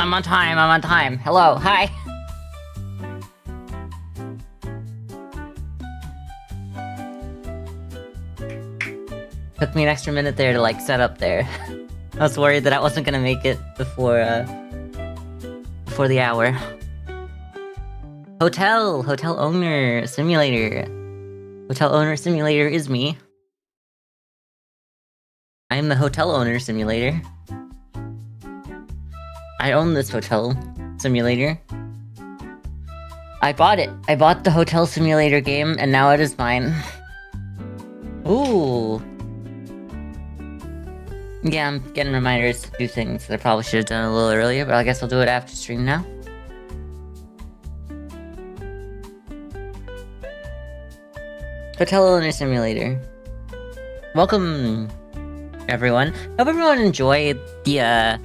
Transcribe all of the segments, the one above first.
I'm on time, I'm on time. Hello, hi. Took me an extra minute there to, like, set up there. I was worried that I wasn't gonna make it before the hour. Hotel owner simulator. Hotel owner simulator is me. I am the hotel owner simulator. I own this hotel simulator. I bought it. I bought the hotel simulator game, and now it is mine. Ooh. Yeah, I'm getting reminders to do things that I probably should have done a little earlier, but I guess I'll do it after stream now. Hotel owner simulator. Welcome, everyone. Hope everyone enjoyed the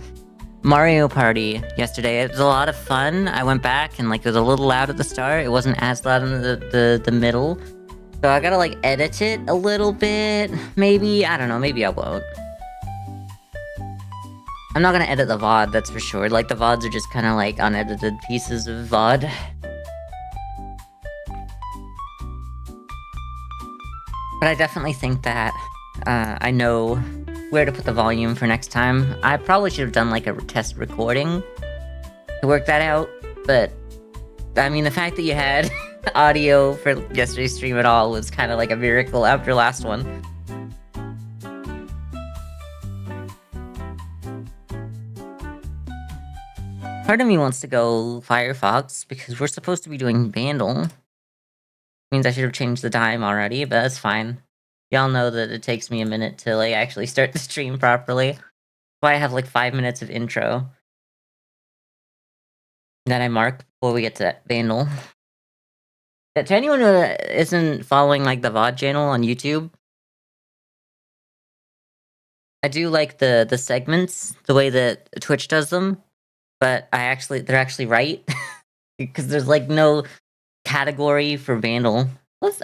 Mario Party yesterday. It was a lot of fun. I went back and, like, it was a little loud at the start. It wasn't as loud in the middle. So I gotta, like, edit it a little bit. Maybe, I don't know, maybe I won't. I'm not gonna edit the VOD, that's for sure. Like, the VODs are just kind of, like, unedited pieces of VOD. But I definitely think that I know where to put the volume for next time. I probably should have done, like, a test recording to work that out, but I mean, the fact that you had audio for yesterday's stream at all was kind of like a miracle after last one. Part of me wants to go Firefox because we're supposed to be doing Bandle. Means I should have changed the time already, but that's fine. Y'all know that it takes me a minute to, like, actually start the stream properly. That's why I have, like, 5 minutes of intro that I mark before we get to Bandle. To anyone who isn't following, like, the VOD channel on YouTube, I do like the segments, the way that Twitch does them, but they're actually right. Because there's, like, no category for Bandle. Let's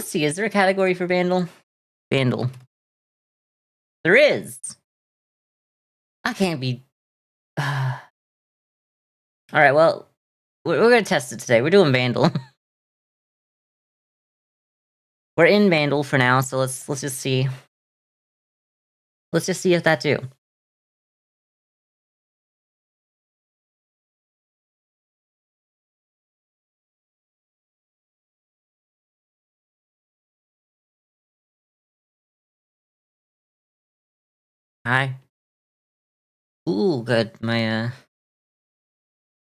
see, is there a category for Bandle? Bandle. There is! I can't be... Alright, well, we're gonna test it today. We're doing Bandle. We're in Bandle for now, so let's just see. Let's just see if that do. Hi. Ooh, good. My,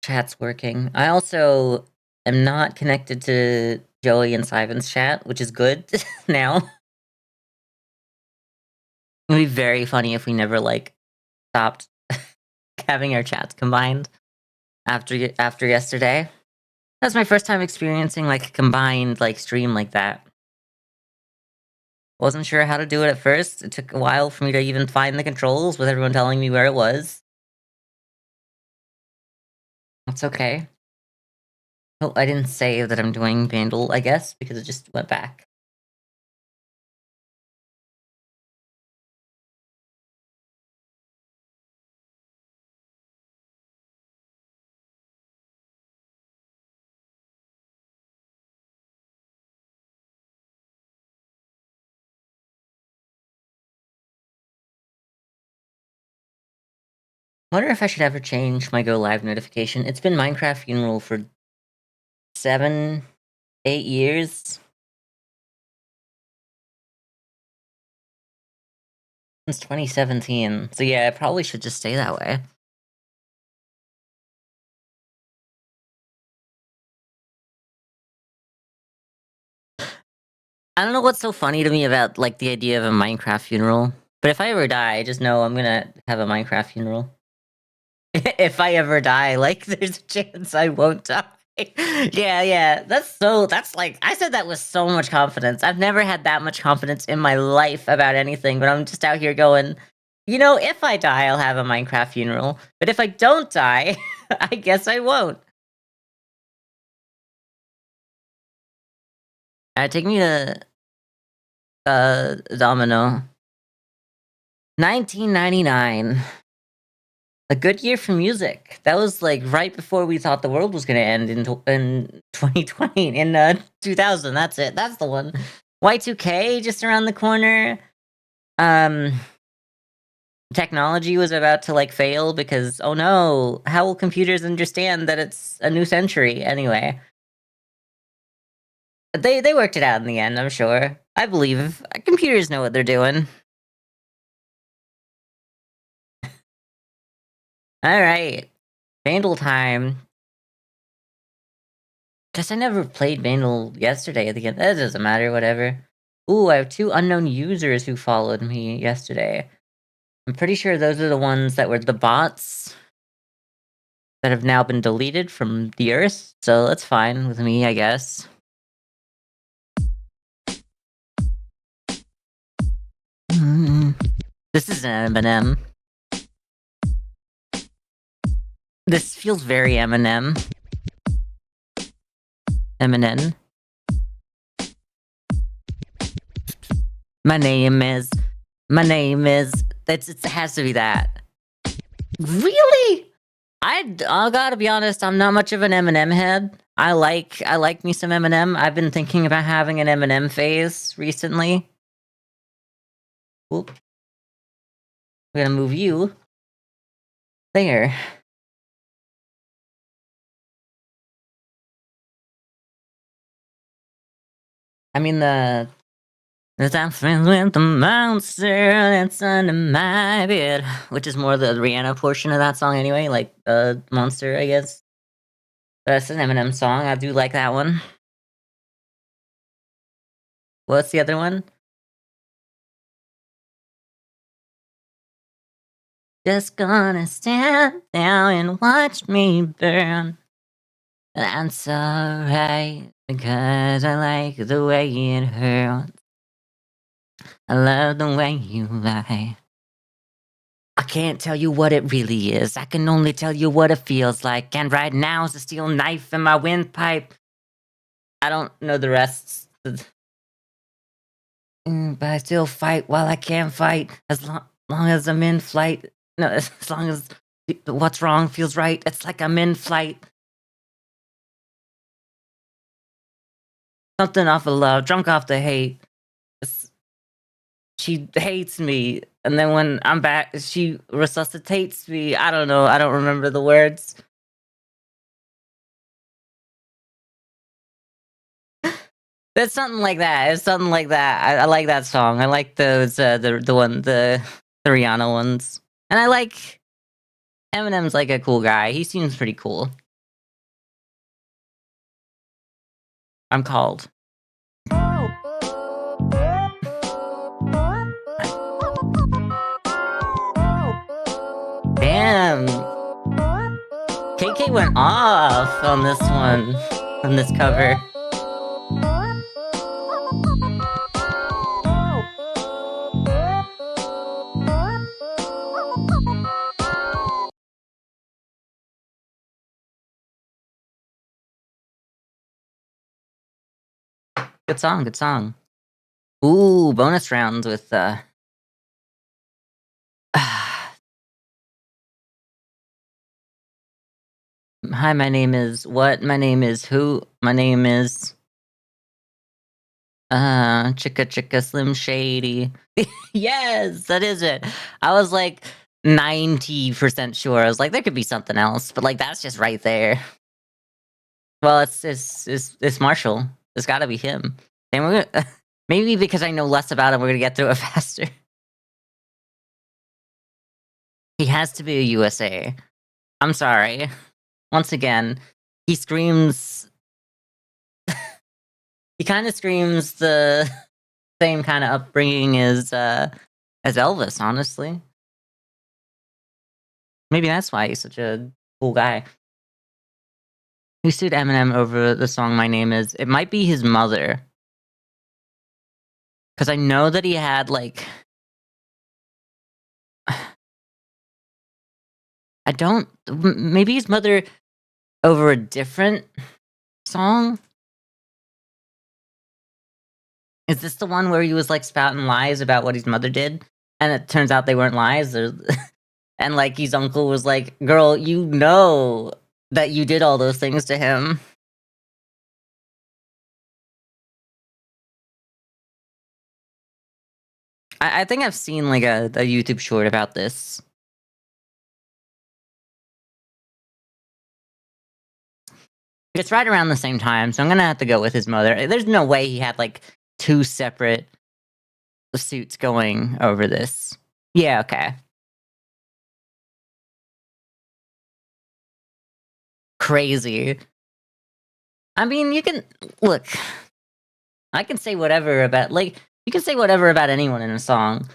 chat's working. I also am not connected to Joey and Simon's chat, which is good now. It'd be very funny if we never, like, stopped having our chats combined after yesterday. That's my first time experiencing, like, a combined, like, stream like that. Wasn't sure how to do it at first. It took a while for me to even find the controls with everyone telling me where it was. That's okay. Oh, I didn't save that I'm doing Bandle, I guess, because it just went back. Wonder if I should ever change my Go Live notification. It's been Minecraft Funeral for 7, 8 years. Since 2017. So yeah, I probably should just stay that way. I don't know what's so funny to me about, like, the idea of a Minecraft funeral. But if I ever die, just know I'm gonna have a Minecraft funeral. If I ever die, like, there's a chance I won't die. Yeah, that's like, I said that with so much confidence. I've never had that much confidence in my life about anything, but I'm just out here going, you know, if I die, I'll have a Minecraft funeral. But if I don't die, I guess I won't. Take me to, Domino. 1999. A good year for music. That was like right before we thought the world was gonna end in 2020 in 2000. That's it. That's the one. Y2K just around the corner. Um, technology was about to like fail because oh no, how will computers understand that it's a new century anyway? They worked it out in the end, I'm sure. I believe computers know what they're doing. All right, Bandle time. Guess I never played Bandle yesterday at the end. That doesn't matter, whatever. Ooh, I have 2 unknown users who followed me yesterday. I'm pretty sure those are the ones that were the bots that have now been deleted from the earth, so that's fine with me, I guess. This is an Eminem. This feels very Eminem. Eminem. My name is. It has to be that. Really? I gotta be honest. I'm not much of an Eminem head. I like me some Eminem. I've been thinking about having an Eminem phase recently. Oop. We're gonna move you there. I mean I'm friends with the monster that's under my bed, which is more the Rihanna portion of that song anyway, like monster, I guess. But it's an Eminem song. I do like that one. What's the other one? Just gonna stand down and watch me burn. That's alright, because I like the way it hurts. I love the way you lie. I can't tell you what it really is. I can only tell you what it feels like. And right now is a steel knife in my windpipe. I don't know the rest. But I still fight while I can fight. Long as I'm in flight. No, as long as what's wrong feels right. It's like I'm in flight. Something off of love, drunk off the hate. She hates me, and then when I'm back, she resuscitates me. I don't know. I don't remember the words. It's something like that. It's something like that. I like that song. I like those the Rihanna ones, and I like Eminem's like a cool guy. He seems pretty cool. I'm called. Damn. KK went off on this one, on this cover. Good song, good song. Ooh, bonus rounds with hi, my name is what? My name is who? My name is Chicka Chicka Slim Shady. Yes, that is it. I was like 90% sure. I was like, there could be something else, but like that's just right there. Well, it's Marshall. It's got to be him. And we're gonna maybe because I know less about him, we're gonna get through it faster. He has to be a USA. I'm sorry. Once again, he screams. He kind of screams the same kind of upbringing as Elvis. Honestly, maybe that's why he's such a cool guy. Who sued Eminem over the song "My Name Is"? It might be his mother, because I know that he had like. I don't. Maybe his mother over a different song. Is this the one where he was like spouting lies about what his mother did, and it turns out they weren't lies? And like his uncle was like, "Girl, you know that you did all those things to him." I think I've seen like a YouTube short about this. It's right around the same time, so I'm gonna have to go with his mother. There's no way he had like two separate suits going over this. Yeah, okay. Crazy. I mean, you can look. I can say whatever about like you can say whatever about anyone in a song,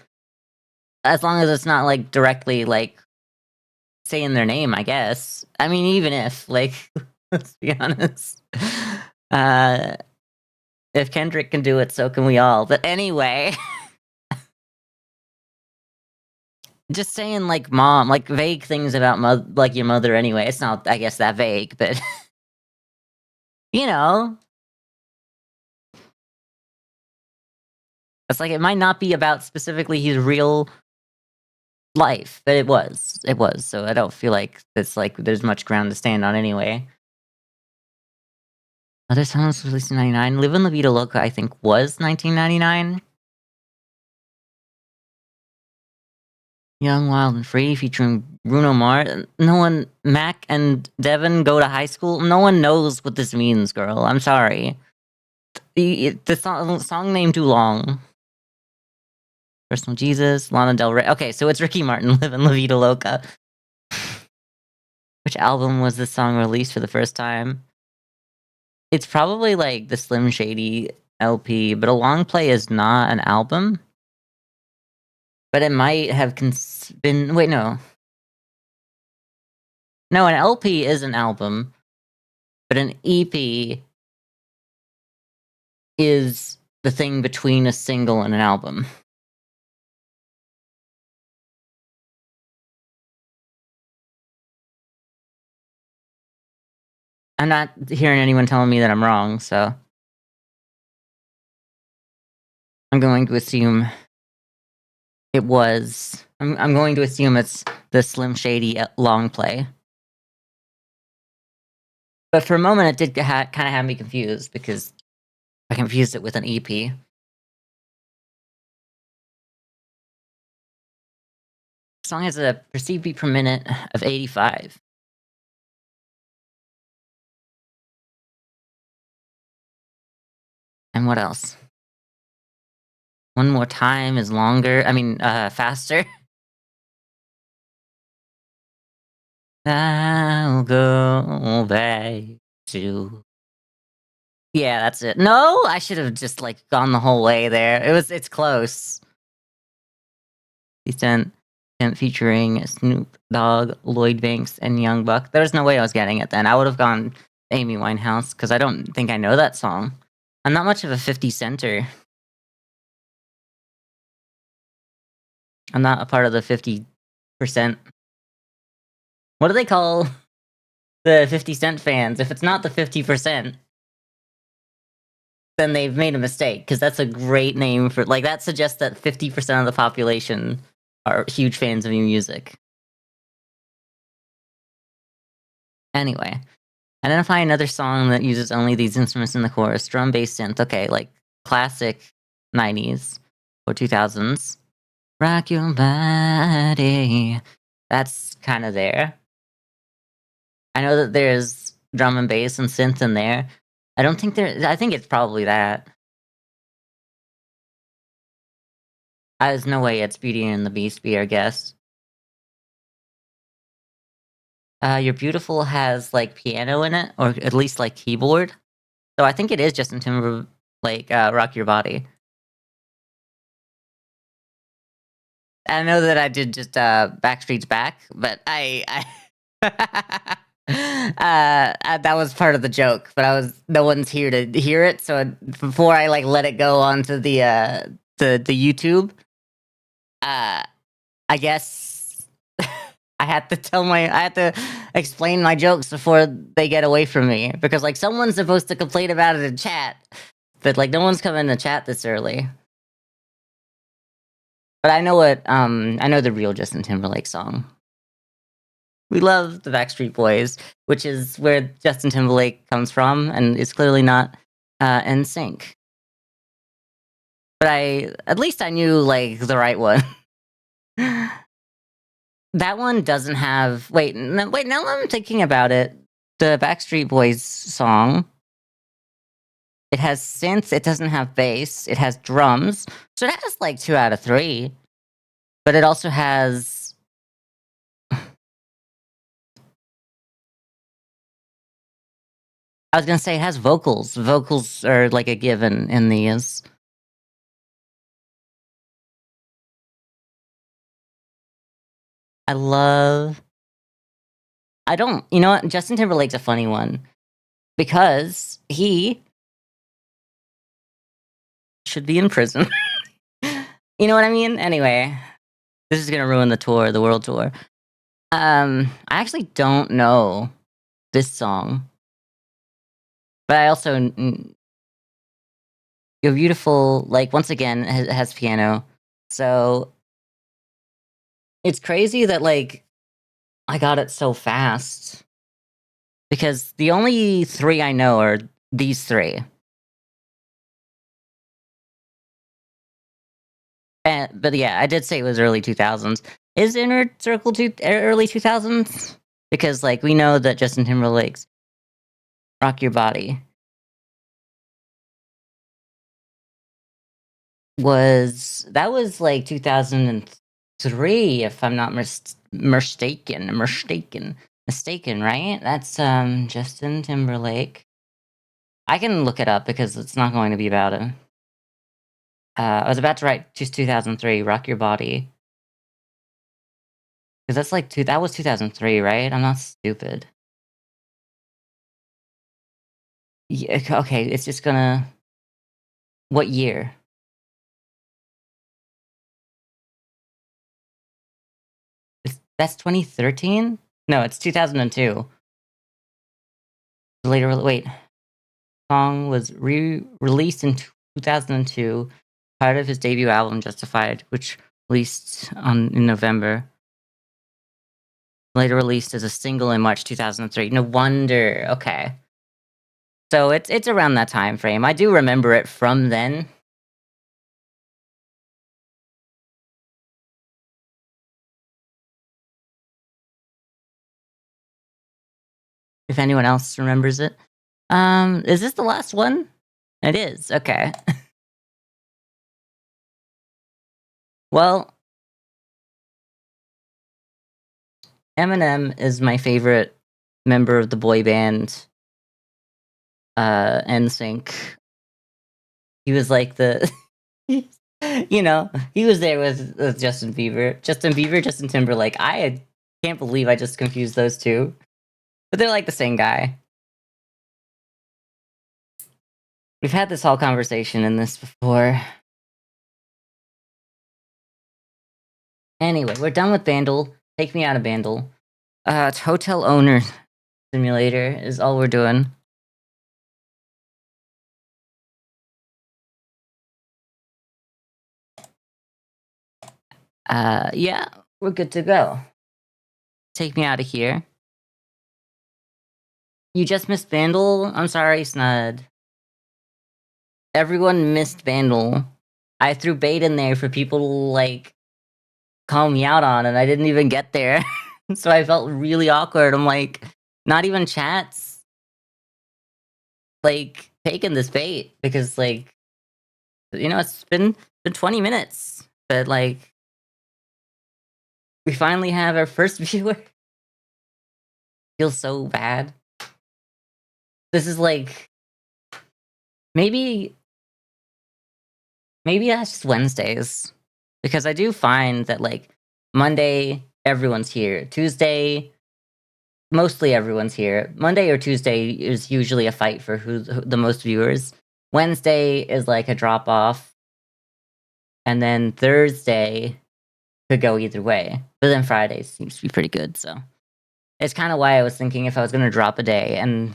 as long as it's not like directly like saying their name. I guess. I mean, even if like, let's be honest. Uh, if Kendrick can do it, so can we all. But anyway, just saying like mom, like vague things about like your mother. Anyway, it's not, I guess, that vague, but you know, it's like it might not be about specifically his real life, but it was. It was. So I don't feel like it's like there's much ground to stand on anyway. Other songs released in '99. "Live in La Vida Loca," I think, was 1999. "Young, Wild, and Free" featuring Bruno Mars. No one, Mac and Devin go to high school. No one knows what this means, girl. I'm sorry. The song name too long. "Personal Jesus," Lana Del Rey. Okay, so it's Ricky Martin, "Live in La Vida Loca." Which album was this song released for the first time? It's probably like the Slim Shady LP, but a long play is not an album. But it might have been. Wait, no. No, an LP is an album, but an EP is the thing between a single and an album. I'm not hearing anyone telling me that I'm wrong, so I'm going to assume it was. I'm going to assume it's the Slim Shady long play. But for a moment, it did kind of have me confused because I confused it with an EP. The song has a perceived beat per minute of 85. And what else? "One More Time" is longer. I mean, faster. "I'll go back to..." Yeah, that's it. No, I should have just like gone the whole way there. It's close. Decent featuring Snoop Dogg, Lloyd Banks, and Young Buck. There's no way I was getting it then. I would have gone Amy Winehouse because I don't think I know that song. I'm not much of a 50 Center. I'm not a part of the 50%. What do they call the 50 Cent fans? If it's not the 50%, then they've made a mistake because that's a great name for like that suggests that 50% of the population are huge fans of your music. Anyway, identify another song that uses only these instruments in the chorus. Drum, bass, synth. Okay, like classic 90s or 2000s. "Rock Your Body." That's kind of there. I know that there's drum and bass and synth in there. I don't think there. I think it's probably that. There's no way it's Beauty and the Beast, be our guest. You're Beautiful has like piano in it, or at least like keyboard. So I think it is Justin Timberlake, like "Rock Your Body." I know that I did just Backstreet's Back, but that was part of the joke. But no one's here to hear it, so before I like let it go onto the YouTube, I guess I had to explain my jokes before they get away from me because like someone's supposed to complain about it in chat, but like no one's coming to chat this early. But I know the real Justin Timberlake song. We love the Backstreet Boys, which is where Justin Timberlake comes from, and is clearly not NSYNC. But at least I knew like the right one. That one doesn't have. Wait, no, wait. Now that I'm thinking about it, the Backstreet Boys song. It has synth. It doesn't have bass. It has drums. So it has like 2 out of 3. But it also has. I was gonna say it has vocals. Vocals are like a given in these. I love. I don't. You know what? Justin Timberlake's a funny one because he should be in prison. You know what I mean? Anyway, this is gonna ruin the tour, the world tour. I actually don't know this song, but I also you're beautiful. Like once again, it has piano, so it's crazy that like I got it so fast because the only 3 I know are these 3. But yeah, I did say it was early 2000s. Is Inner Circle early 2000s? Because like we know that Justin Timberlake's "Rock Your Body" was like 2003, if I'm not mistaken, right? That's Justin Timberlake. I can look it up because it's not going to be about it. I was about to write just 2003, "Rock Your Body," because that's like that was 2003, right? I'm not stupid. Yeah, okay, it's just gonna. What year? That's 2013? No, it's 2002. Later, wait. Song was released in 2002, part of his debut album "Justified," which released in November. Later released as a single in March 2003. No wonder. Okay. So it's around that time frame. I do remember it from then. If anyone else remembers it. Is this the last one? It is. Okay. Well, Eminem is my favorite member of the boy band NSYNC. He was like the he was there with Justin Bieber. Justin Timberlake. I can't believe I just confused those two. But they're like the same guy. We've had this whole conversation in this before. Anyway, we're done with Bandle. Take me out of Bandle. It's Hotel Owner Simulator is all we're doing. Yeah, we're good to go. Take me out of here. You just missed Bandle? I'm sorry, Snud. Everyone missed Bandle. I threw bait in there for people to, like, call me out on, and I didn't even get there. So I felt really awkward. I'm like, not even chats, like, taking this bait because, like, it's been 20 minutes, but, like, we finally have our first viewer. Feels so bad. This is like maybe that's just Wednesdays because I do find that like Monday everyone's here, Tuesday mostly everyone's here. Monday or Tuesday is usually a fight for who the most viewers. Wednesday is like a drop off, and then Thursday could go either way. But then Friday seems to be pretty good, so it's kind of why I was thinking if I was going to drop a day, and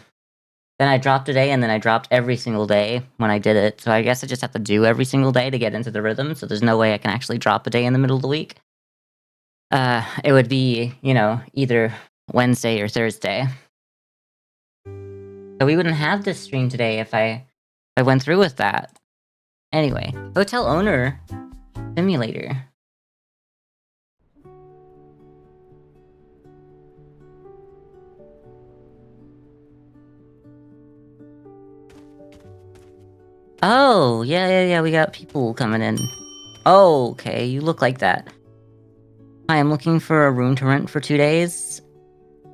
then I dropped a day, and then I dropped every single day when I did it. So I guess I just have to do every single day to get into the rhythm. So there's no way I can actually drop a day in the middle of the week. It would be, either Wednesday or Thursday. So we wouldn't have this stream today if I went through with that. Anyway, hotel owner simulator. Oh, yeah, we got people coming in. Oh, okay, you look like that. Hi, I'm looking for a room to rent for 2 days.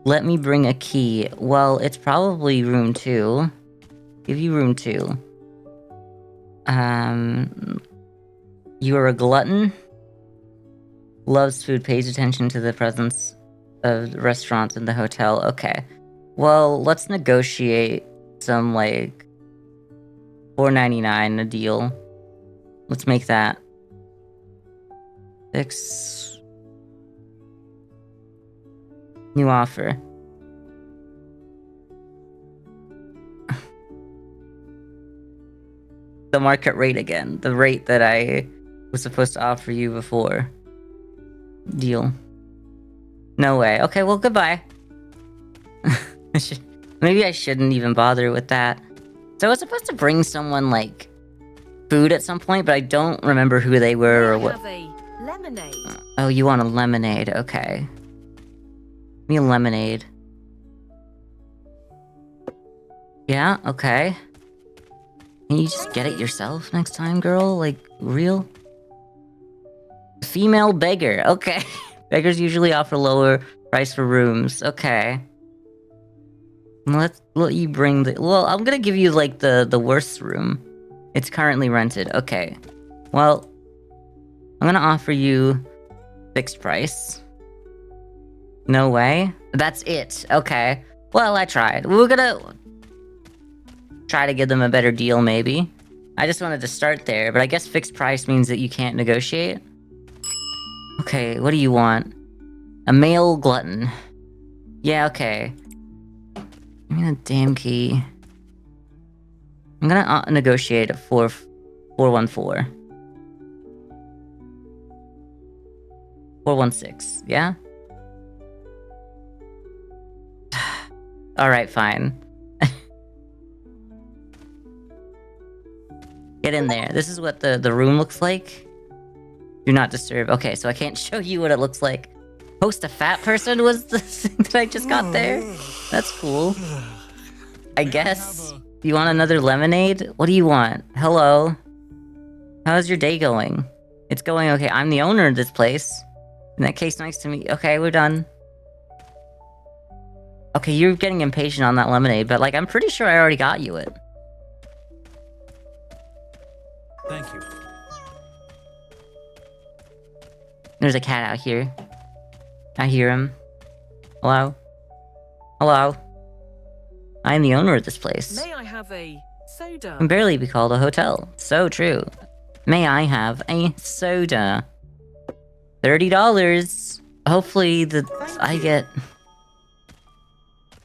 Let me bring a key. Well, it's probably room 2. Give you room 2. You are a glutton? Loves food, pays attention to the presence of the restaurants in the hotel. Okay. Well, let's negotiate some, like, $4.99 a deal. Let's make that 6. New offer. The market rate again. The rate that I was supposed to offer you before. Deal. No way. Okay, well, goodbye. Maybe I shouldn't even bother with that. So I was supposed to bring someone, like, food at some point, but I don't remember who they were or what. Lemonade. Oh, you want a lemonade. Okay. Give me a lemonade. Yeah, okay. Can you just get it yourself next time, girl? Like, real? Female beggar. Okay. Beggars usually offer lower price for rooms. Okay. Let's let you bring the... Well, I'm gonna give you, like, the worst room. It's currently rented. Okay. Well, I'm gonna offer you fixed price. No way? That's it. Okay. Well, I tried. We're gonna try to give them a better deal, maybe. I just wanted to start there, but I guess fixed price means that you can't negotiate. Okay, what do you want? A male glutton. Yeah, okay. Give me the damn key. I'm gonna negotiate at 414. 416, yeah? Alright, fine. Get in there. This is what the room looks like. Do not disturb. Okay, so I can't show you what it looks like. Host a fat person was the thing that I just got there? That's cool. I guess. Do you want another lemonade? What do you want? Hello? How's your day going? It's going okay. I'm the owner of this place. In that case, nice to meet you. Okay, we're done. Okay, you're getting impatient on that lemonade, but, like, I'm pretty sure I already got you it. Thank you. There's a cat out here. I hear him. Hello? Hello? I am the owner of this place. May I have a soda? Can barely be called a hotel. So true. May I have a soda? $30. Hopefully I get...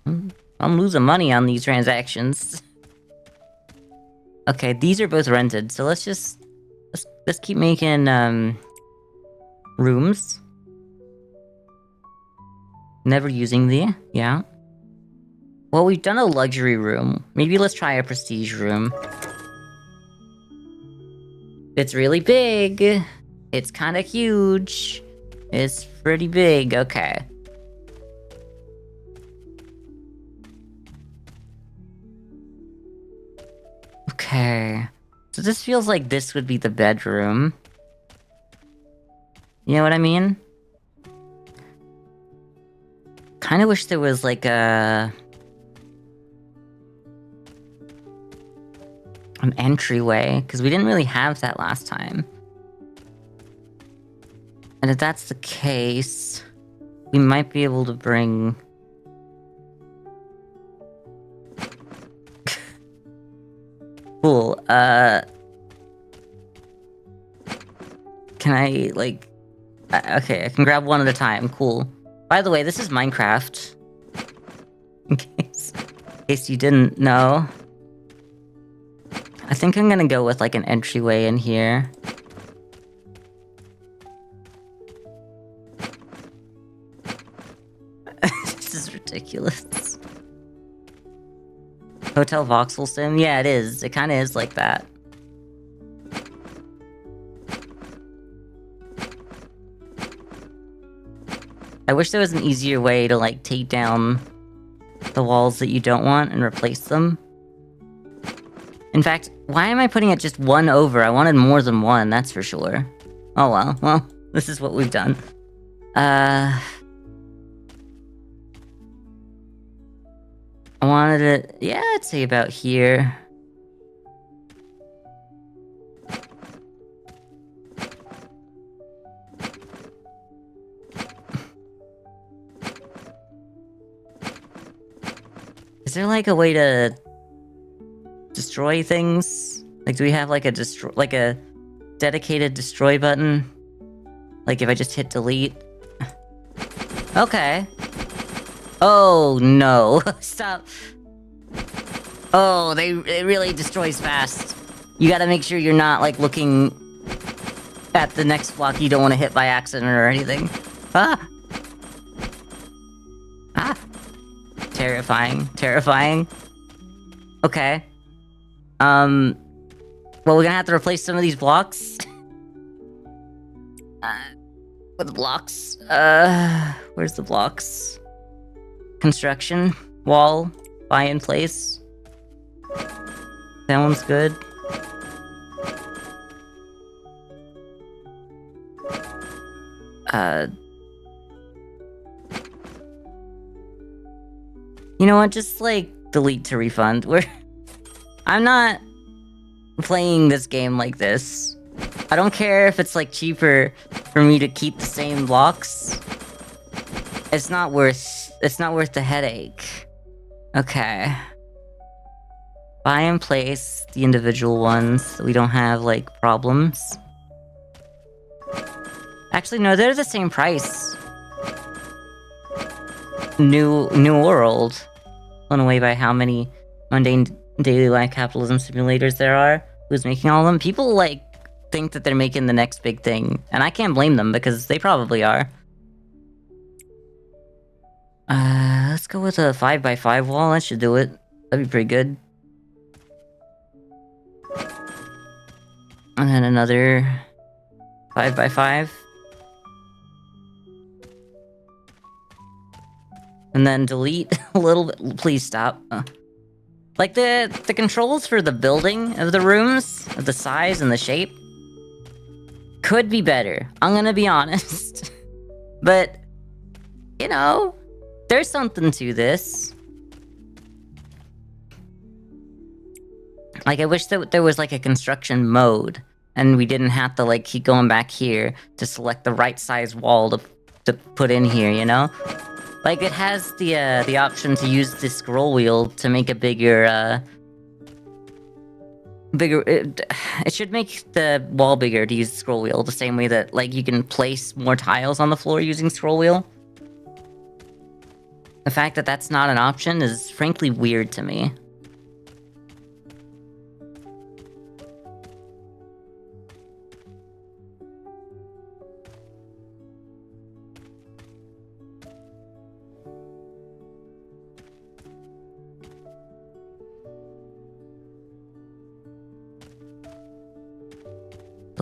I'm losing money on these transactions. Okay, these are both rented, so let's keep making rooms. Never using the... Yeah. Well, we've done a luxury room. Maybe let's try a prestige room. It's really big. It's kind of huge. It's pretty big. Okay. Okay. So this feels like this would be the bedroom. You know what I mean? Kind of wish there was like an entryway, because we didn't really have that last time. And if that's the case, we might be able to bring... Cool, can I, like... okay, I can grab one at a time, cool. By the way, this is Minecraft. In case you didn't know. I think I'm gonna go with, like, an entryway in here. This is Hotel Voxel Sim? Yeah, it is. It kind of is like that. I wish there was an easier way to, like, take down the walls that you don't want and replace them. In fact, why am I putting it just one over? I wanted more than one, that's for sure. Oh well, well, this is what we've done. I wanted it, yeah, I'd say about here. Is there like a way to destroy things? Like, do we have like a dedicated destroy button? Like if I just hit delete? Okay. Oh no, stop. Oh, it really destroys fast. You gotta make sure you're not like looking at the next block you don't want to hit by accident or anything. Ah! Ah! Terrifying, terrifying. Okay. Well, we're gonna have to replace some of these blocks. With the blocks. Where's the blocks? Construction. Wall. Buy in place. That one's good. You know what? Just, like, delete to refund. I'm not playing this game like this. I don't care if it's, like, cheaper for me to keep the same blocks. It's not worth the headache. Okay. Buy and place the individual ones so we don't have, like, problems. Actually, no, they're the same price. New world. Blown away by how many mundane daily life capitalism simulators there are. Who's making all of them? People, like, think that they're making the next big thing. And I can't blame them, because they probably are. Let's go with a 5x5 wall. That should do it. That'd be pretty good. And then another 5x5. And then delete a little bit. Please stop. Like the controls for the building of the rooms, of the size and the shape, could be better. I'm gonna be honest. But, you know, there's something to this. Like, I wish that there was like a construction mode, and we didn't have to like keep going back here to select the right size wall to put in here, you know? Like, it has the option to use the scroll wheel to make a bigger, it should make the wall bigger to use the scroll wheel, the same way that, like, you can place more tiles on the floor using scroll wheel. The fact that that's not an option is frankly weird to me.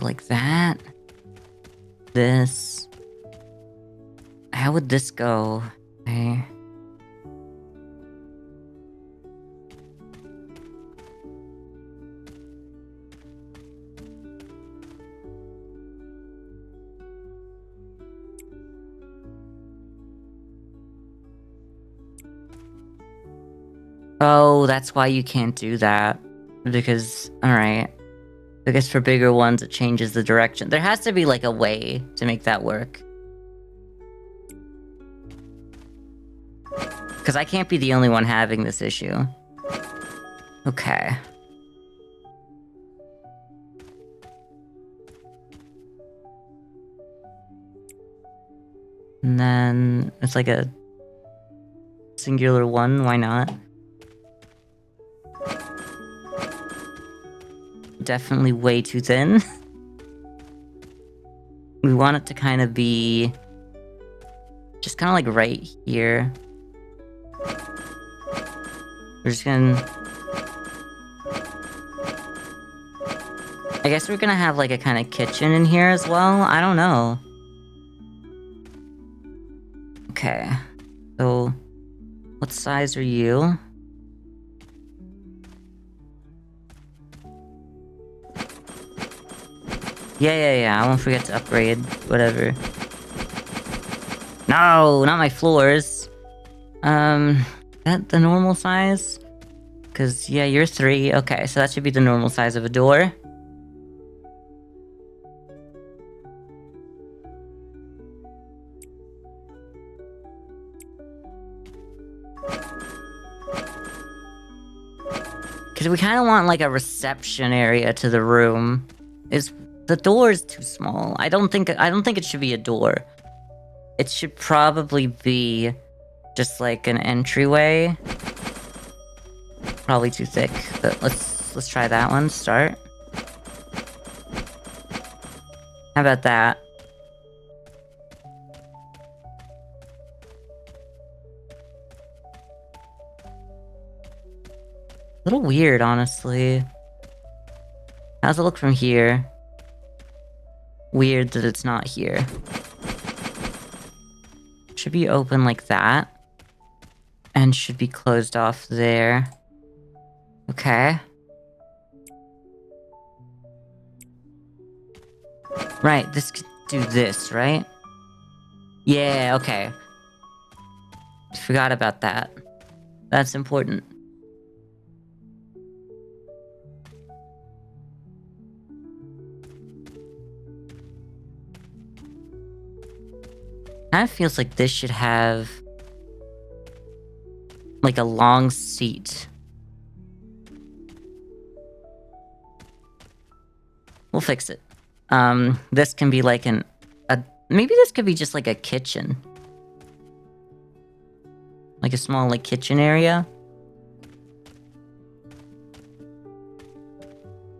Like that. This. How would this go? Okay. Oh, that's why you can't do that. Because, alright. I guess for bigger ones, it changes the direction. There has to be, like, a way to make that work. Because I can't be the only one having this issue. Okay. And then it's like a singular one, why not? Definitely way too thin. We want it to kind of be just kind of like right here. We're just gonna I guess we're gonna have like a kind of kitchen in here as well. I don't know. Okay. So, what size are you? Yeah. I won't forget to upgrade. Whatever. No, not my floors. That the normal size? Because, yeah, you're 3. Okay, so that should be the normal size of a door. Because we kind of want, like, a reception area to the room. The door is too small. I don't think it should be a door. It should probably be just, like, an entryway. Probably too thick, but let's try that one. Start. How about that? A little weird, honestly. How's it look from here? Weird that it's not here. Should be open like that. And should be closed off there. Okay. Right, this could do this, right? Yeah, okay. Forgot about that. That's important. Kind of feels like this should have like a long seat. We'll fix it. This can be like maybe this could be just like a kitchen. Like a small like kitchen area.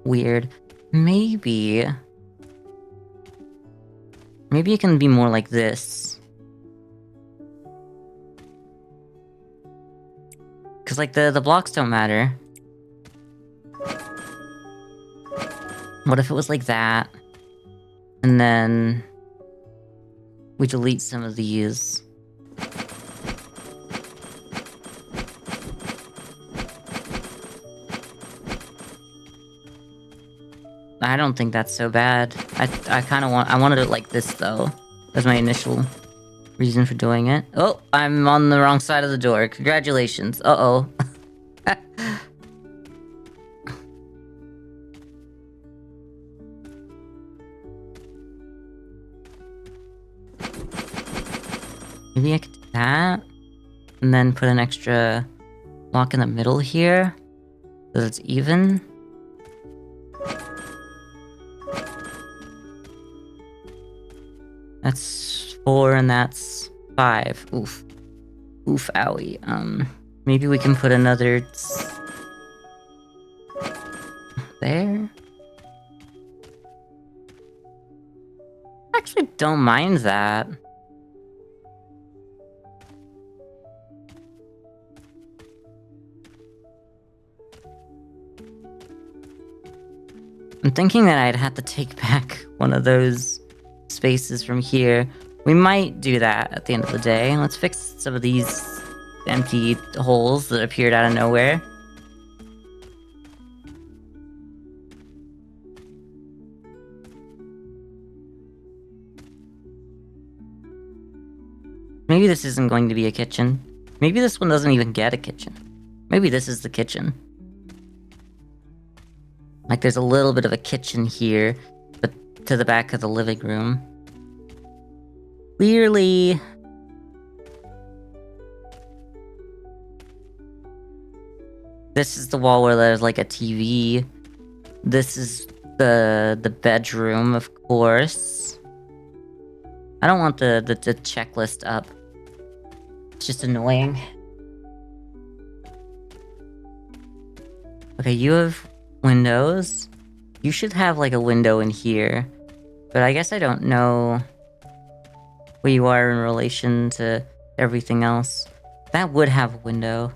Weird. Maybe it can be more like this. Cause like the blocks don't matter. What if it was like that? And then we delete some of these. I don't think that's so bad. I kind of wanted it like this though. That's my initial reason for doing it. Oh, I'm on the wrong side of the door. Congratulations. Uh-oh. Maybe I could do that. And then put an extra block in the middle here. So it's even. That's 4 and that's 5. Oof. Oof, owie. Maybe we can put another... there? Actually, don't mind that. I'm thinking that I'd have to take back one of those spaces from here. We might do that at the end of the day. Let's fix some of these empty holes that appeared out of nowhere. Maybe this isn't going to be a kitchen. Maybe this one doesn't even get a kitchen. Maybe this is the kitchen. Like there's a little bit of a kitchen here, but to the back of the living room. Clearly... this is the wall where there's like a TV. This is the bedroom, of course. I don't want the checklist up. It's just annoying. Okay, you have windows. You should have like a window in here. But I guess I don't know where you are in relation to everything else. That would have a window.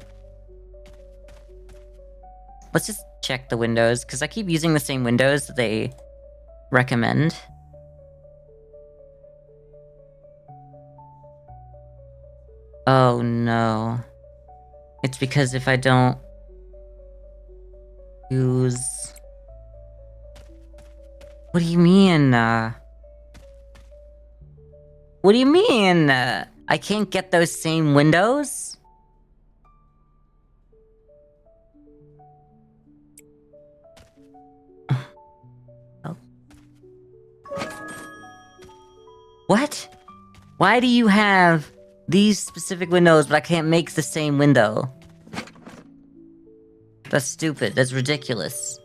Let's just check the windows, because I keep using the same windows that they recommend. Oh no. It's because if I don't use... What do you mean? What do you mean? I can't get those same windows? Oh. What? Why do you have these specific windows, but I can't make the same window? That's stupid. That's ridiculous.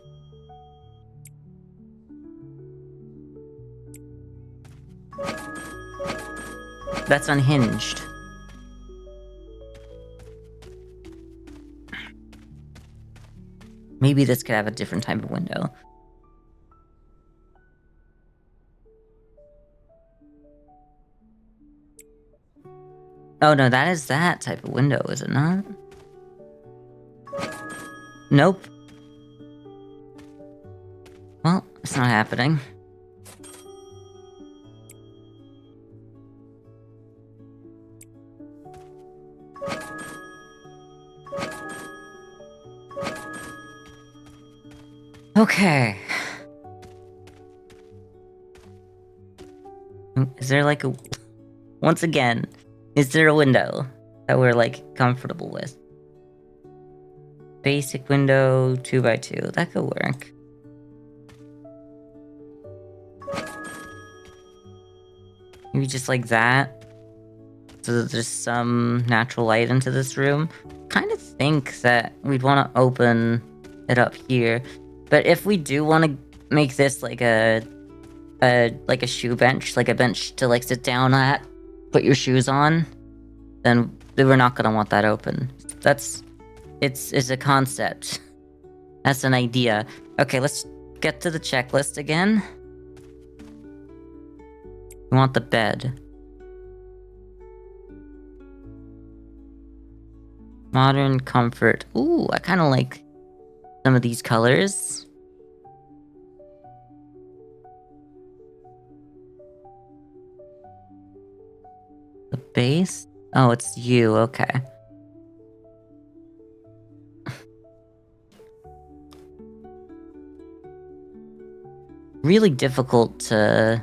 That's unhinged. Maybe this could have a different type of window. Oh no, that is that type of window, is it not? Nope. Well, it's not happening. Okay. Is there like a... Once again, is there a window that we're like comfortable with? Basic window, 2x2. That could work. Maybe just like that. So that there's some natural light into this room. Kind of think that we'd want to open it up here. But if we do want to make this like a shoe bench, like a bench to like sit down at, put your shoes on, then we're not gonna want that open. It's a concept. That's an idea. Okay, let's get to the checklist again. We want the bed. Modern comfort. Ooh, I kind of like some of these colors. The base? Oh, it's you. Okay. Really difficult to...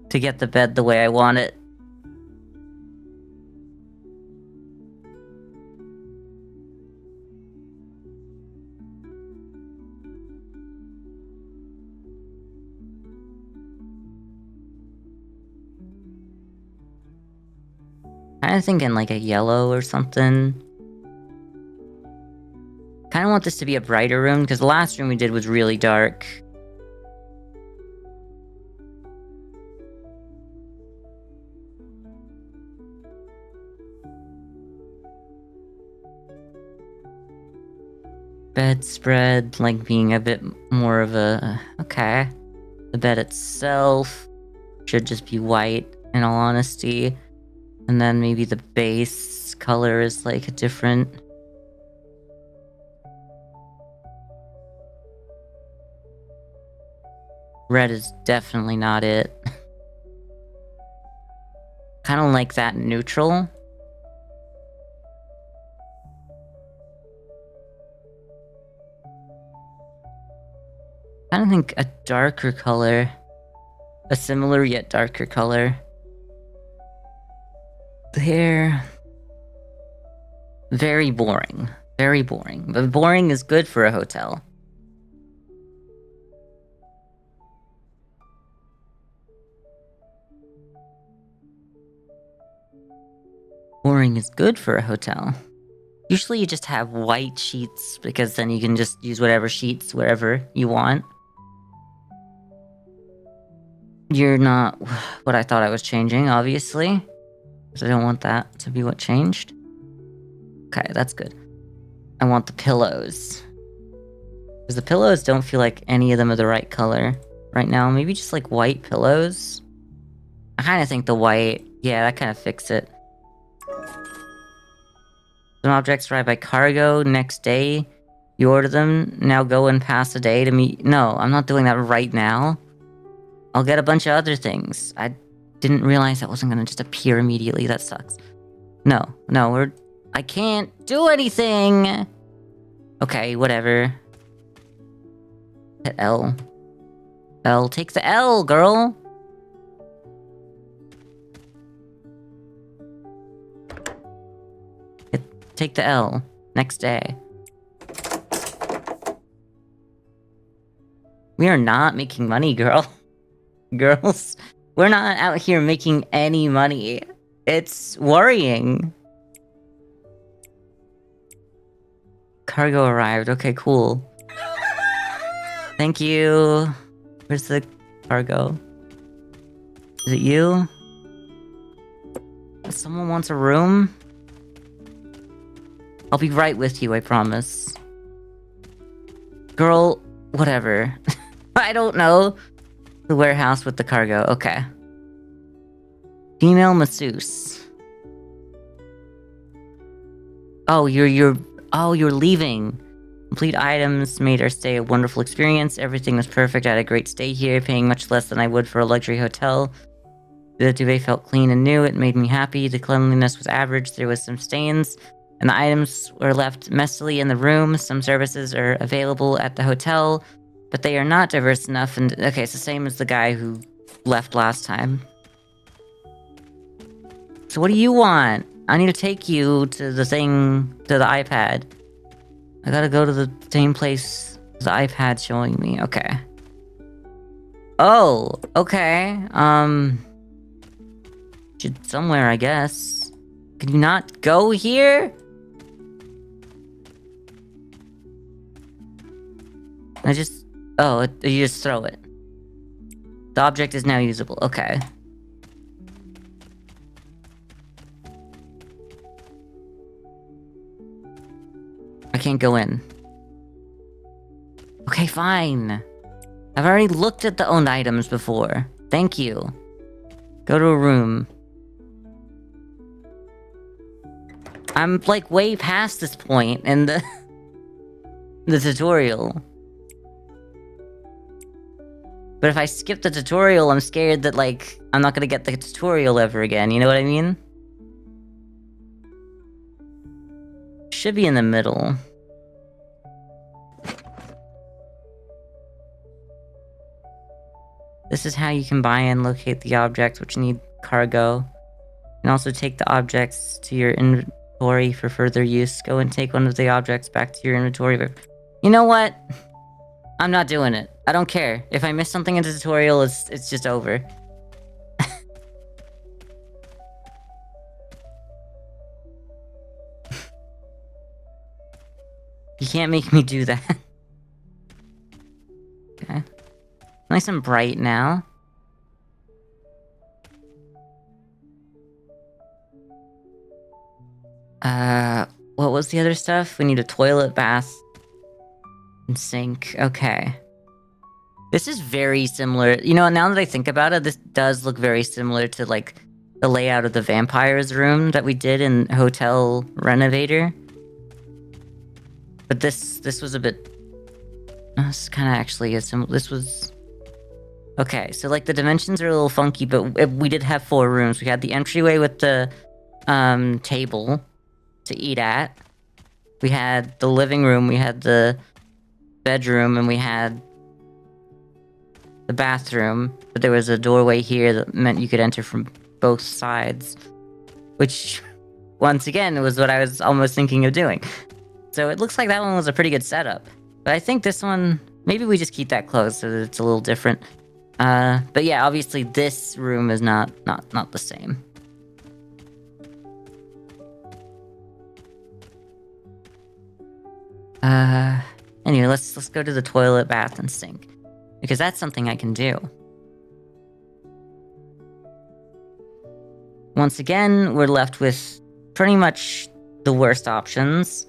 to get the bed the way I want it. Kind of thinking like a yellow or something. Kind of want this to be a brighter room, because the last room we did was really dark. Bedspread, like being a bit more of a... Okay. The bed itself should just be white, in all honesty. And then maybe the base color is like a different... Red is definitely not it. Kind of like that neutral. I don't think a darker color. A similar yet darker color. They're very boring. Very boring. But boring is good for a hotel. Boring is good for a hotel. Usually you just have white sheets, because then you can just use whatever sheets wherever you want. You're not what I thought I was changing, obviously. Because I don't want that to be what changed. Okay, that's good. I want the pillows. Because the pillows don't feel like any of them are the right color right now. Maybe just like white pillows. I kind of think the white Yeah, that kind of fixed it. Some objects arrive by cargo next day. You order them, now go and pass a day to meet. No, I'm not doing that right now. I'll get a bunch of other things. I didn't realize that wasn't gonna just appear immediately. That sucks. No, I can't do anything! Okay, whatever. Hit L. L, take the L, girl! Take the L. Next day. We are not making money, girl. Girls, we're not out here making any money. It's worrying. Cargo arrived. Okay, cool. Thank you. Where's the cargo? Is it you? Someone wants a room? I'll be right with you, I promise. Girl, whatever. I don't know. The warehouse with the cargo, okay. Female masseuse. Oh, you're leaving. Complete items made our stay a wonderful experience. Everything was perfect. I had a great stay here, paying much less than I would for a luxury hotel. The duvet felt clean and new. It made me happy. The cleanliness was average. There was some stains, and the items were left messily in the room. Some services are available at the hotel, but they are not diverse enough. And okay, it's the same as the guy who left last time. So what do you want? I need to take you to the thing, to the iPad. I gotta go to the same place the iPad's showing me. Okay. Oh, okay. Should somewhere, I guess. Can you not go here? Oh, you just throw it. The object is now usable. Okay. I can't go in. Okay, fine. I've already looked at the owned items before. Thank you. Go to a room. I'm like way past this point in the the tutorial. But if I skip the tutorial, I'm scared that like I'm not gonna get the tutorial ever again, you know what I mean? Should be in the middle. This is how you can buy and locate the objects which need cargo. And also take the objects to your inventory for further use. Go and take one of the objects back to your inventory. You know what? I'm not doing it. I don't care. If I miss something in the tutorial, it's just over. You can't make me do that. Okay. Nice and bright now. What was the other stuff? We need a toilet, bath, and sink. Okay. This is very similar. You know, now that I think about it, this does look very similar to, like, the layout of the vampire's room that we did in Hotel Renovator. But this was a bit... This is kind of actually a similar... This was... Okay, so, like, the dimensions are a little funky, but we did have 4 rooms. We had the entryway with the, table to eat at. We had the living room, we had the bedroom, and we had the bathroom. But there was a doorway here that meant you could enter from both sides. Which, once again, was what I was almost thinking of doing. So it looks like that one was a pretty good setup. But I think this one, maybe we just keep that closed so that it's a little different. But yeah, obviously this room is not the same. Anyway, let's go to the toilet, bath, and sink. Because that's something I can do. Once again, we're left with pretty much the worst options.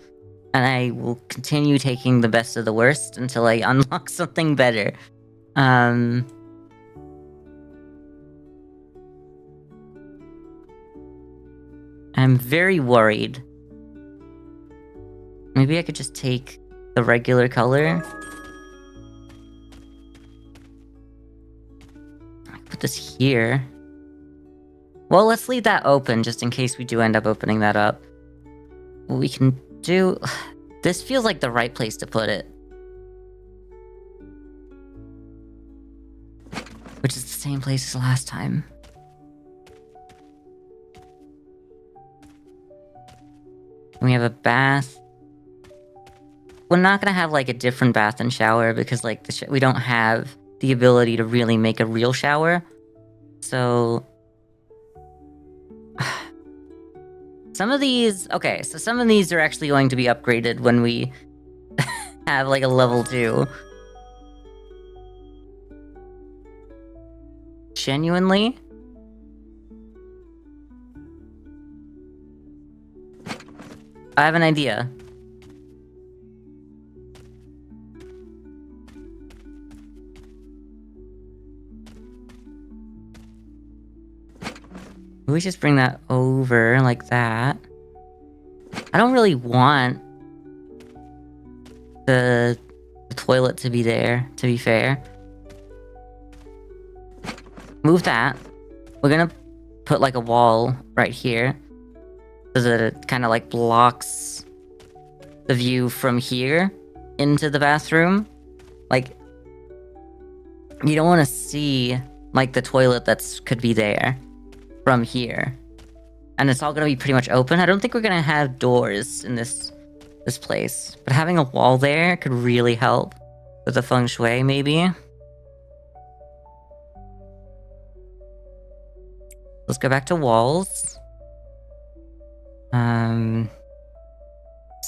And I will continue taking the best of the worst until I unlock something better. I'm very worried. Maybe I could just take the regular color. Put this here. Well, let's leave that open just in case we do end up opening that up. What we can do... This feels like the right place to put it. Which is the same place as last time. We have a bath. We're not gonna have like a different bath and shower because like we don't have the ability to really make a real shower. So some of these, okay, so some of these are actually going to be upgraded when we have like a level 2. Genuinely? I have an idea. We just bring that over like that. I don't really want the toilet to be there, to be fair. Move that. We're gonna put like a wall right here so that it kind of like blocks the view from here into the bathroom. Like, you don't want to see like the toilet that's could be there from here, and it's all gonna be pretty much open. I don't think we're gonna have doors in this place, but having a wall there could really help with the feng shui, maybe. Let's go back to walls.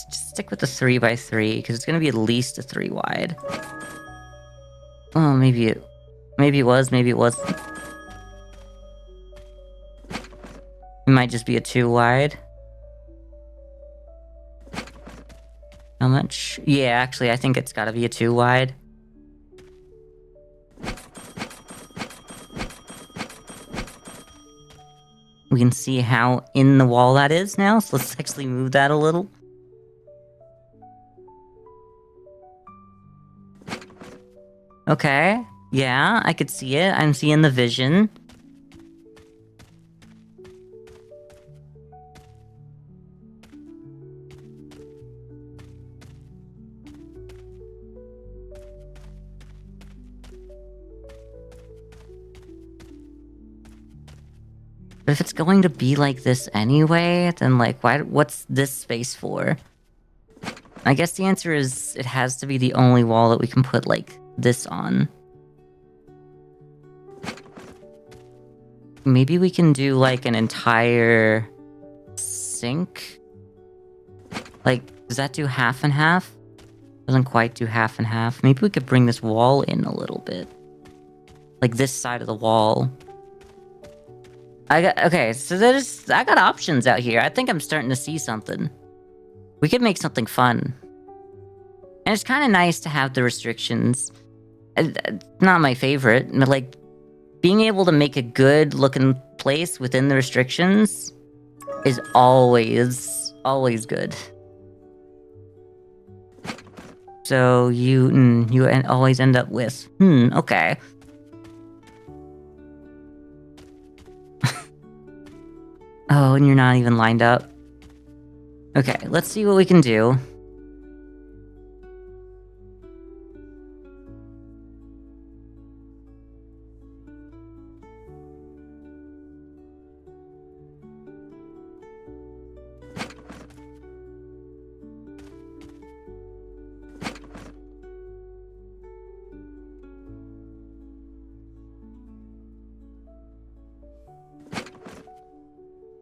Just stick with the 3x3 because it's gonna be at least a 3 wide. Oh, maybe it was, maybe it wasn't. It might just be a 2 wide. How much? Yeah, actually, I think it's gotta be a 2 wide. We can see how in the wall that is now, so let's actually move that a little. Okay, yeah, I could see it. I'm seeing the vision. But if it's going to be like this anyway, then like, what's this space for? I guess the answer is it has to be the only wall that we can put like this on. Maybe we can do like an entire sink? Like, does that do half and half? Doesn't quite do half and half. Maybe we could bring this wall in a little bit. Like this side of the wall. Okay, so I got options out here. I think I'm starting to see something. We could make something fun. And it's kind of nice to have the restrictions. Not my favorite, but like being able to make a good looking place within the restrictions is always good. So you always end up with, okay. Oh, and you're not even lined up. Okay, let's see what we can do.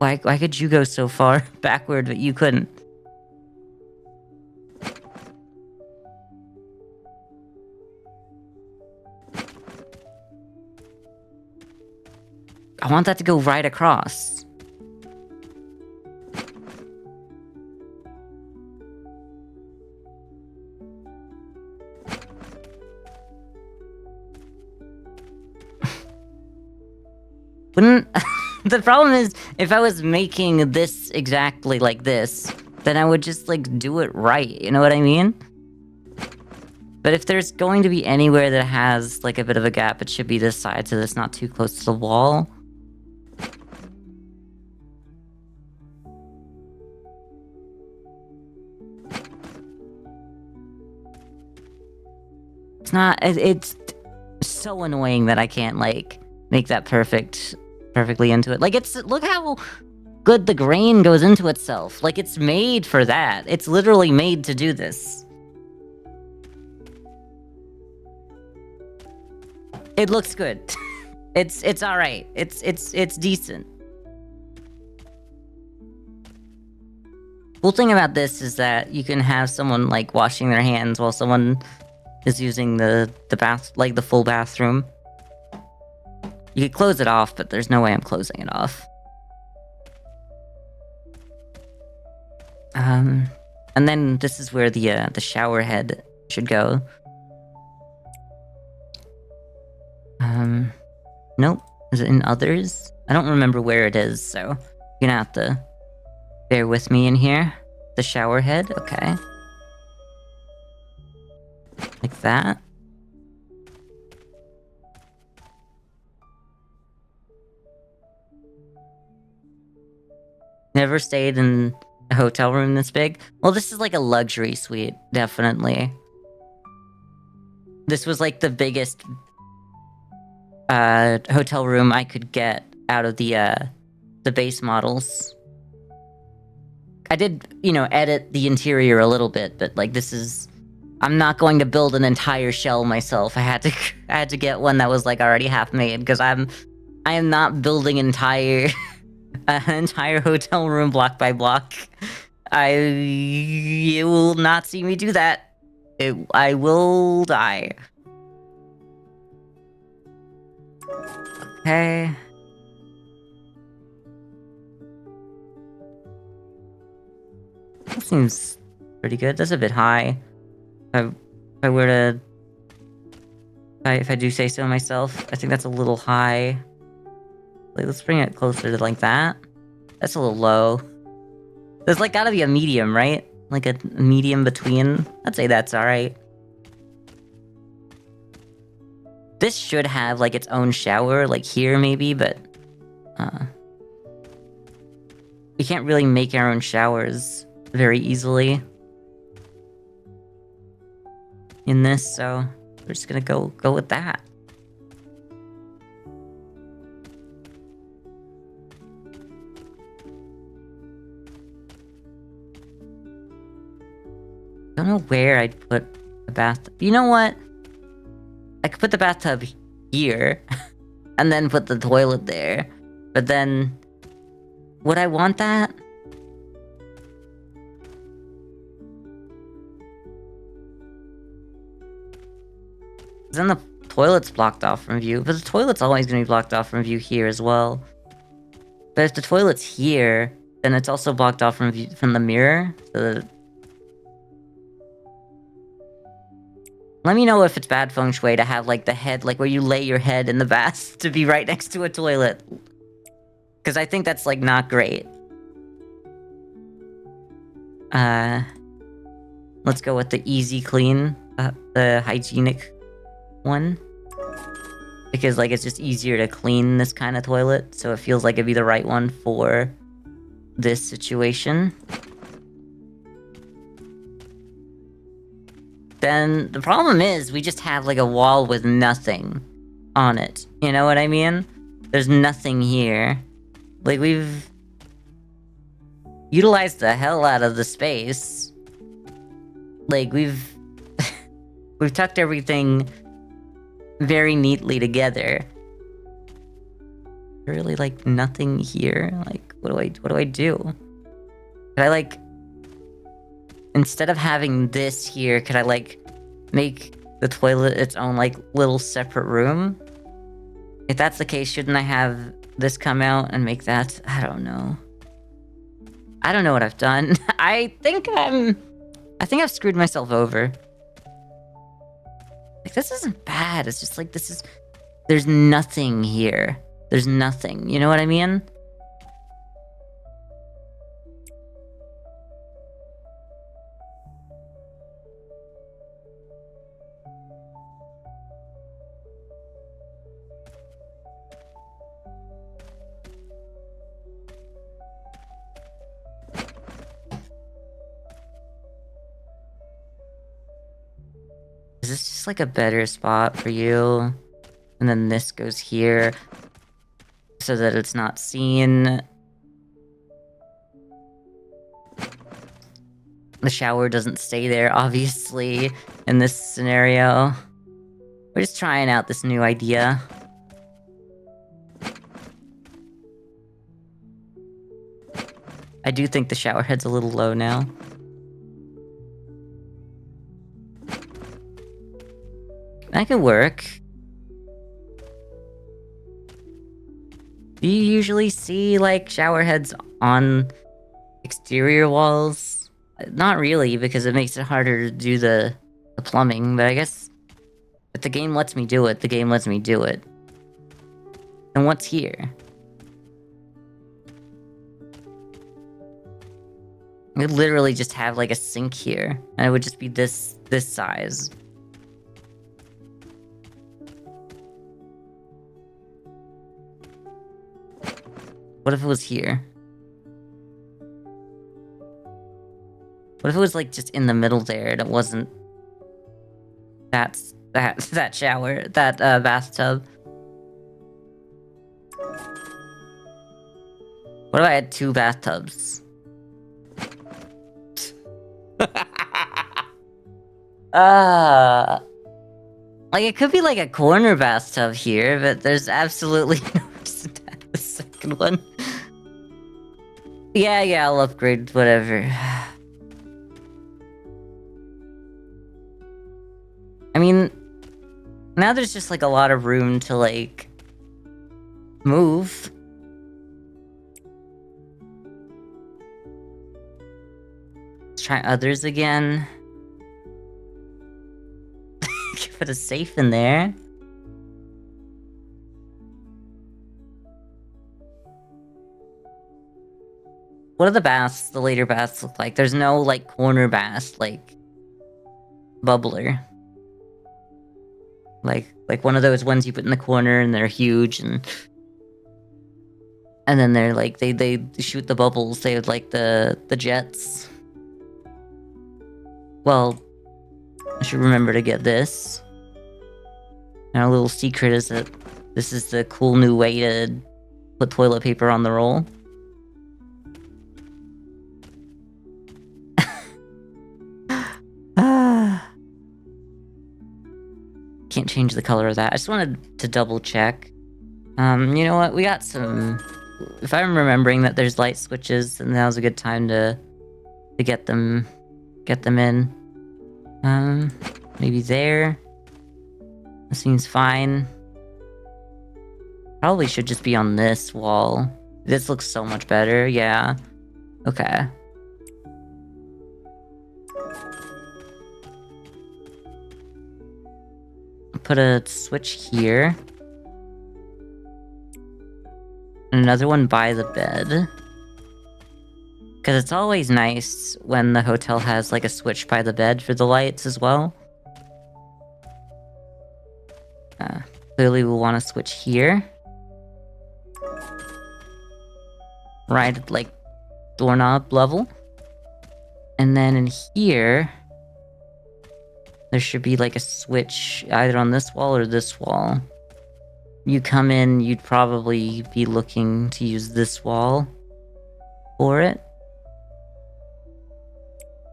Why could you go so far backward, but you couldn't? I want that to go right across. Wouldn't... The problem is, if I was making this exactly like this, then I would just, like, do it right, you know what I mean? But if there's going to be anywhere that has, like, a bit of a gap, it should be this side so that it's not too close to the wall. It's so annoying that I can't, like, make that perfectly into it. Like, look how good the grain goes into itself. Like, it's made for that. It's literally made to do this. It looks good. It's alright. It's decent. Cool thing about this is that you can have someone, like, washing their hands while someone is using the bath, like, the full bathroom. You could close it off, but there's no way I'm closing it off. And then this is where the shower head should go. Nope. Is it in others? I don't remember where it is, so you're gonna have to bear with me in here. The shower head, okay. Like that. Never stayed in a hotel room this big? Well, this is like a luxury suite, definitely. This was like the biggest hotel room I could get out of the base models. I did, you know, edit the interior a little bit, but like this is, I'm not going to build an entire shell myself. I had to get one that was like already half made because I am not building an entire hotel room block by block. You will not see me do that. I will die. Okay. That seems pretty good. That's a bit high. If I were to... If I do say so myself, I think that's a little high. Like, let's bring it closer to like that. That's a little low. There's like gotta be a medium, right? Like a medium between. I'd say that's alright. This should have like its own shower, like here maybe, but we can't really make our own showers very easily in this, so we're just gonna go with that. I don't know where I'd put the bathtub. You know what? I could put the bathtub here and then put the toilet there. But then, would I want that? Then the toilet's blocked off from view, but the toilet's always going to be blocked off from view here as well. But if the toilet's here, then it's also blocked off from view, from the mirror. So that... Let me know if it's bad feng shui to have like the head, like where you lay your head in the bath to be right next to a toilet. Because I think that's like not great. Let's go with the easy clean, the hygienic one. Because like it's just easier to clean this kind of toilet, so it feels like it'd be the right one for this situation. Then the problem is we just have like a wall with nothing on it. You know what I mean? There's nothing here. Like we've utilized the hell out of the space. Like we've we've tucked everything very neatly together. Really like nothing here. Like what do I do? Could I like, instead of having this here, could I like make the toilet its own like little separate room? If that's the case, shouldn't I have this come out and make that? I don't know. I don't know what I've done. I think I've screwed myself over. Like this isn't bad. It's just like there's nothing here. there's nothing. You know what I mean? Is this just like a better spot for you? And then this goes here so that it's not seen. The shower doesn't stay there, obviously, in this scenario. We're just trying out this new idea. I do think the shower head's a little low now. That could work. Do you usually see, like, shower heads on exterior walls? Not really, because it makes it harder to do the plumbing, but I guess if the game lets me do it, the game lets me do it. And what's here? I could literally just have, like, a sink here, and it would just be this size. What if it was here? What if it was like just in the middle there and it wasn't that shower, that bathtub? What if I had 2 bathtubs? Like it could be like a corner bathtub here, but there's absolutely no reason to have the second one. Yeah, I'll upgrade whatever. I mean, now there's just like a lot of room to like move. Let's try others again. Put a safe in there. What do the baths, the later baths look like? There's no like corner bath, like bubbler. Like one of those ones you put in the corner and they're huge and then they're like they shoot the bubbles. They would like the jets. Well, I should remember to get this. And our little secret is that this is the cool new way to put toilet paper on the roll. Can't change the color of that. I just wanted to double check. You know what? We got some... If I'm remembering that there's light switches, then now's a good time to get them in. Maybe there. That seems fine. Probably should just be on this wall. This looks so much better, yeah. Okay. Put a switch here. And another one by the bed. Because it's always nice when the hotel has like a switch by the bed for the lights as well. Clearly we'll want to switch here. Right at like doorknob level. And then in here, there should be like a switch either on this wall or this wall. You come in, you'd probably be looking to use this wall for it.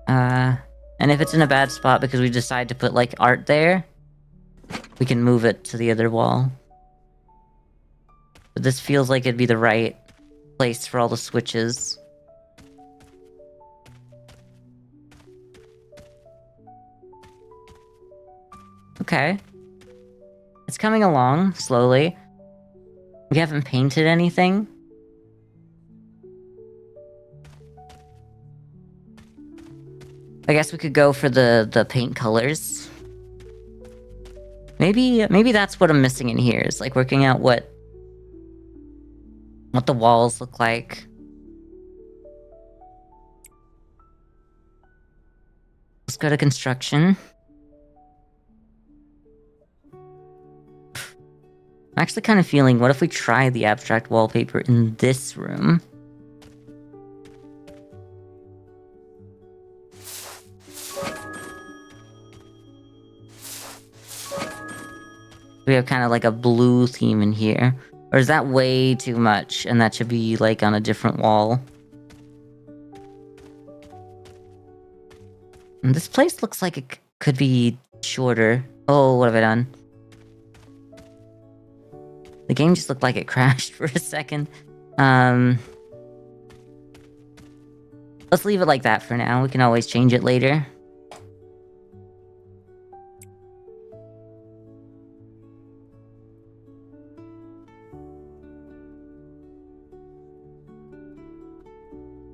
And if it's in a bad spot because we decide to put like art there, we can move it to the other wall. But this feels like it'd be the right place for all the switches. Okay. It's coming along, slowly. We haven't painted anything. I guess we could go for the paint colors. Maybe that's what I'm missing in here, is like working out what what the walls look like. Let's go to construction. I'm actually kind of feeling, what if we try the abstract wallpaper in this room? We have kind of like a blue theme in here. Or is that way too much? And that should be like on a different wall. And this place looks like it could be shorter. Oh, what have I done? The game just looked like it crashed for a second. Let's leave it like that for now. We can always change it later.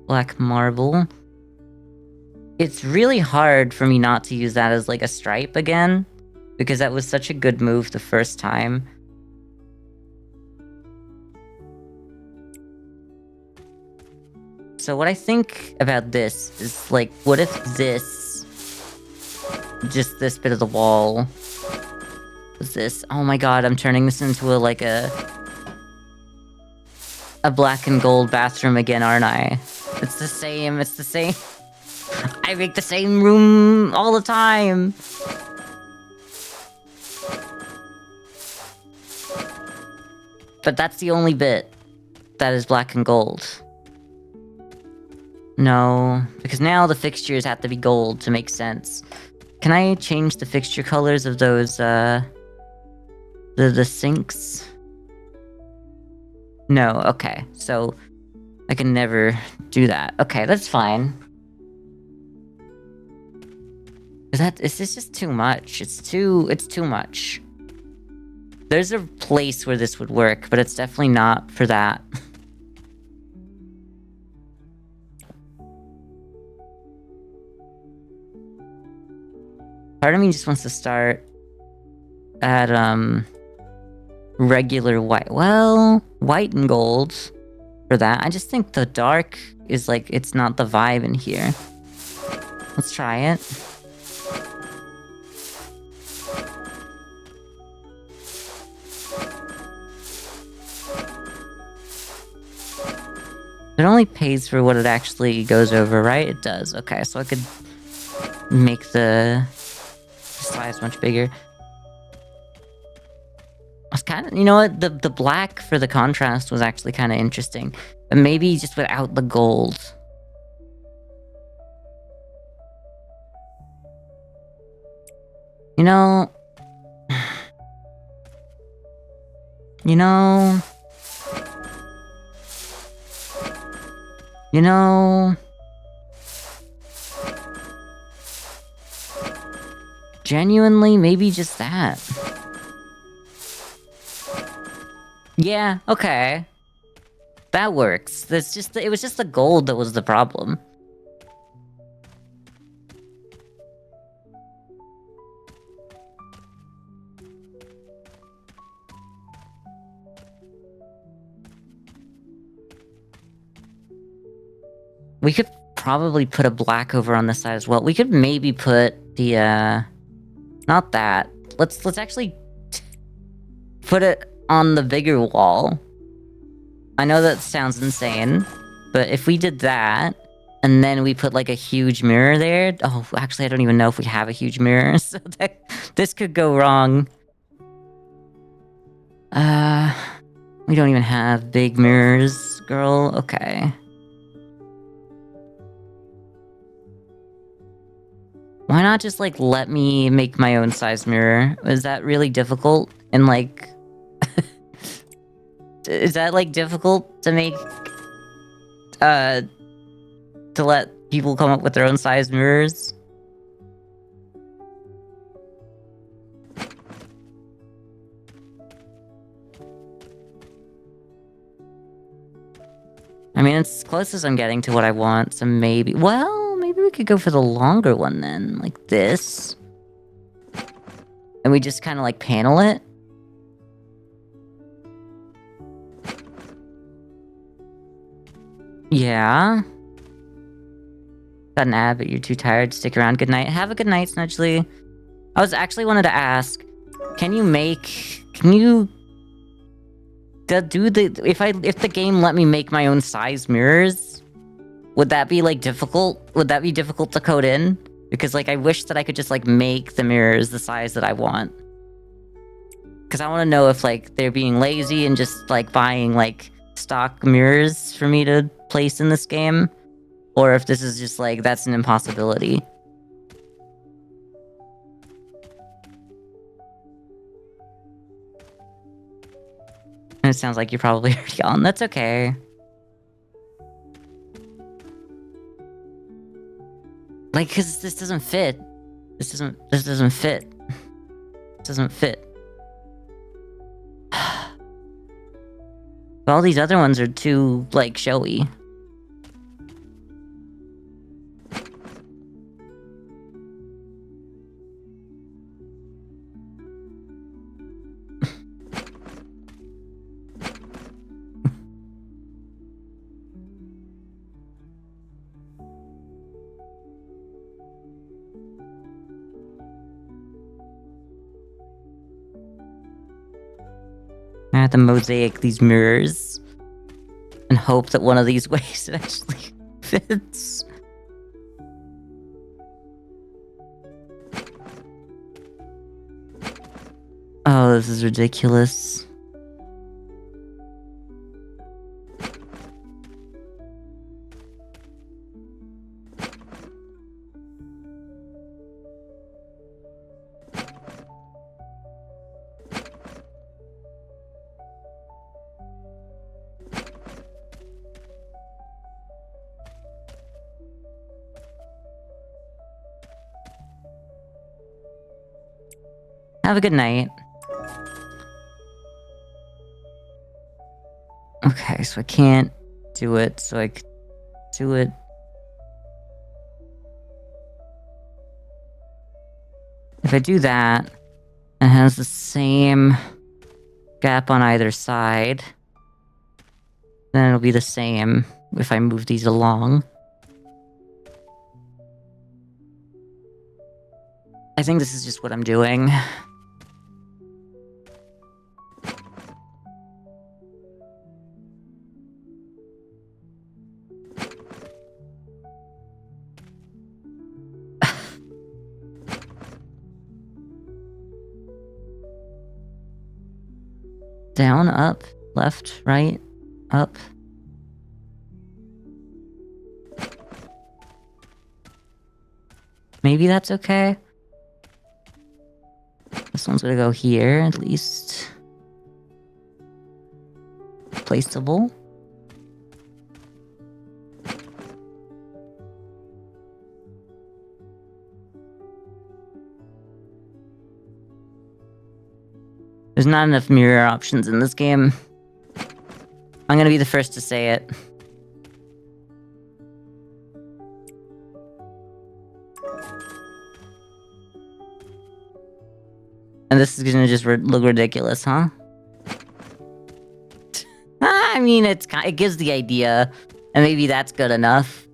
Black marble. It's really hard for me not to use that as like a stripe again, because that was such a good move the first time. So what I think about this is like, what if this, just this bit of the wall, was this? Oh my god, I'm turning this into a black and gold bathroom again, aren't I? It's the same, it's the same. I make the same room all the time. But that's the only bit that is black and gold. No, because now the fixtures have to be gold to make sense. Can I change the fixture colors of those, the sinks? No, okay, so I can never do that. Okay, that's fine. Is this just too much? It's too much. There's a place where this would work, but it's definitely not for that. Part of me just wants to start at, regular white. Well, white and gold for that. I just think the dark is like, it's not the vibe in here. Let's try it. It only pays for what it actually goes over, right? It does. Okay, so I could make the size much bigger. I was kind of, you know what? The black for the contrast was actually kind of interesting. But maybe just without the gold. You know... You know... You know... Genuinely, maybe just that. Yeah, okay. That works. That's just it was just the gold that was the problem. We could probably put a black over on this side as well. We could maybe put the not that. Let's actually put it on the bigger wall. I know that sounds insane, but if we did that, and then we put like a huge mirror there... Oh, actually, I don't even know if we have a huge mirror, so this could go wrong. We don't even have big mirrors, girl. Okay. Why not just, like, let me make my own size mirror? Is that really difficult? And, like... is that, like, difficult to make... to let people come up with their own size mirrors? I mean, it's as close as I'm getting to what I want, so maybe... Well, maybe we could go for the longer one then, like this. And we just kind of, like, panel it. Yeah? Got an ad, but you're too tired to stick around. Good night. Have a good night, Snudgely. I was actually wanted to ask, can you do the if the game let me make my own size mirrors, would that be like difficult? Would that be difficult to code in? Because like I wish that I could just like make the mirrors the size that I want. Because I want to know if like they're being lazy and just like buying like stock mirrors for me to place in this game, or if this is just like that's an impossibility. And it sounds like you're probably already on. That's okay. Like, cause this doesn't fit. This doesn't fit. This doesn't fit. But all these other ones are too, like, showy. I have to mosaic these mirrors and hope that one of these ways it actually fits. Oh, this is ridiculous. Have a good night. Okay, so I can't do it, so I could do it. If I do that, it has the same gap on either side, then it'll be the same if I move these along. I think this is just what I'm doing. Down, up, left, right, up. Maybe that's okay. This one's gonna go here, at least. Placeable. There's not enough mirror options in this game. I'm gonna be the first to say it. And this is gonna just look ridiculous, huh? I mean, it gives the idea, and maybe that's good enough.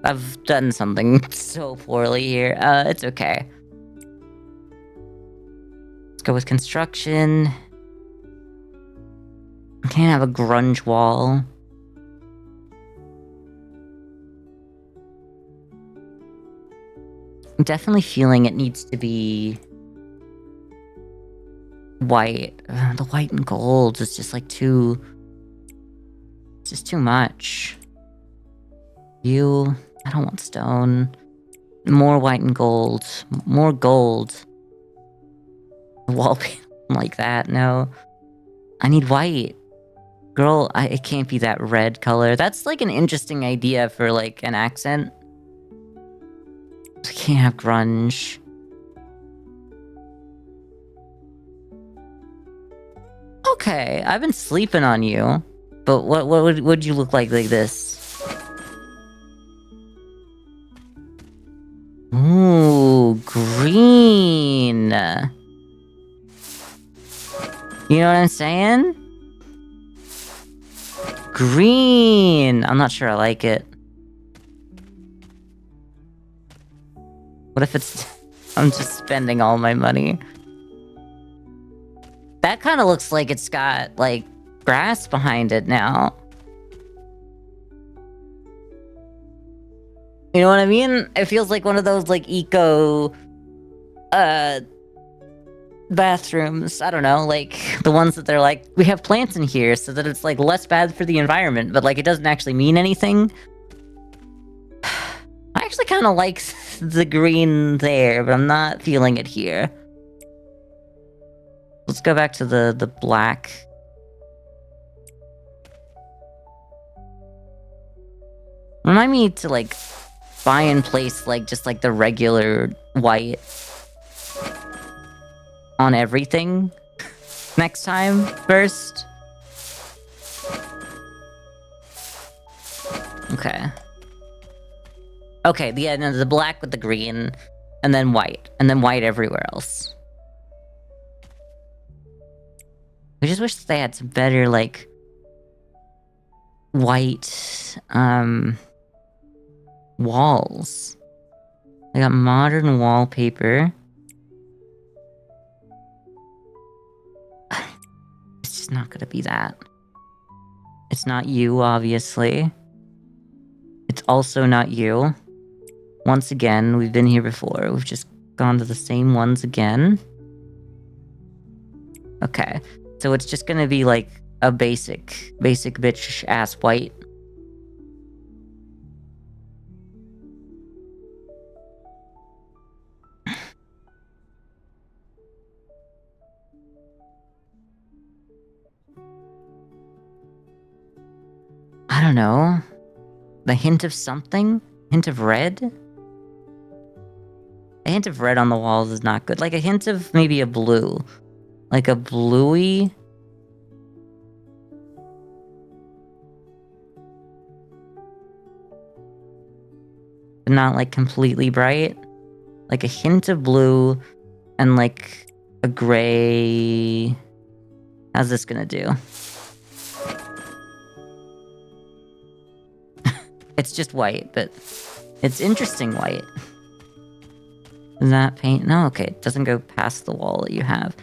I've done something so poorly here. It's okay. Let's go with construction. I can't have a grunge wall. I'm definitely feeling it needs to be white. The white and gold is just like too... It's just too much. I don't want stone. More white and gold. More gold. Wall panel like that, no. I need white. Girl, it can't be that red color. That's like an interesting idea for like an accent. I can't have grunge. Okay, I've been sleeping on you. But what would you look like this? Ooh, green. You know what I'm saying? Green. I'm not sure I like it. What if it's... I'm just spending all my money. That kind of looks like it's got, like, grass behind it now. You know what I mean? It feels like one of those, like, eco... bathrooms. I don't know, like, the ones that they're like, we have plants in here so that it's, like, less bad for the environment, but, like, it doesn't actually mean anything. I actually kind of like the green there, but I'm not feeling it here. Let's go back to the black. Remind me to, like, buy and place, like, just, like, the regular white on everything next time first. Okay. Okay, yeah, no, the black with the green, and then white everywhere else. I just wish they had some better, like, white, walls. I got modern wallpaper. It's just not gonna be that. It's not you, obviously. It's also not you. Once again, we've been here before. We've just gone to the same ones again. Okay. So it's just gonna be like a basic bitch ass white. I don't know. The hint of something? Hint of red? A hint of red on the walls is not good. Like a hint of maybe a blue. Like a bluey. But not like completely bright. Like a hint of blue and like a gray. How's this gonna do? It's just white, but it's interesting white. Is that paint? No, okay, it doesn't go past the wall that you have.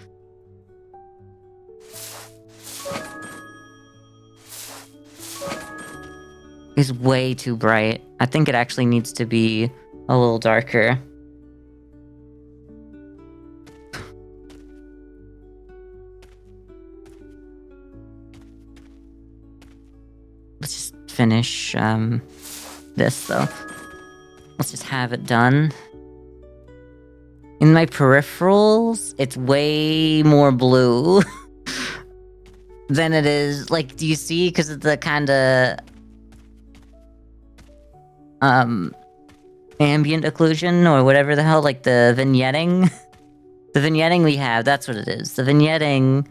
It's way too bright. I think it actually needs to be a little darker. Let's just finish this though. Let's just have it done. In my peripherals, it's way more blue than it is. Like, do you see? Because of the kind of ambient occlusion or whatever the hell, like the vignetting. The vignetting we have, that's what it is. The vignetting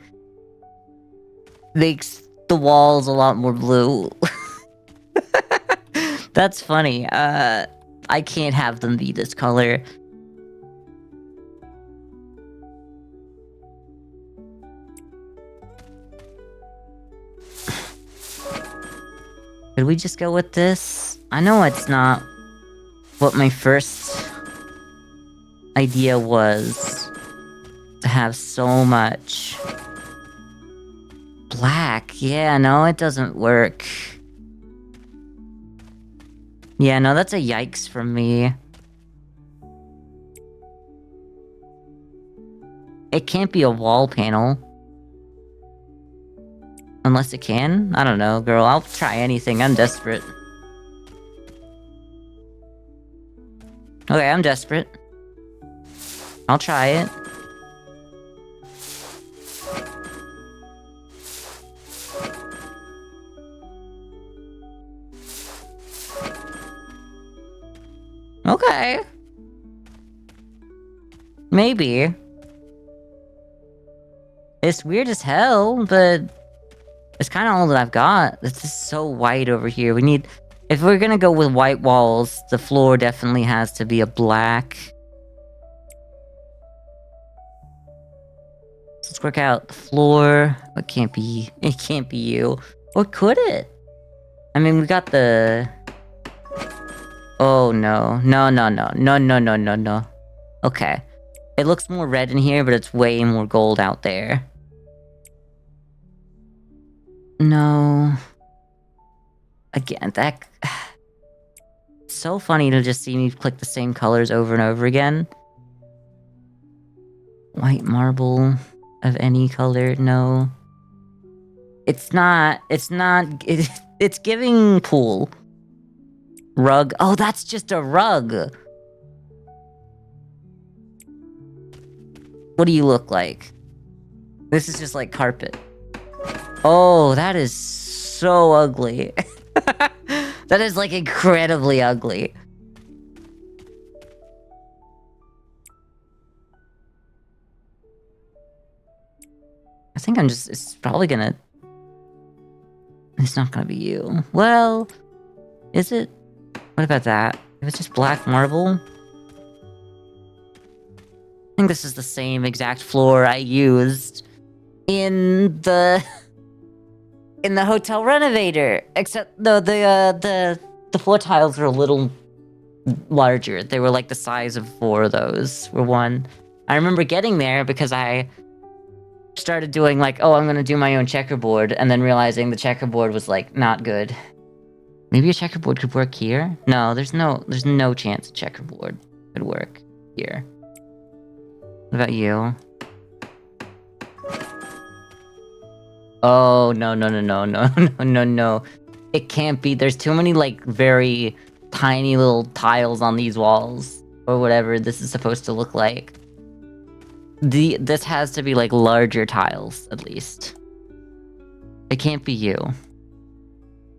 makes the walls a lot more blue. That's funny. I can't have them be this color. Could we just go with this? I know it's not what my first idea was. To have so much black. Yeah, no, it doesn't work. Yeah, no, that's a yikes from me. It can't be a wall panel. Unless it can? I don't know, girl. I'll try anything. I'm desperate. Okay, I'm desperate. I'll try it. Okay. Maybe. It's weird as hell, but it's kind of all that I've got. This is so white over here. We need If we're gonna go with white walls, the floor definitely has to be a black. Let's work out the floor. It can't be you. Or could it? I mean, we got the... Oh, no. No, no, no. No, no, no, no, no. Okay. It looks more red in here, but it's way more gold out there. No. Again, that... It's so funny to just see me click the same colors over and over again. White marble of any color, no. It's not... It's giving pool. Rug. Oh, that's just a rug. What do you look like? This is just like carpet. Oh, that is so ugly. That is like incredibly ugly. I think I'm just... It's probably gonna... It's not gonna be you. Well... Is it? What about that? If it's just black marble? I think this is the same exact floor I used in the hotel renovator, except the floor tiles are a little larger. They were like the size of 4 of those for one. I remember getting there because I started doing like, oh, I'm gonna do my own checkerboard, and then realizing the checkerboard was like not good. Maybe a checkerboard could work here? No, there's no chance a checkerboard could work here. What about you? Oh, no, no, no, no, no, no, no, no. It can't be. There's too many, like, very tiny little tiles on these walls. Or whatever this is supposed to look like. This has to be, like, larger tiles, at least. It can't be you.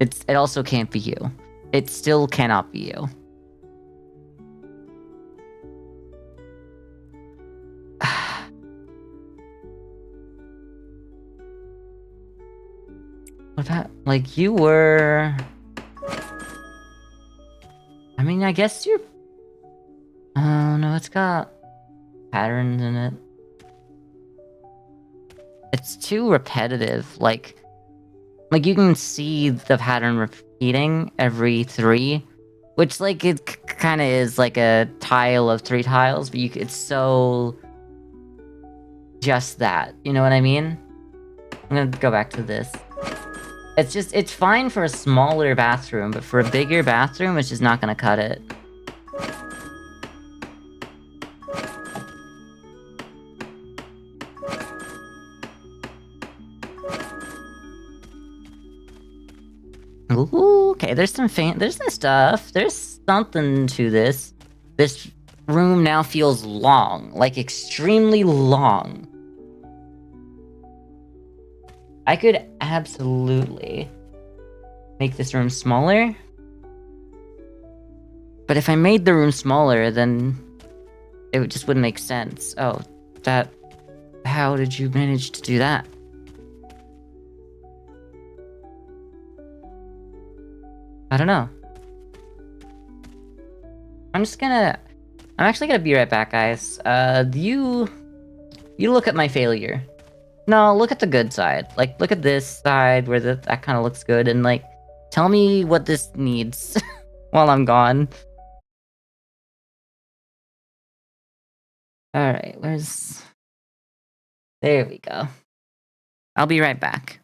It also can't be you. It still cannot be you. What about, like, you were... I mean, I guess you're... Oh, no, it's got patterns in it. It's too repetitive, like you can see the pattern repeating every 3, which, like, it kind of is like a tile of 3 tiles, but it's so... just that, you know what I mean? I'm gonna go back to this. It's fine for a smaller bathroom, but for a bigger bathroom, it's just not gonna cut it. Ooh, okay, there's some stuff. There's something to this. This room now feels long, like extremely long. I could absolutely make this room smaller. But if I made the room smaller, then it just wouldn't make sense. Oh, how did you manage to do that? I don't know. I'm actually gonna be right back, guys. You look at my failure. No, look at the good side. Like, look at this side where that kind of looks good, and, like, tell me what this needs while I'm gone. Alright, there we go. I'll be right back.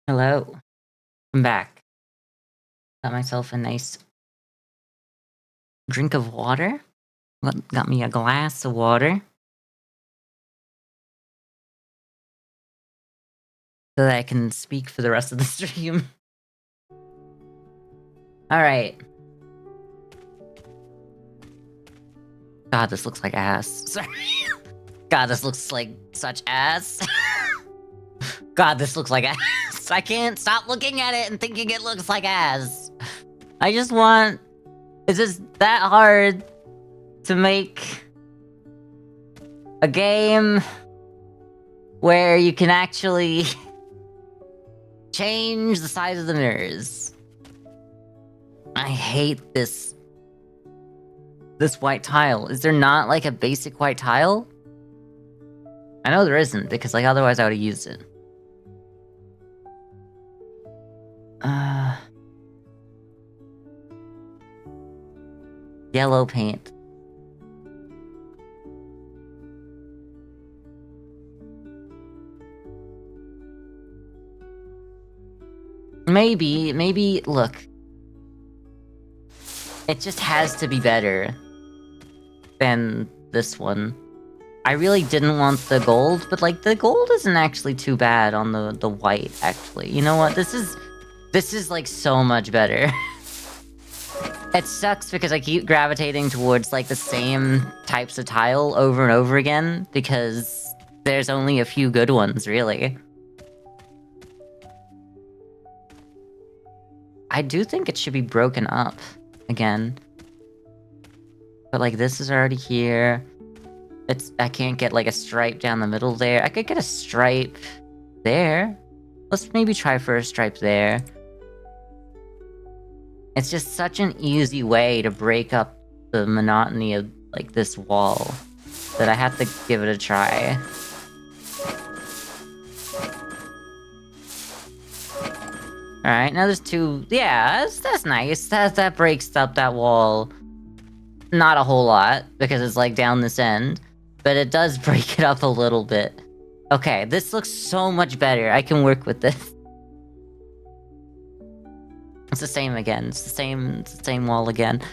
Hello. I'm back. Got myself a nice drink of water. Got me a glass of water. So that I can speak for the rest of the stream. Alright. God, this looks like ass. Sorry. God, this looks like such ass. God, this looks like ass. I can't stop looking at it and thinking it looks like ass. I just want... Is this that hard to make a game where you can actually change the size of the mirrors? I hate this white tile. Is there not like a basic white tile? I know there isn't, because like otherwise I would have used it. Yellow paint. Maybe, look. It just has to be better than this one. I really didn't want the gold, but like the gold isn't actually too bad on the white, actually. You know what? This is like so much better. It sucks because I keep gravitating towards like the same types of tile over and over again because there's only a few good ones, really. I do think it should be broken up again. But like this is already here. I can't get like a stripe down the middle there. I could get a stripe there. Let's maybe try for a stripe there. It's just such an easy way to break up the monotony of like this wall that I have to give it a try. Alright, now there's two... Yeah, that's nice. That breaks up that wall. Not a whole lot, because it's like down this end. But it does break it up a little bit. Okay, this looks so much better. I can work with this. It's the same again. It's the same wall again.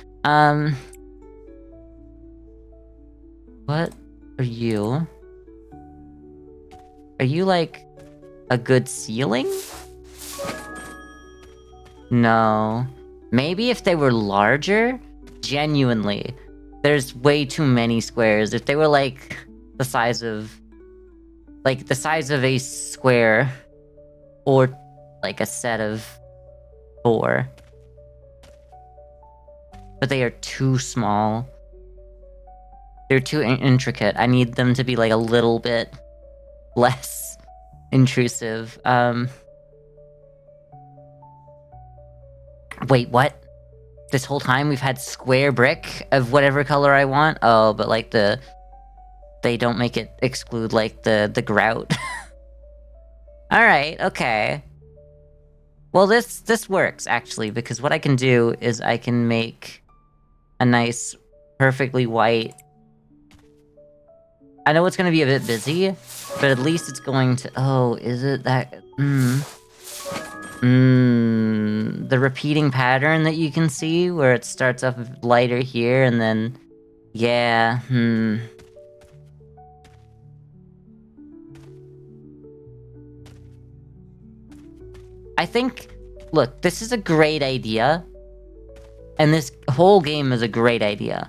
What are you? Are you like a good ceiling? No. Maybe if they were larger? Genuinely. There's way too many squares. If they were like the size of... Like the size of a square. Or like a set of 4. But they are too small. They're too intricate. I need them to be like a little bit less intrusive. Wait, what? This whole time we've had square brick of whatever color I want? Oh, but like they don't make it exclude like the grout. Alright, okay. Well, this works, actually, because what I can do is I can make a nice, perfectly white... I know it's gonna be a bit busy, but at least it's going to... Oh, is it that... The repeating pattern that you can see, where it starts off lighter here, and then... Yeah, I think, look, this is a great idea. And this whole game is a great idea.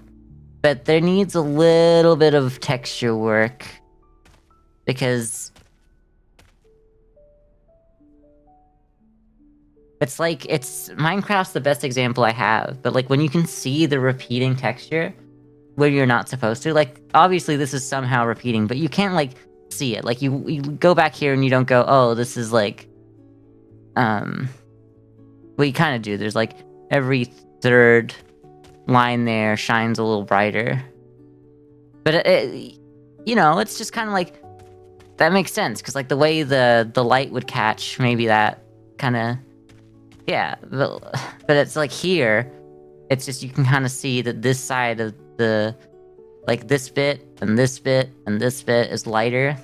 But there needs a little bit of texture work. Because... It's like, Minecraft's the best example I have, but like when you can see the repeating texture where you're not supposed to, like obviously this is somehow repeating, but you can't like see it. Like you go back here and you don't go, oh, this is like, well, you kind of do. There's like every third line there shines a little brighter. But you know, it's just kind of like, that makes sense, because like the way the light would catch, maybe that kind of... Yeah, but it's like here, it's just you can kind of see that this side of the... Like this bit, and this bit, and this bit is lighter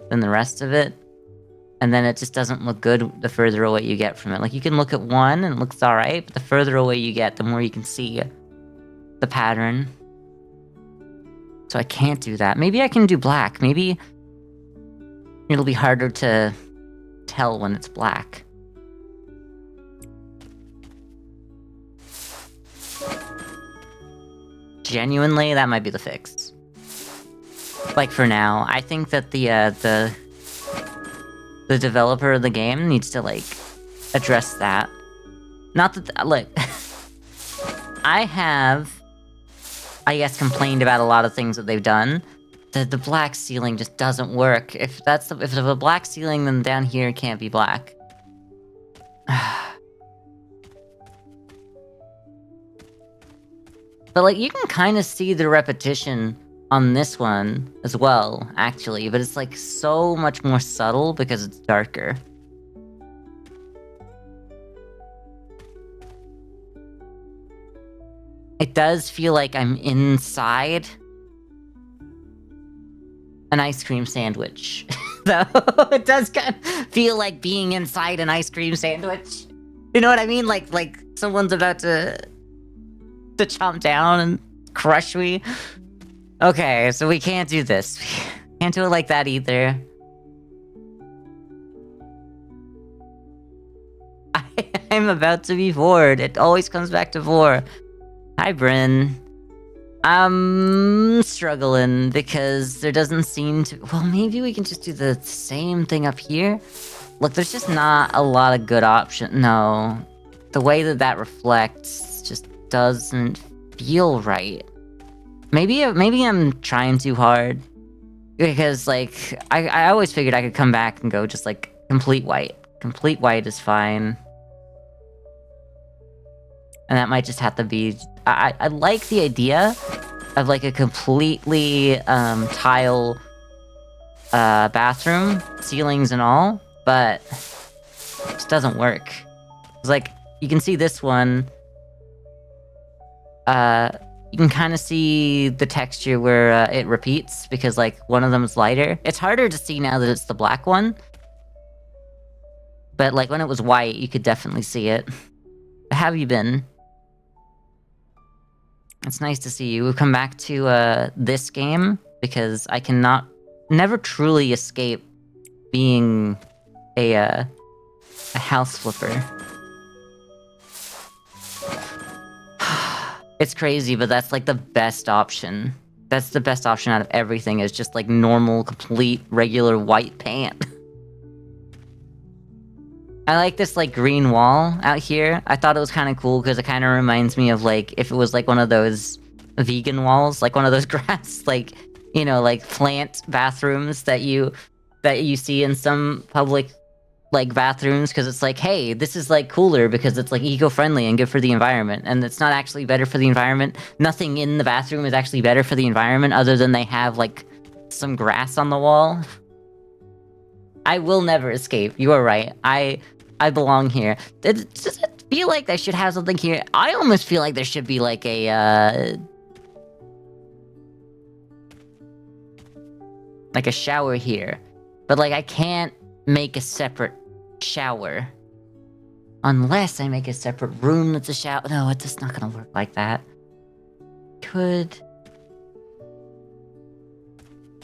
than the rest of it. And then it just doesn't look good the further away you get from it. Like, you can look at one and it looks alright, but the further away you get, the more you can see the pattern. So I can't do that. Maybe I can do black. Maybe it'll be harder to tell when it's black. Genuinely, that might be the fix. Like, for now. I think that the developer of the game needs to, like, address that. Not that, look, I have, I guess, complained about a lot of things that they've done. The black ceiling just doesn't work. If it's a black ceiling, then down here it can't be black. But, like, you can kind of see the repetition on this one as well, actually. But it's, like, so much more subtle because it's darker. It does feel like I'm inside an ice cream sandwich. Though, it does kind of feel like being inside an ice cream sandwich. You know what I mean? Like someone's about to chomp down and crush me. Okay, so we can't do this. We can't do it like that either. I'm about to be bored. It always comes back to 4. Hi, Bryn. I'm struggling because there doesn't seem to... Well, maybe we can just do the same thing up here. Look, there's just not a lot of good options. No. The way that reflects just doesn't feel right. Maybe I'm trying too hard. Because, like, I always figured I could come back and go just, like, complete white. Complete white is fine. And that might just have to be... I like the idea of, like, a completely tile bathroom, ceilings and all, but it just doesn't work. It's like, you can see this one. You can kind of see the texture where it repeats, because, like, one of them is lighter. It's harder to see now that it's the black one. But, like, when it was white, you could definitely see it. How have you been? It's nice to see you. We've come back to this game because I never truly escape being a house flipper. It's crazy, but that's like the best option. That's the best option out of everything, is just like normal, complete, regular white paint. I like this, like, green wall out here. I thought it was kind of cool because it kind of reminds me of, like, if it was, like, one of those vegan walls, like one of those grass, like, you know, like, plant bathrooms that you see in some public, like, bathrooms, because it's like, hey, this is, like, cooler because it's, like, eco-friendly and good for the environment, and it's not actually better for the environment. Nothing in the bathroom is actually better for the environment other than they have, like, some grass on the wall. I will never escape. You are right. I belong here. Does it feel like they should have something here? I almost feel like there should be like a shower here. But like I can't make a separate shower. Unless I make a separate room that's a shower. No, it's just not gonna work like that. Could...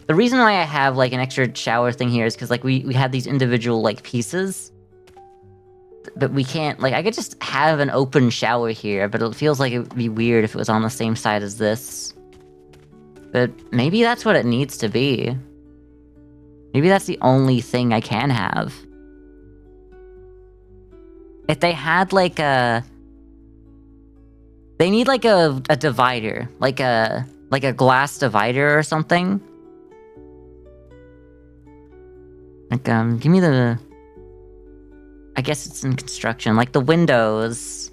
The reason why I have like an extra shower thing here is because like we had these individual like pieces. But we can't, like, I could just have an open shower here, but it feels like it would be weird if it was on the same side as this. But maybe that's what it needs to be. Maybe that's the only thing I can have. If they had, like, they need, like, a divider. Like a glass divider or something. Like, give me the... I guess it's in construction. Like, the windows...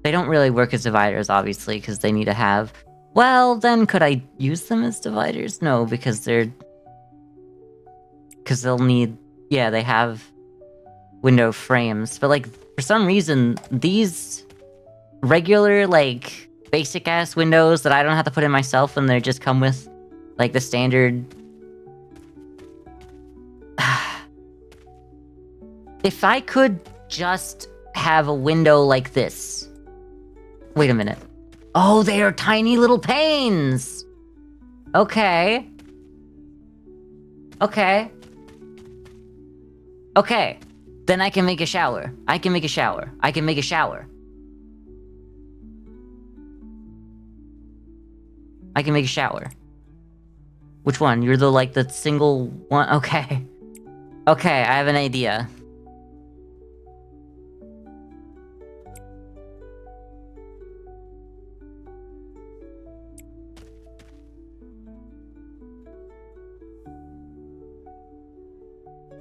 They don't really work as dividers, obviously, because they need to have... Well, then, could I use them as dividers? No, because they're... Because they'll need... Yeah, they have window frames. But, like, for some reason, these regular, like, basic-ass windows that I don't have to put in myself and they just come with, like, the standard... If I could just have a window like this. Wait a minute. Oh, they are tiny little panes! Okay. Okay. Okay. Then I can make a shower. I can make a shower. I can make a shower. I can make a shower. Which one? You're the single one? Okay. Okay, I have an idea.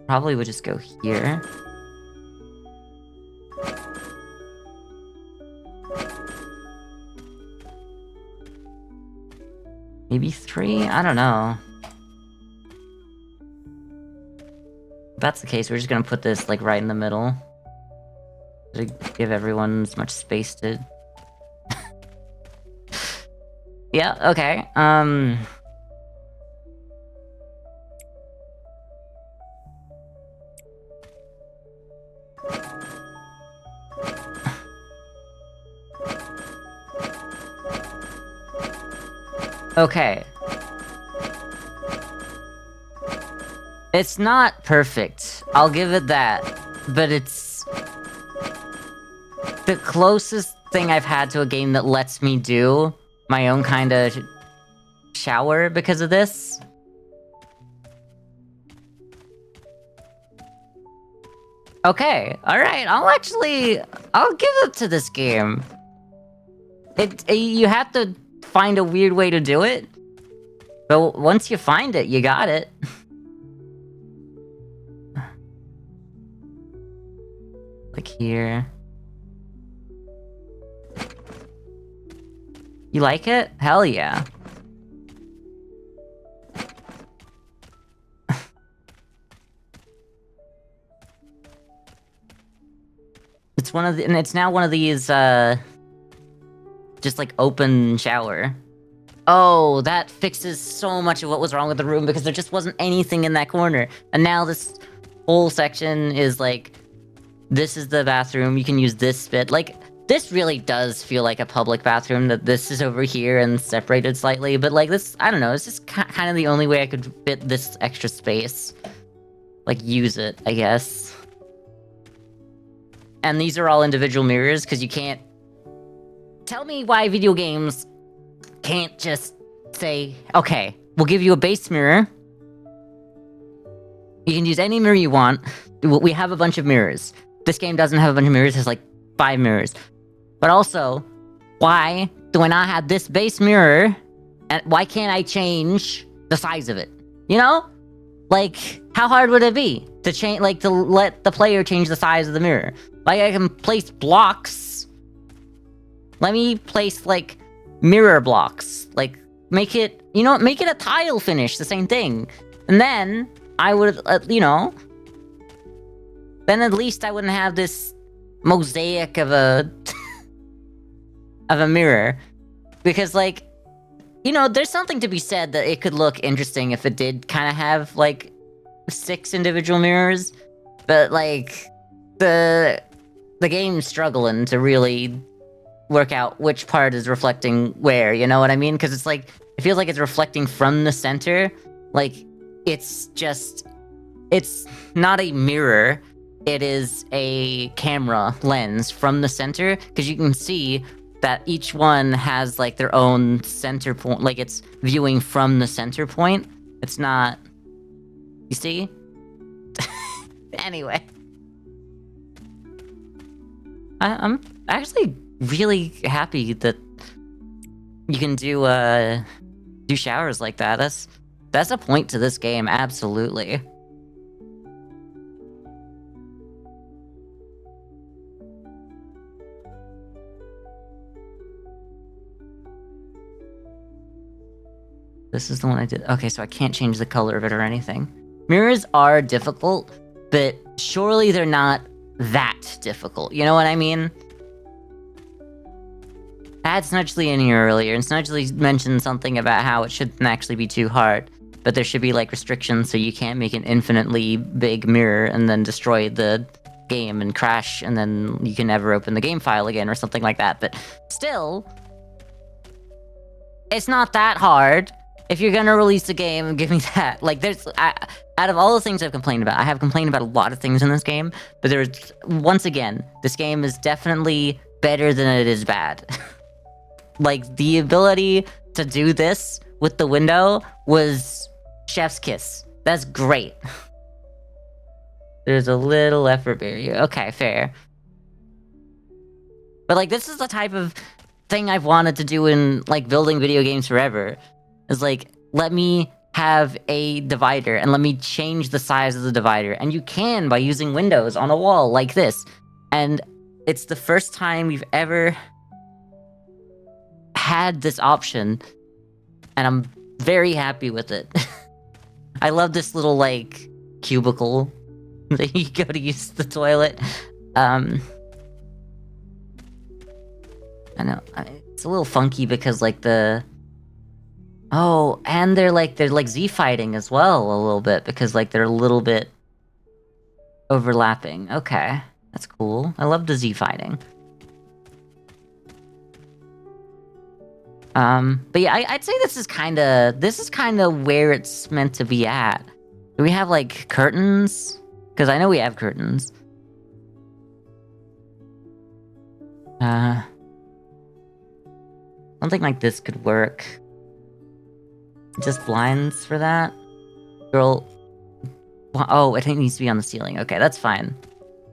Probably would just go here. Maybe 3? I don't know. If that's the case, we're just gonna put this, like, right in the middle. To give everyone as much space to... Yeah, okay, Okay. It's not perfect. I'll give it that. But it's... the closest thing I've had to a game that lets me do my own kind of shower because of this. Okay, alright, I'll give it to this game. You have to find a weird way to do it. But once you find it, you got it. Like here. You like it? Hell yeah. It's now one of these, just like open shower. Oh, that fixes so much of what was wrong with the room because there just wasn't anything in that corner. And now this whole section is like, this is the bathroom, you can use this spit. Like, this really does feel like a public bathroom, that this is over here and separated slightly. But like this, I don't know, it's just kind of the only way I could fit this extra space. Like, use it, I guess. And these are all individual mirrors, because you can't... Tell me why video games can't just say, okay, we'll give you a base mirror. You can use any mirror you want. We have a bunch of mirrors. This game doesn't have a bunch of mirrors, it has like 5 mirrors. But also, why do I not have this base mirror, and why can't I change the size of it? You know? Like, how hard would it be to change, like, to let the player change the size of the mirror? Like, I can place blocks. Let me place, like, mirror blocks. Like, make it, you know, make it a tile finish, the same thing. And then, I would, you know, then at least I wouldn't have this mosaic of a, of a mirror. Because, like, you know, there's something to be said that it could look interesting if it did kind of have, like, 6 individual mirrors. But, like, the game's struggling to really work out which part is reflecting where, you know what I mean? Because it's like, it feels like it's reflecting from the center. Like, it's just, it's not a mirror. It is a camera lens from the center, because you can see that each one has, like, their own center point. Like, it's viewing from the center point. It's not... You see? Anyway. I'm actually really happy that you can do showers like that. That's a point to this game, absolutely. This is the one I did. Okay, so I can't change the color of it or anything. Mirrors are difficult, but surely they're not that difficult. You know what I mean? I had Snudgely in here earlier, and Snudgely mentioned something about how it shouldn't actually be too hard, but there should be, like, restrictions so you can't make an infinitely big mirror and then destroy the game and crash, and then you can never open the game file again or something like that. But still, it's not that hard. If you're gonna release a game, give me that. Like, out of all the things I've complained about, I have complained about a lot of things in this game, but once again, this game is definitely better than it is bad. Like, the ability to do this with the window was chef's kiss. That's great. There's a little effort barrier. Okay, fair. But, like, this is the type of thing I've wanted to do in, like, building video games forever. Is like, let me have a divider and let me change the size of the divider. And you can by using windows on a wall like this. And it's the first time we've ever had this option. And I'm very happy with it. I love this little, like, cubicle that you go to use the toilet. I know, it's a little funky because, like, oh, and they're like Z-fighting as well a little bit, because, like, they're a little bit overlapping. Okay, that's cool. I love the Z-fighting. But yeah, I'd say this is kind of where it's meant to be at. Do we have, like, curtains? Because I know we have curtains. Something like this could work. Just blinds for that? Girl... Oh, it needs to be on the ceiling. Okay, that's fine.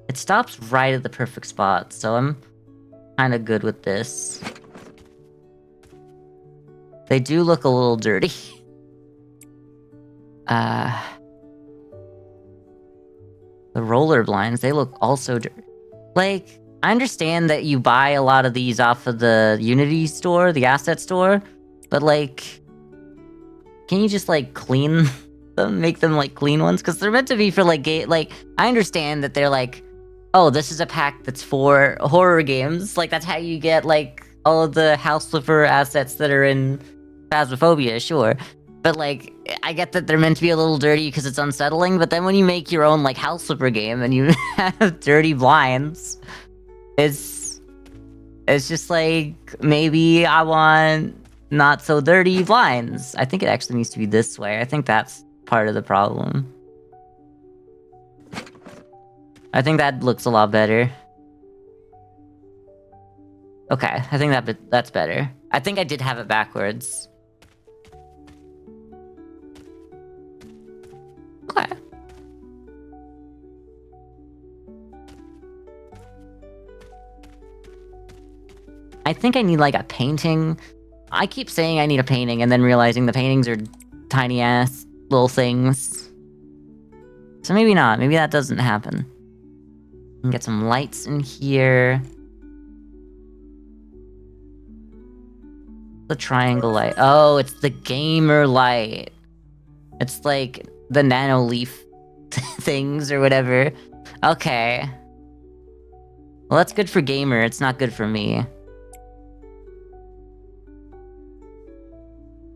It stops right at the perfect spot, so I'm kind of good with this. They do look a little dirty. The roller blinds, they look also dirty. Like, I understand that you buy a lot of these off of the Unity store, the asset store, but, like... Can you just, like, clean them? Make them, like, clean ones? Because they're meant to be for, like, like, I understand that they're like, oh, this is a pack that's for horror games. Like, that's how you get, like, all of the house flipper assets that are in Phasmophobia, sure. But, like, I get that they're meant to be a little dirty because it's unsettling, but then when you make your own, like, house flipper game and you have dirty blinds, it's just like, maybe I want... not so dirty blinds. I think it actually needs to be this way. I think that's part of the problem. I think that looks a lot better. Okay, I think that's better. I think I did have it backwards. Okay. I think I need, like, a painting. I keep saying I need a painting and then realizing the paintings are tiny ass little things. So maybe not. Maybe that doesn't happen. Can get some lights in here. The triangle light. Oh, it's the gamer light. It's like the nano leaf things or whatever. Okay. Well, that's good for gamer. It's not good for me.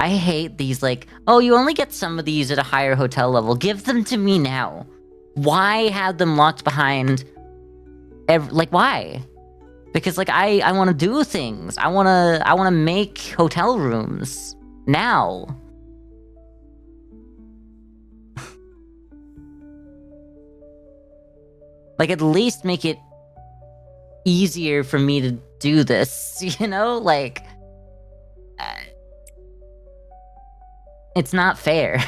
I hate these, like, oh, you only get some of these at a higher hotel level. Give them to me now. Why have them locked behind... like, why? Because, like, I want to do things. I want to make hotel rooms. Now. Like, at least make it easier for me to do this, you know? Like... it's not fair.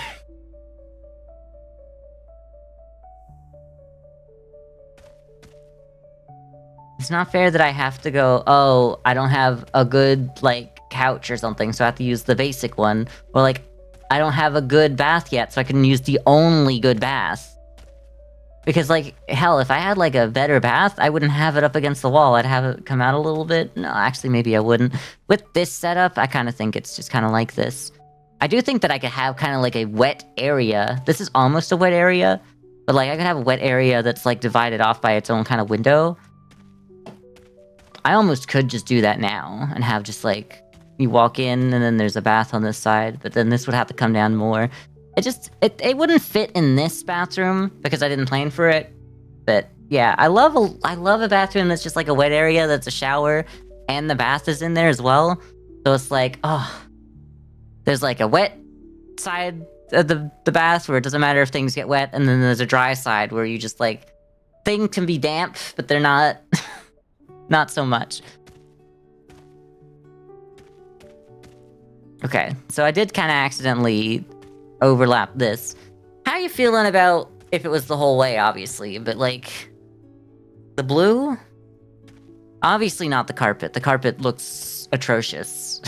It's not fair that I have to go, oh, I don't have a good, like, couch or something, so I have to use the basic one. Or, like, I don't have a good bath yet, so I can use the only good bath. Because, like, hell, if I had, like, a better bath, I wouldn't have it up against the wall. I'd have it come out a little bit. No, actually, maybe I wouldn't. With this setup, I kind of think it's just kind of like this. I do think that I could have kind of like a wet area. This is almost a wet area, but, like, I could have a wet area that's, like, divided off by its own kind of window. I almost could just do that now and have just, like, you walk in and then there's a bath on this side, but then this would have to come down more. It wouldn't fit in this bathroom because I didn't plan for it, but Yeah, I love a bathroom that's just like a wet area that's a shower, and the bath is in there as well. So it's like, oh, there's like a wet side of the bath where it doesn't matter if things get wet, and then there's a dry side where you just like things can be damp, but they're not not so much. Okay, so I did kind of accidentally overlap this. How you feeling about if it was the whole way, obviously, but like the blue? Obviously not the carpet. The carpet looks atrocious.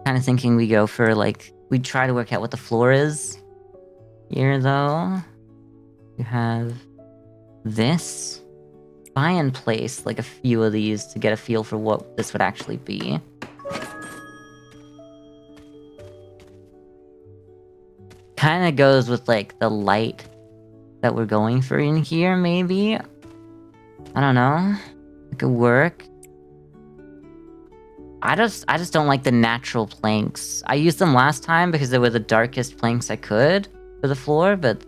Kind of thinking we go for like, we try to work out what the floor is. Here though, you have this. Buy and place like a few of these to get a feel for what this would actually be. Kind of goes with like the light that we're going for in here, maybe? I don't know. It could work. I just don't like the natural planks. I used them last time because they were the darkest planks I could for the floor, but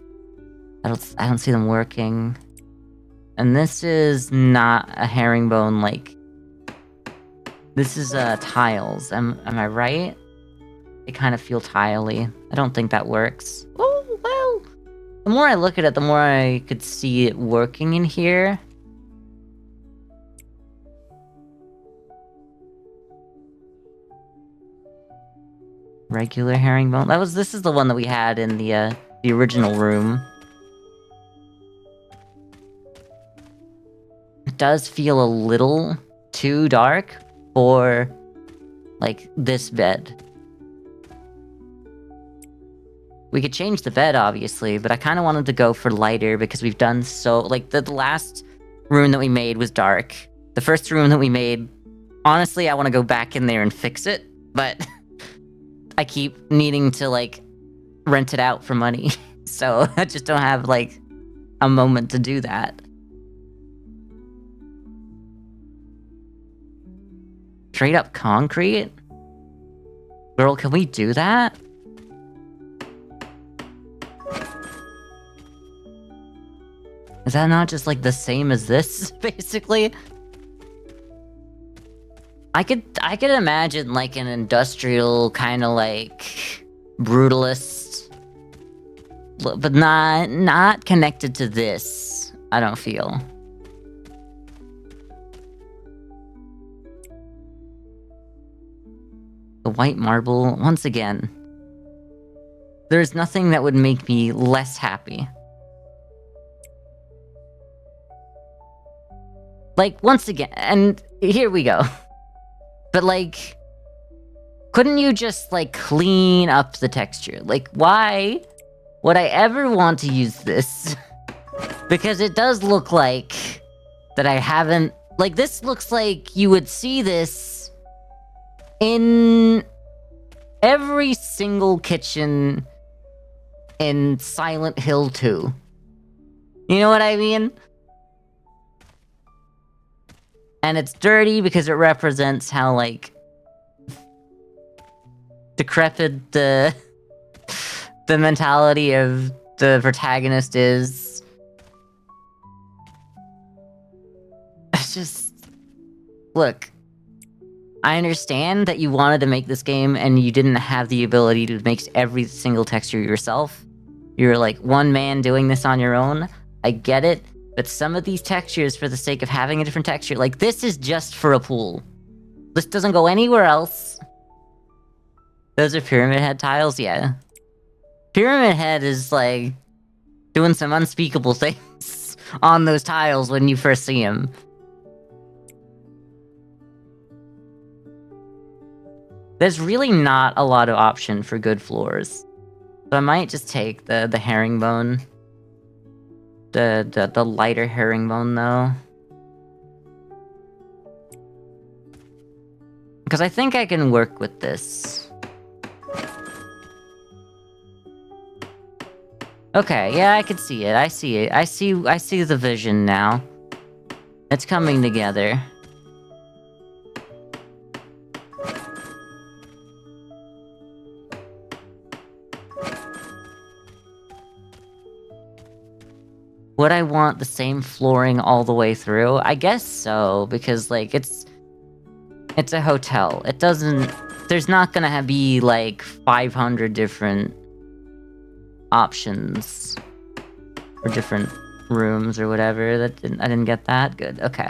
I don't see them working. And this is not a herringbone, like... This is, tiles. Am I right? They kind of feel tile-y. I don't think that works. Oh, well... The more I look at it, the more I could see it working in here. Regular herringbone. This is the one that we had in the original room. It does feel a little too dark for, like, this bed. We could change the bed, obviously, but I kind of wanted to go for lighter because we've done so... Like, the last room that we made was dark. The first room that we made... Honestly, I want to go back in there and fix it, but... I keep needing to, like, rent it out for money. So, I just don't have, like, a moment to do that. Straight up concrete? Girl, can we do that? Is that not just, like, the same as this, basically? I could imagine, like, an industrial kind of, like, brutalist, but not connected to this, I don't feel. The white marble, once again, there's nothing that would make me less happy. Like, once again, and here we go. But, like, couldn't you just, like, clean up the texture? Like, why would I ever want to use this? Because it does look like that I haven't... Like, this looks like you would see this in every single kitchen in Silent Hill 2. You know what I mean? And it's dirty because it represents how, like, decrepit the mentality of the protagonist is. It's just... Look, I understand that you wanted to make this game and you didn't have the ability to make every single texture yourself. You're, like, one man doing this on your own. I get it. But some of these textures, for the sake of having a different texture, like, this is just for a pool. This doesn't go anywhere else. Those are Pyramid Head tiles? Yeah. Pyramid Head is, like, doing some unspeakable things on those tiles when you first see him. There's really not a lot of option for good floors. So I might just take the herringbone. The lighter herringbone, though. Because I think I can work with this. Okay, yeah, I can see it. I see it. I see the vision now. It's coming together. Would I want the same flooring all the way through? I guess so, because, like, it's a hotel. It doesn't... There's not gonna be, like, 500 different options for different rooms or whatever. I didn't get that? Good, okay.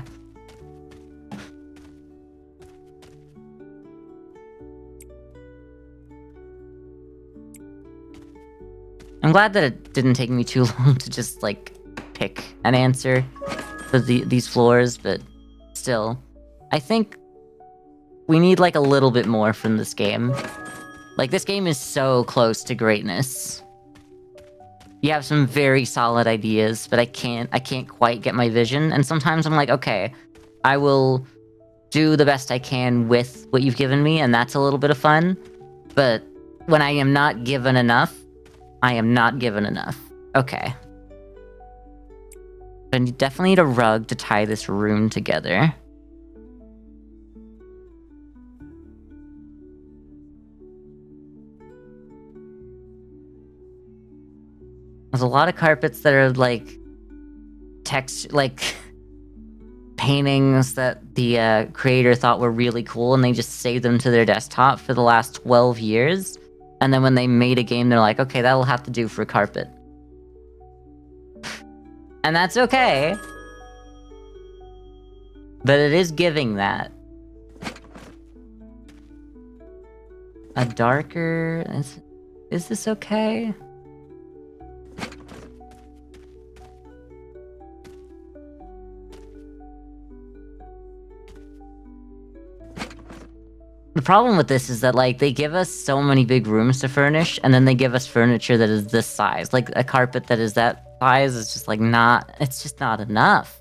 I'm glad that it didn't take me too long to just, like, pick an answer for these floors, but still. I think we need, like, a little bit more from this game. Like, this game is so close to greatness. You have some very solid ideas, but I can't quite get my vision, and sometimes I'm like, okay, I will do the best I can with what you've given me, and that's a little bit of fun, but when I am not given enough, I am not given enough. Okay. I definitely need a rug to tie this room together. There's a lot of carpets that are like paintings that the creator thought were really cool, and they just saved them to their desktop for the last 12 years. And then when they made a game, they're like, okay, that'll have to do for carpet. And that's okay. But it is giving that. A darker... Is this okay? The problem with this is that, like, they give us so many big rooms to furnish, and then they give us furniture that is this size. Like, a carpet that is that size is just, like, not... It's just not enough.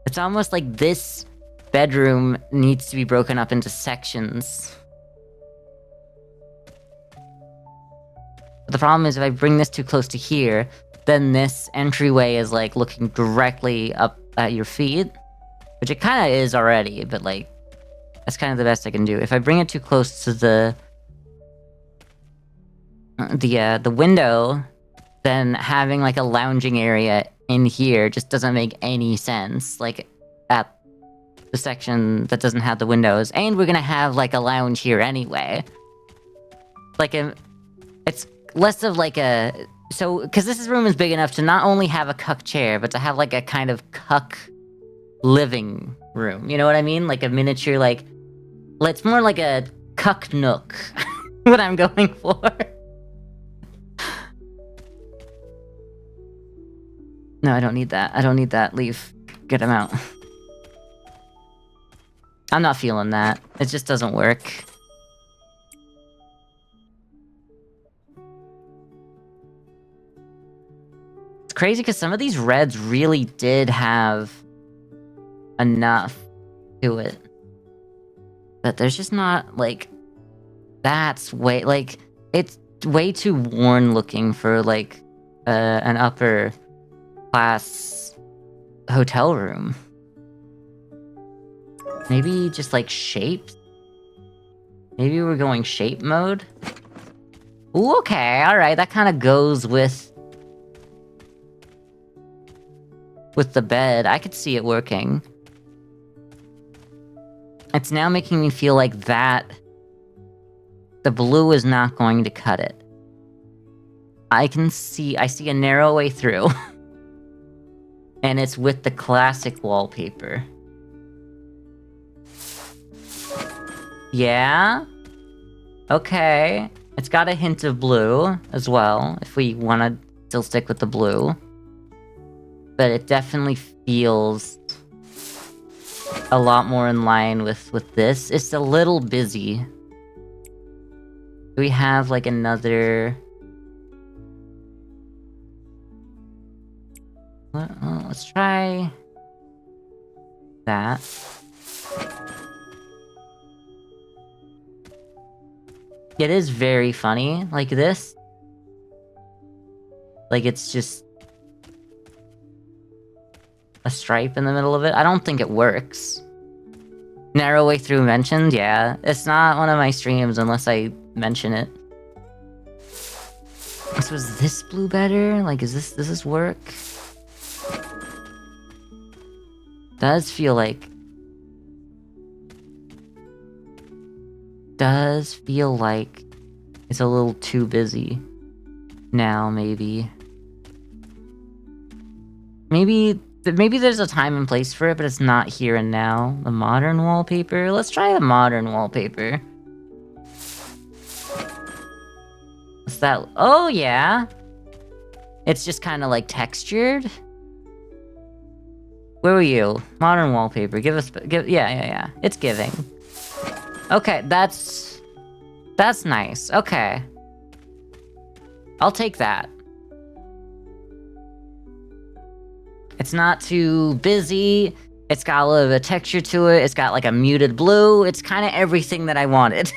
It's almost like this bedroom needs to be broken up into sections. But the problem is, if I bring this too close to here, then this entryway is, like, looking directly up at your feet. Which it kind of is already, but, like, that's kind of the best I can do. If I bring it too close to the window, then having, like, a lounging area in here just doesn't make any sense. Like, at the section that doesn't have the windows. And we're gonna have, like, a lounge here anyway. Like, it's less of, like, a... So, because this room is big enough to not only have a cuck chair, but to have, like, a kind of cuck living room, you know what I mean? Like a miniature, like... It's more like a cuck nook. What I'm going for. No, I don't need that. I don't need that. Leave. Get him out. I'm not feeling that. It just doesn't work. It's crazy because some of these reds really did have enough to it, but there's just not, like, that's way, like, it's way too worn looking for, like, an upper class hotel room. Maybe just, like, shapes? Maybe we're going shape mode? Ooh, okay, alright, that kind of goes with the bed. I could see it working. It's now making me feel like that... The blue is not going to cut it. I see a narrow way through. And it's with the classic wallpaper. Yeah? Okay. It's got a hint of blue as well, if we want to still stick with the blue. But it definitely feels a lot more in line with this. It's a little busy. Do we have, like, another... Let's try... that. It is very funny, like this. Like, it's just... a stripe in the middle of it. I don't think it works. Narrow way through mentioned? Yeah. It's not one of my streams unless I mention it. So is this blue better? Like, does this work? Does feel like it's a little too busy now, maybe. Maybe there's a time and place for it, but it's not here and now. The modern wallpaper. Let's try the modern wallpaper. What's that? Oh yeah. It's just kind of like textured. Where were you? Modern wallpaper. Yeah. It's giving. Okay, that's nice. Okay. I'll take that. It's not too busy. It's got a little bit of texture to it. It's got like a muted blue. It's kind of everything that I wanted.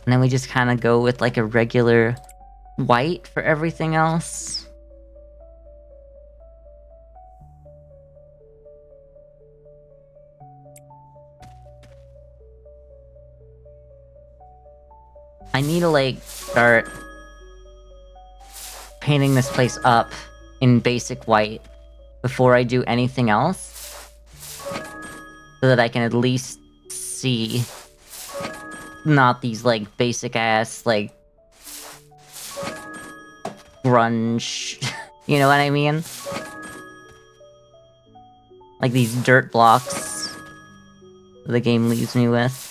And then we just kind of go with like a regular white for everything else. I need to like start painting this place up in basic white before I do anything else, so that I can at least see not these like basic ass like grunge, you know what I mean? Like these dirt blocks the game leaves me with.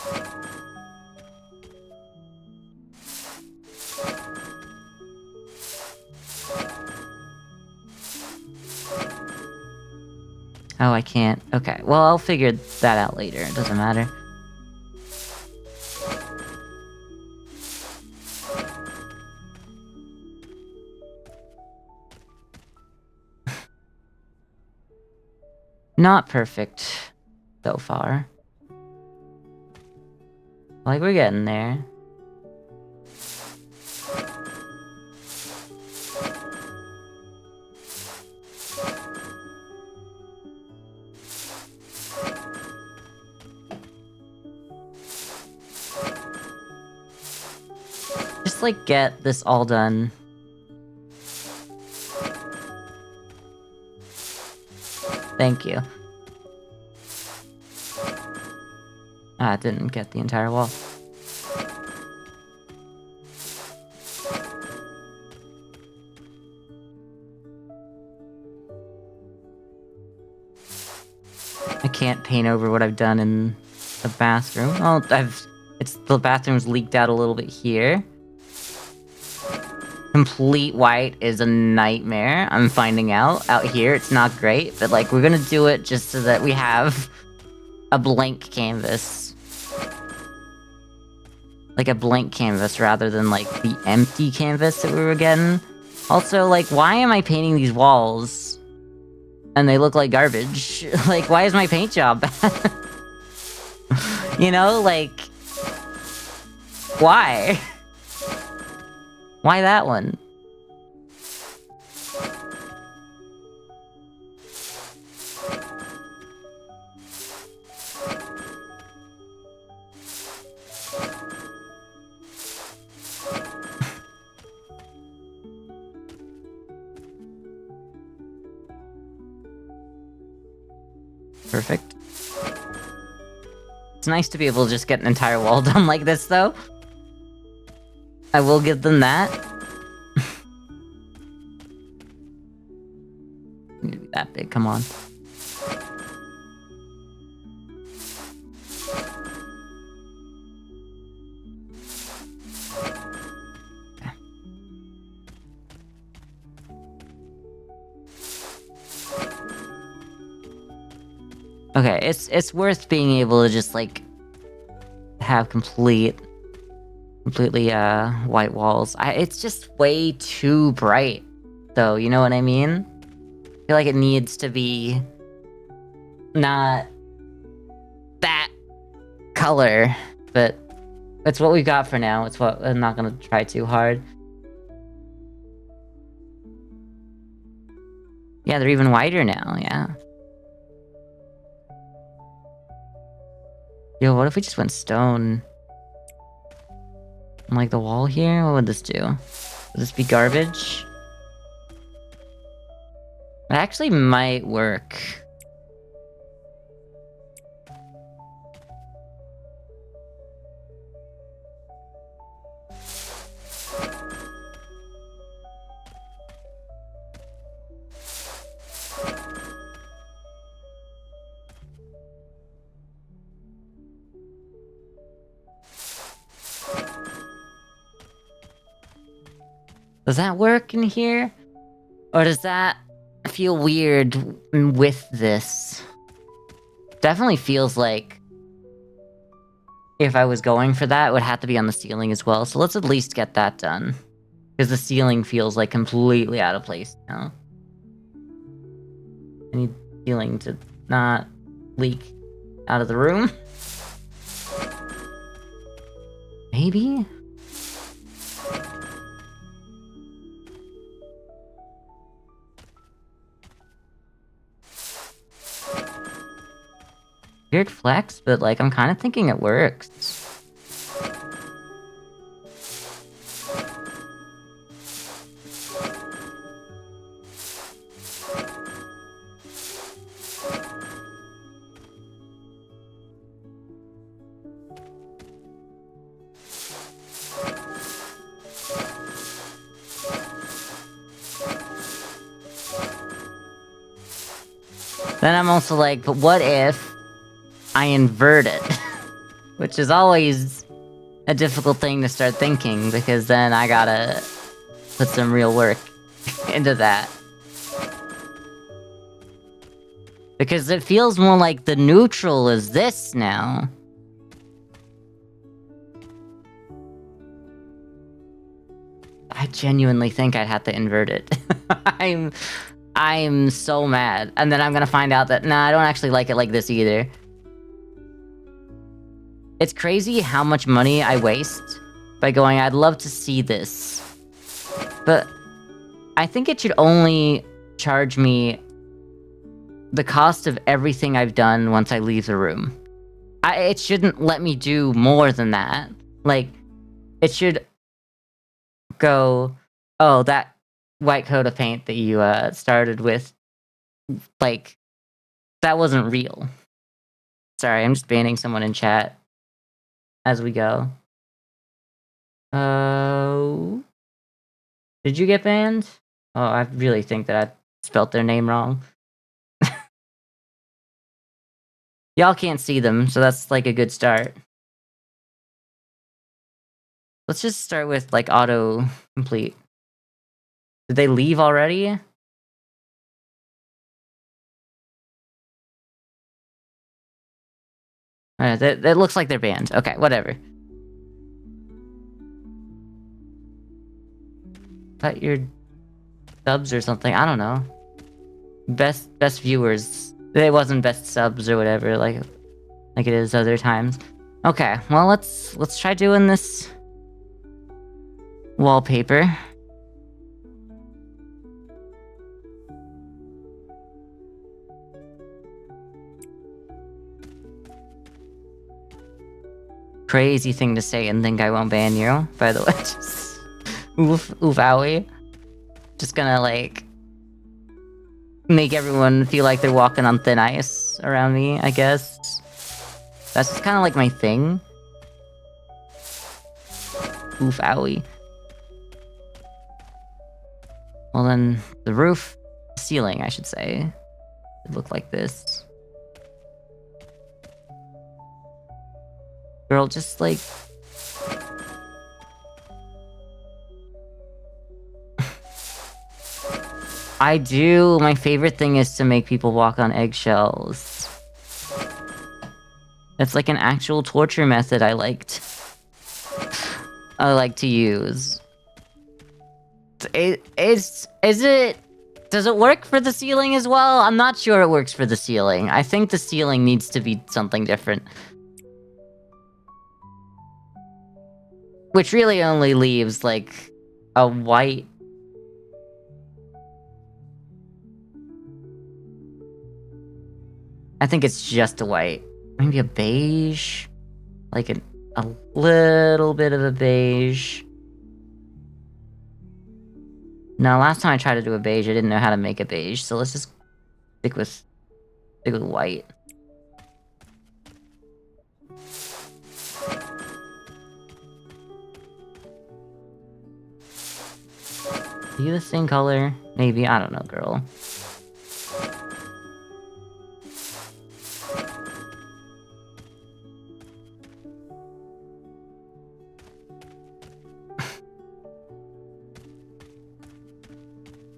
Oh, I can't. Okay, well, I'll figure that out later. It doesn't matter. Not perfect so far. Like, we're getting there. Just, like, get this all done. Thank you. Ah, it didn't get the entire wall. I can't paint over what I've done in the bathroom. Oh, the bathroom's leaked out a little bit here. Complete white is a nightmare. I'm finding out here. It's not great, but like we're gonna do it just so that we have a blank canvas. Like a blank canvas rather than like the empty canvas that we were getting. Also, like, why am I painting these walls and they look like garbage? Like, why is my paint job bad? You know, like, why? Why that one? Perfect. It's nice to be able to just get an entire wall done like this, though. I will give them that. Need to be that big, come on. Okay, it's worth being able to just like have completely white walls. It's just way too bright, though. You know what I mean? I feel like it needs to be not that color, but it's what we got for now. It's what I'm not gonna try too hard. Yeah, they're even wider now. Yeah. Yo, what if we just went stone? On, like, the wall here? What would this do? Would this be garbage? It actually might work. Does that work in here? Or does that feel weird with this? Definitely feels like if I was going for that, it would have to be on the ceiling as well. So let's at least get that done. Because the ceiling feels like completely out of place now. I need ceiling to not leak out of the room. Maybe? Weird flex, but like I'm kind of thinking it works. Then I'm also like, but what if I invert it? Which is always a difficult thing to start thinking, because then I gotta put some real work into that. Because it feels more like the neutral is this now. I genuinely think I'd have to invert it. I'm so mad. And then I'm gonna find out that, nah, I don't actually like it like this either. It's crazy how much money I waste by going, I'd love to see this. But I think it should only charge me the cost of everything I've done once I leave the room. It shouldn't let me do more than that. Like, it should go, oh, that white coat of paint that you started with, like, that wasn't real. Sorry, I'm just banning someone in chat as we go. Did you get banned? Oh, I really think that I spelt their name wrong. Y'all can't see them, so that's like a good start. Let's just start with like auto complete. Did they leave already? That looks like they're banned. Okay, whatever. Cut your subs or something. I don't know. Best viewers. It wasn't best subs or whatever, like it is other times. Okay, well let's try doing this wallpaper. Crazy thing to say and think I won't ban you, by the way. Just, oof owie. Just gonna like make everyone feel like they're walking on thin ice around me, I guess. That's just kind of like my thing. Oof owie. Well then, the roof, ceiling, I should say, would look like this. Girl, just like... I do. My favorite thing is to make people walk on eggshells. It's like an actual torture method I like to use. Does it work for the ceiling as well? I'm not sure it works for the ceiling. I think the ceiling needs to be something different. Which really only leaves, like, a white... I think it's just a white. Maybe a beige? like a little bit of a beige. No, last time I tried to do a beige, I didn't know how to make a beige, so let's just stick with white. Are you the same color? Maybe, I don't know, girl.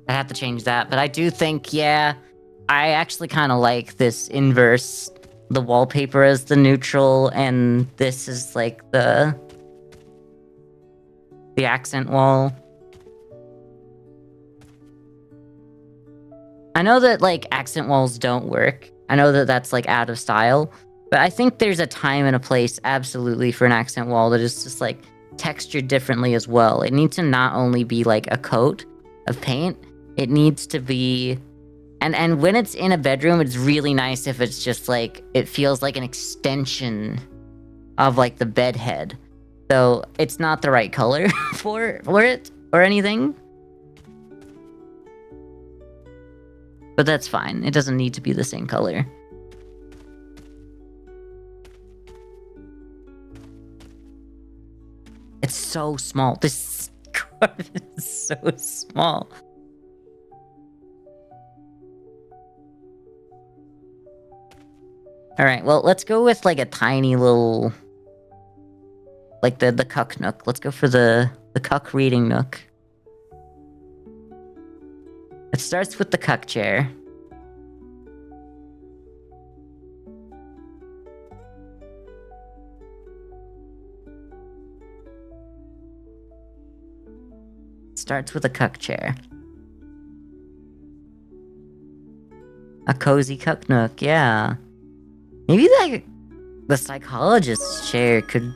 I have to change that, but I do think, yeah, I actually kind of like this inverse. The wallpaper is the neutral, and this is like the accent wall. I know that like accent walls don't work. I know that that's like out of style, but I think there's a time and a place absolutely for an accent wall that is just like textured differently as well. It needs to not only be like a coat of paint, it needs to be, and when it's in a bedroom, it's really nice if it's just like, it feels like an extension of like the bed head. So it's not the right color for it or anything. But that's fine. It doesn't need to be the same color. It's so small. This carpet is so small. Alright, well, let's go with like a tiny little... like the cuck nook. Let's go for the cuck reading nook. It starts with the cuck chair. Starts with a cuck chair. A cozy cuck nook, yeah. Maybe like the psychologist's chair could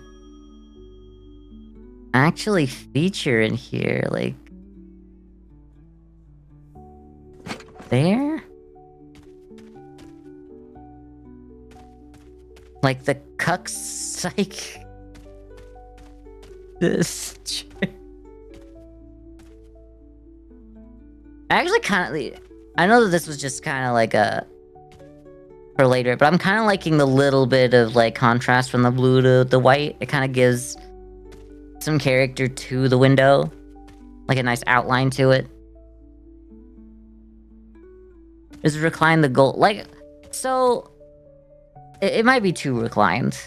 actually feature in here, like there? Like the cuck psych. This chair. I actually kind of... I know that this was just kind of like a... for later, but I'm kind of liking the little bit of like contrast from the blue to the white. It kind of gives some character to the window. Like a nice outline to it. Is recline the gold... like... so... it might be too reclined.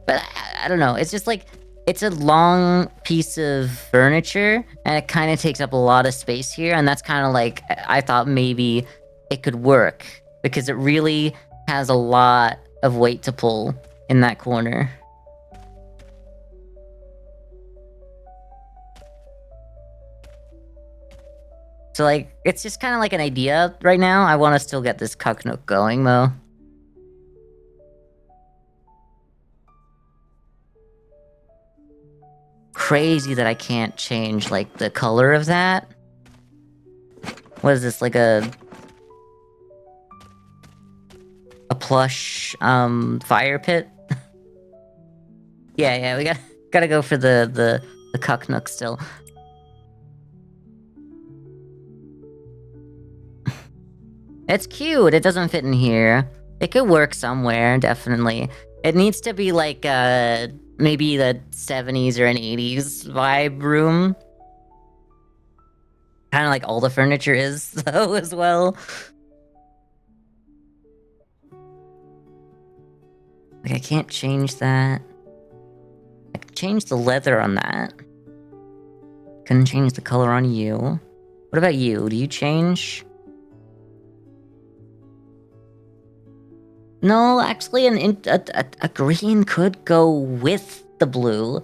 But I don't know, it's just like... it's a long piece of furniture, and it kind of takes up a lot of space here, and that's kind of like, I thought maybe it could work, because it really has a lot of weight to pull in that corner. So like, it's just kind of like an idea right now. I want to still get this cuck nook going, though. Crazy that I can't change, like, the color of that. What is this, like a plush, fire pit? yeah, we gotta go for the cuck nook still. It's cute, it doesn't fit in here. It could work somewhere, definitely. It needs to be like, maybe the 70s or an 80s vibe room. Kind of like all the furniture is, though, as well. Like, I can't change that. I can change the leather on that. Couldn't change the color on you. What about you? Do you change? No, actually, a green could go with the blue.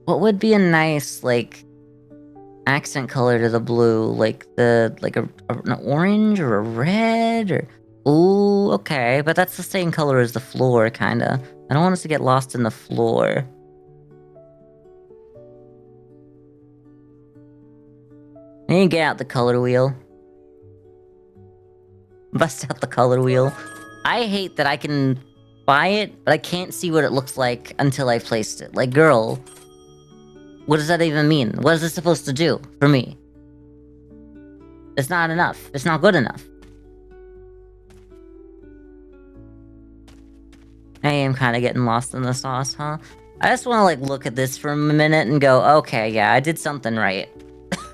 What would be a nice, like, accent color to the blue? Like an orange or a red or... ooh, okay, but that's the same color as the floor, kinda. I don't want us to get lost in the floor. I need to get out the color wheel. Bust out the color wheel. I hate that I can buy it, but I can't see what it looks like until I've placed it. Like, girl, what does that even mean? What is this supposed to do for me? It's not enough. It's not good enough. I am kind of getting lost in the sauce, huh? I just want to, like, look at this for a minute and go, okay, yeah, I did something right.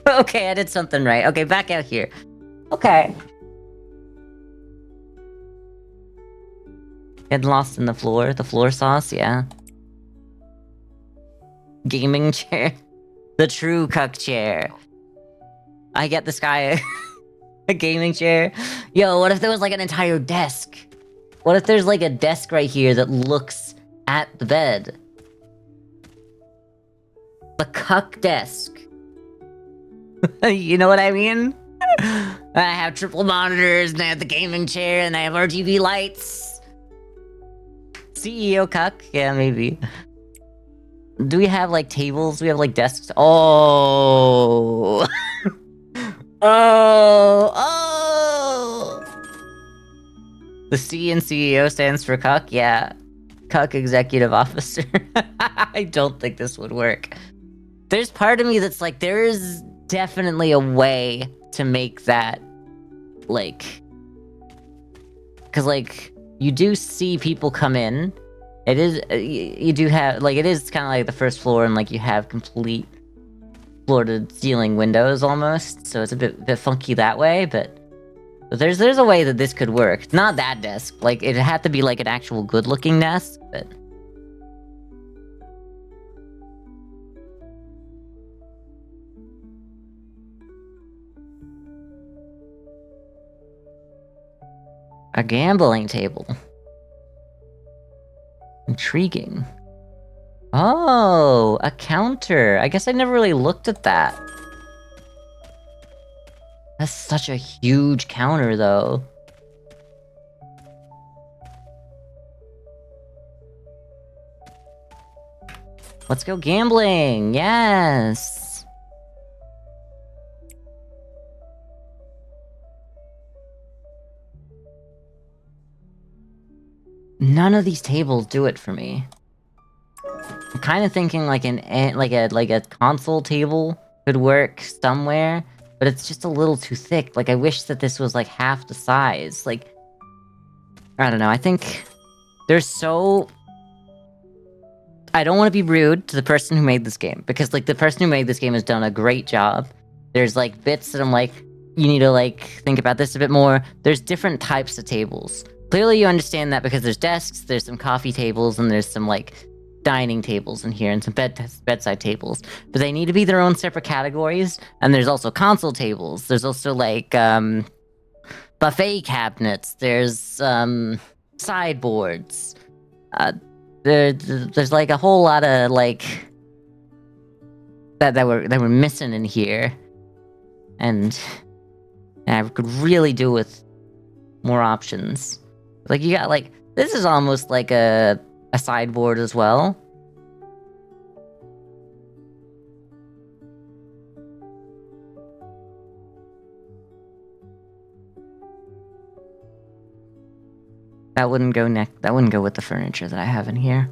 Okay, I did something right. Okay, back out here. Okay. Getting lost in the floor sauce, yeah. Gaming chair. The true cuck chair. I get this guy a gaming chair. Yo, what if there was like an entire desk? What if there's like a desk right here that looks at the bed? The cuck desk. You know what I mean? I have triple monitors, and I have the gaming chair, and I have RGB lights. CEO cuck? Yeah, maybe. Do we have, like, tables? Do we have, like, desks? Oh! Oh! The C in CEO stands for cuck? Yeah. Cuck Executive Officer. I don't think this would work. There's part of me that's like, there is definitely a way to make that, like... Because, like, you do see people come in. It is, you do have, like, it is kind of like the first floor, and, like, you have complete floor-to-ceiling windows, almost. So it's a bit funky that way, but there's a way that this could work. It's not that desk. Like, it had to be, like, an actual good-looking desk, but... A gambling table. Intriguing. Oh, a counter. I guess I never really looked at that. That's such a huge counter, though. Let's go gambling. Yes. None of these tables do it for me. I'm kind of thinking like a console table could work somewhere, but it's just a little too thick. Like, I wish that this was like half the size. Like, I don't know. I think there's so... I don't want to be rude to the person who made this game, because like the person who made this game has done a great job. There's like bits that I'm like, you need to like think about this a bit more. There's different types of tables. Clearly you understand that because there's desks, there's some coffee tables, and there's some like dining tables in here, and some bedside tables. But they need to be their own separate categories. And there's also console tables. There's also like buffet cabinets. There's sideboards. There's like a whole lot of like that were missing in here, and I could really do with more options. Like, you got like, this is almost like a sideboard as well. That wouldn't go with the furniture that I have in here.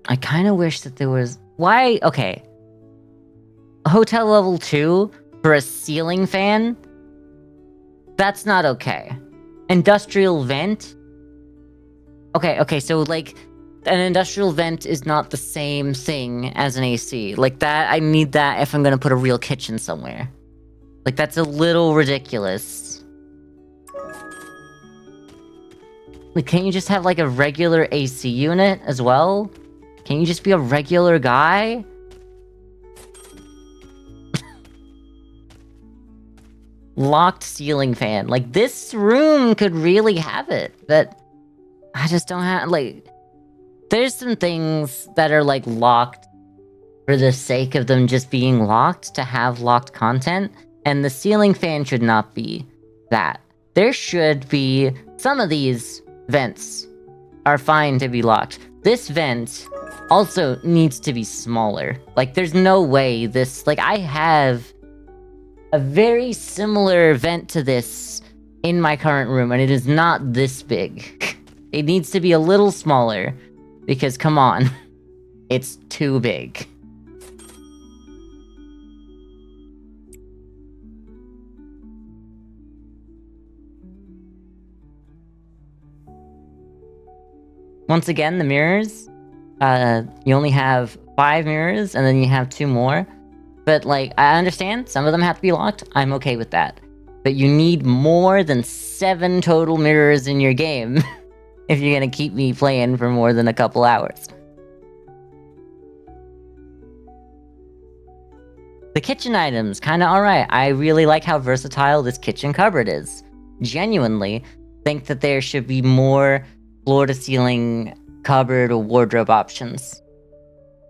I kind of wish that there was... Why? Okay. Hotel level 2 for a ceiling fan? That's not okay. Industrial vent? Okay, so like... An industrial vent is not the same thing as an AC. Like, that, I need that if I'm gonna put a real kitchen somewhere. Like, that's a little ridiculous. Like, can't you just have, like, a regular AC unit as well? Can you just be a regular guy? Locked ceiling fan. Like, this room could really have it, but I just don't have, like... There's some things that are, like, locked for the sake of them just being locked to have locked content, and the ceiling fan should not be that. There should be... Some of these vents are fine to be locked. This vent also needs to be smaller. Like, there's no way this... Like, I have a very similar vent to this in my current room, and it is not this big. It needs to be a little smaller, because, come on, it's too big. Once again, the mirrors, you only have 5 mirrors, and then you have 2 more. But, like, I understand, some of them have to be locked, I'm okay with that. But you need more than 7 total mirrors in your game, if you're gonna keep me playing for more than a couple hours. The kitchen items, kinda alright. I really like how versatile this kitchen cupboard is. Genuinely think that there should be more floor-to-ceiling cupboard or wardrobe options.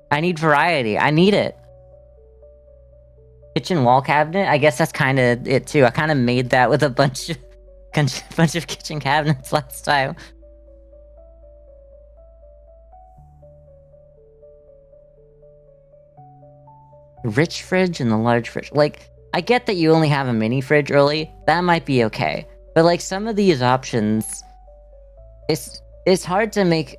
I need variety. I need it. Kitchen wall cabinet? I guess that's kinda it too. I kinda made that with a bunch of kitchen cabinets last time. Rich fridge and the large fridge. Like, I get that you only have a mini fridge early. That might be okay. But, like, some of these options... It's hard to make...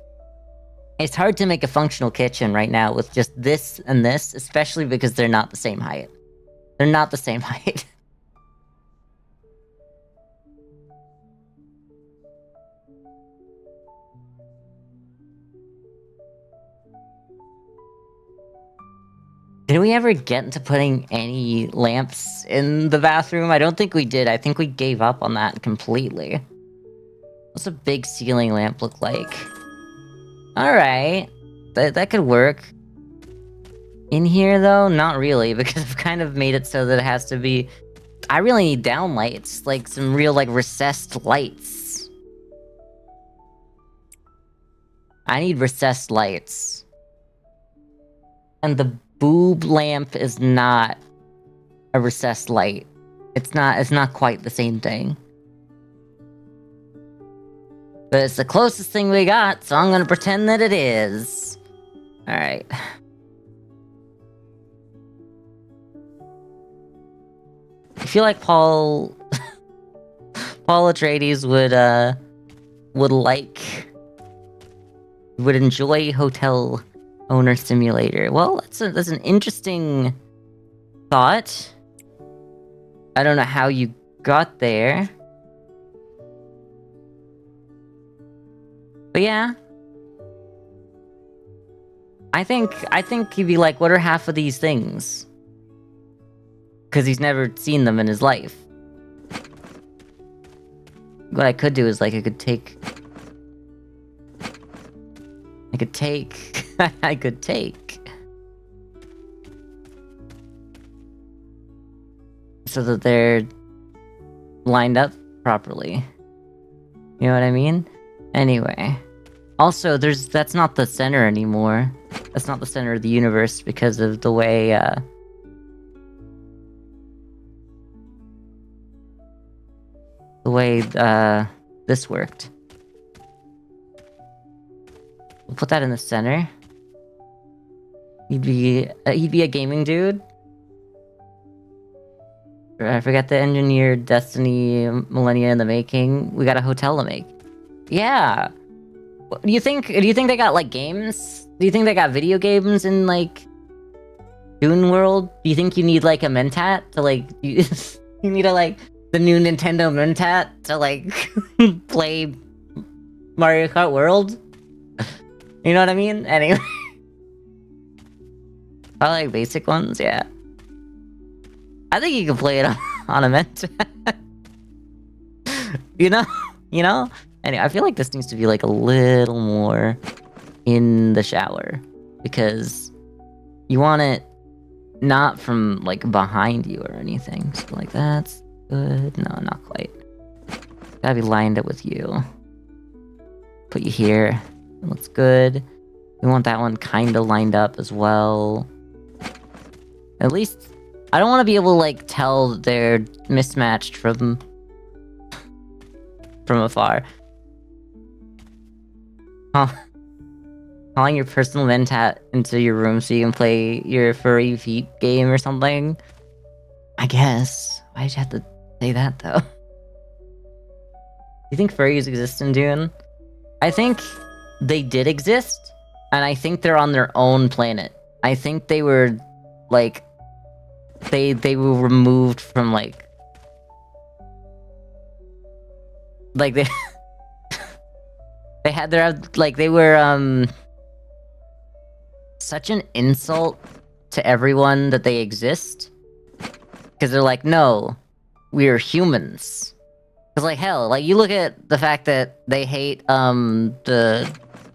It's hard to make a functional kitchen right now with just this and this, especially because they're not the same height. They're not the same height. Did we ever get into putting any lamps in the bathroom? I don't think we did. I think we gave up on that completely. What's a big ceiling lamp look like? Alright. That could work. In here, though? Not really, because I've kind of made it so that it has to be... I really need downlights. Like, some real, like, recessed lights. I need recessed lights. And the boob lamp is not a recessed light. It's not quite the same thing. But it's the closest thing we got, so I'm gonna pretend that it is. Alright. I feel like Paul Atreides would enjoy Hotel Owner Simulator. Well, that's an interesting thought. I don't know how you got there. But yeah. I think he'd be like, what are half of these things? Because he's never seen them in his life. What I could do is, like, I could take... so that they're lined up properly. You know what I mean? Anyway. Also, that's not the center anymore. That's not the center of the universe because of the way, this worked. We'll put that in the center. He'd be a gaming dude. I forget the engineered Destiny Millennia in the making. We got a hotel to make. Yeah. Do you think they got, like, games? Do you think they got video games in, like, Dune World? Do you think you need, like, a Mentat to, like... You need the new Nintendo Mentat to, like, play Mario Kart World? You know what I mean? Anyway. I like basic ones, yeah. I think you can play it on a Mentat. You know? You know? Anyway, I feel like this needs to be, like, a little more in the shower. Because you want it not from, like, behind you or anything. So, like, that's good. No, not quite. Gotta be lined up with you. Put you here. It looks good. We want that one kind of lined up as well. At least, I don't want to be able to, like, tell they're mismatched from afar. Huh. calling your personal mentat into your room so you can play your furry feet game or something. I guess. Why'd you have to say that though? Do you think furries exist in Dune? I think they did exist, and I think they're on their own planet. I think they were like they were removed from like they they had their like they were such an insult to everyone that they exist, because they're like, no, we're humans. Because like hell, like you look at the fact that they hate the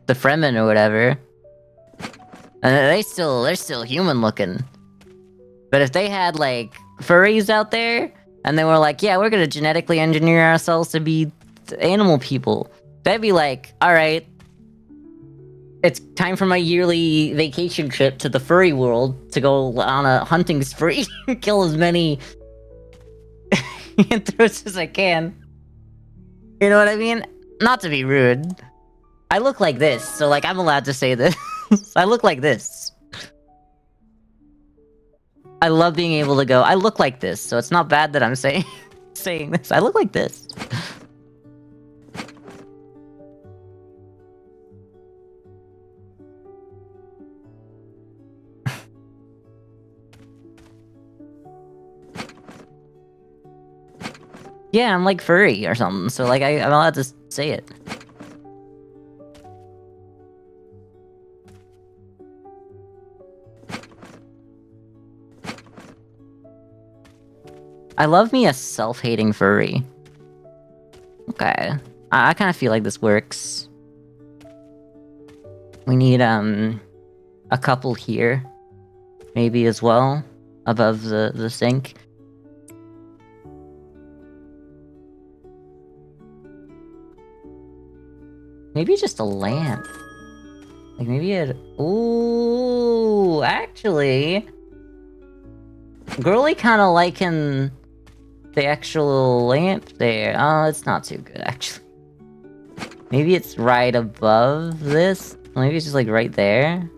Fremen or whatever, and they're still human looking. But if they had like furries out there and they were like, yeah, we're gonna genetically engineer ourselves to be animal people, that'd be like, all right, it's time for my yearly vacation trip to the furry world to go on a hunting spree and kill as many anthros as I can. You know what I mean? Not to be rude. I look like this, so like I'm allowed to say this. I look like this. I love being able to go, I look like this, so it's not bad that I'm saying this. I look like this. Yeah, I'm like furry or something, so like I'm allowed to say it. I love me a self-hating furry. Okay. I kind of feel like this works. We need, a couple here. Maybe as well. Above the sink. Maybe just a lamp. Like, maybe it... Ooh, actually... Girly kinda liking the actual lamp there. Oh, it's not too good, actually. Maybe it's right above this? Maybe it's just, like, right there?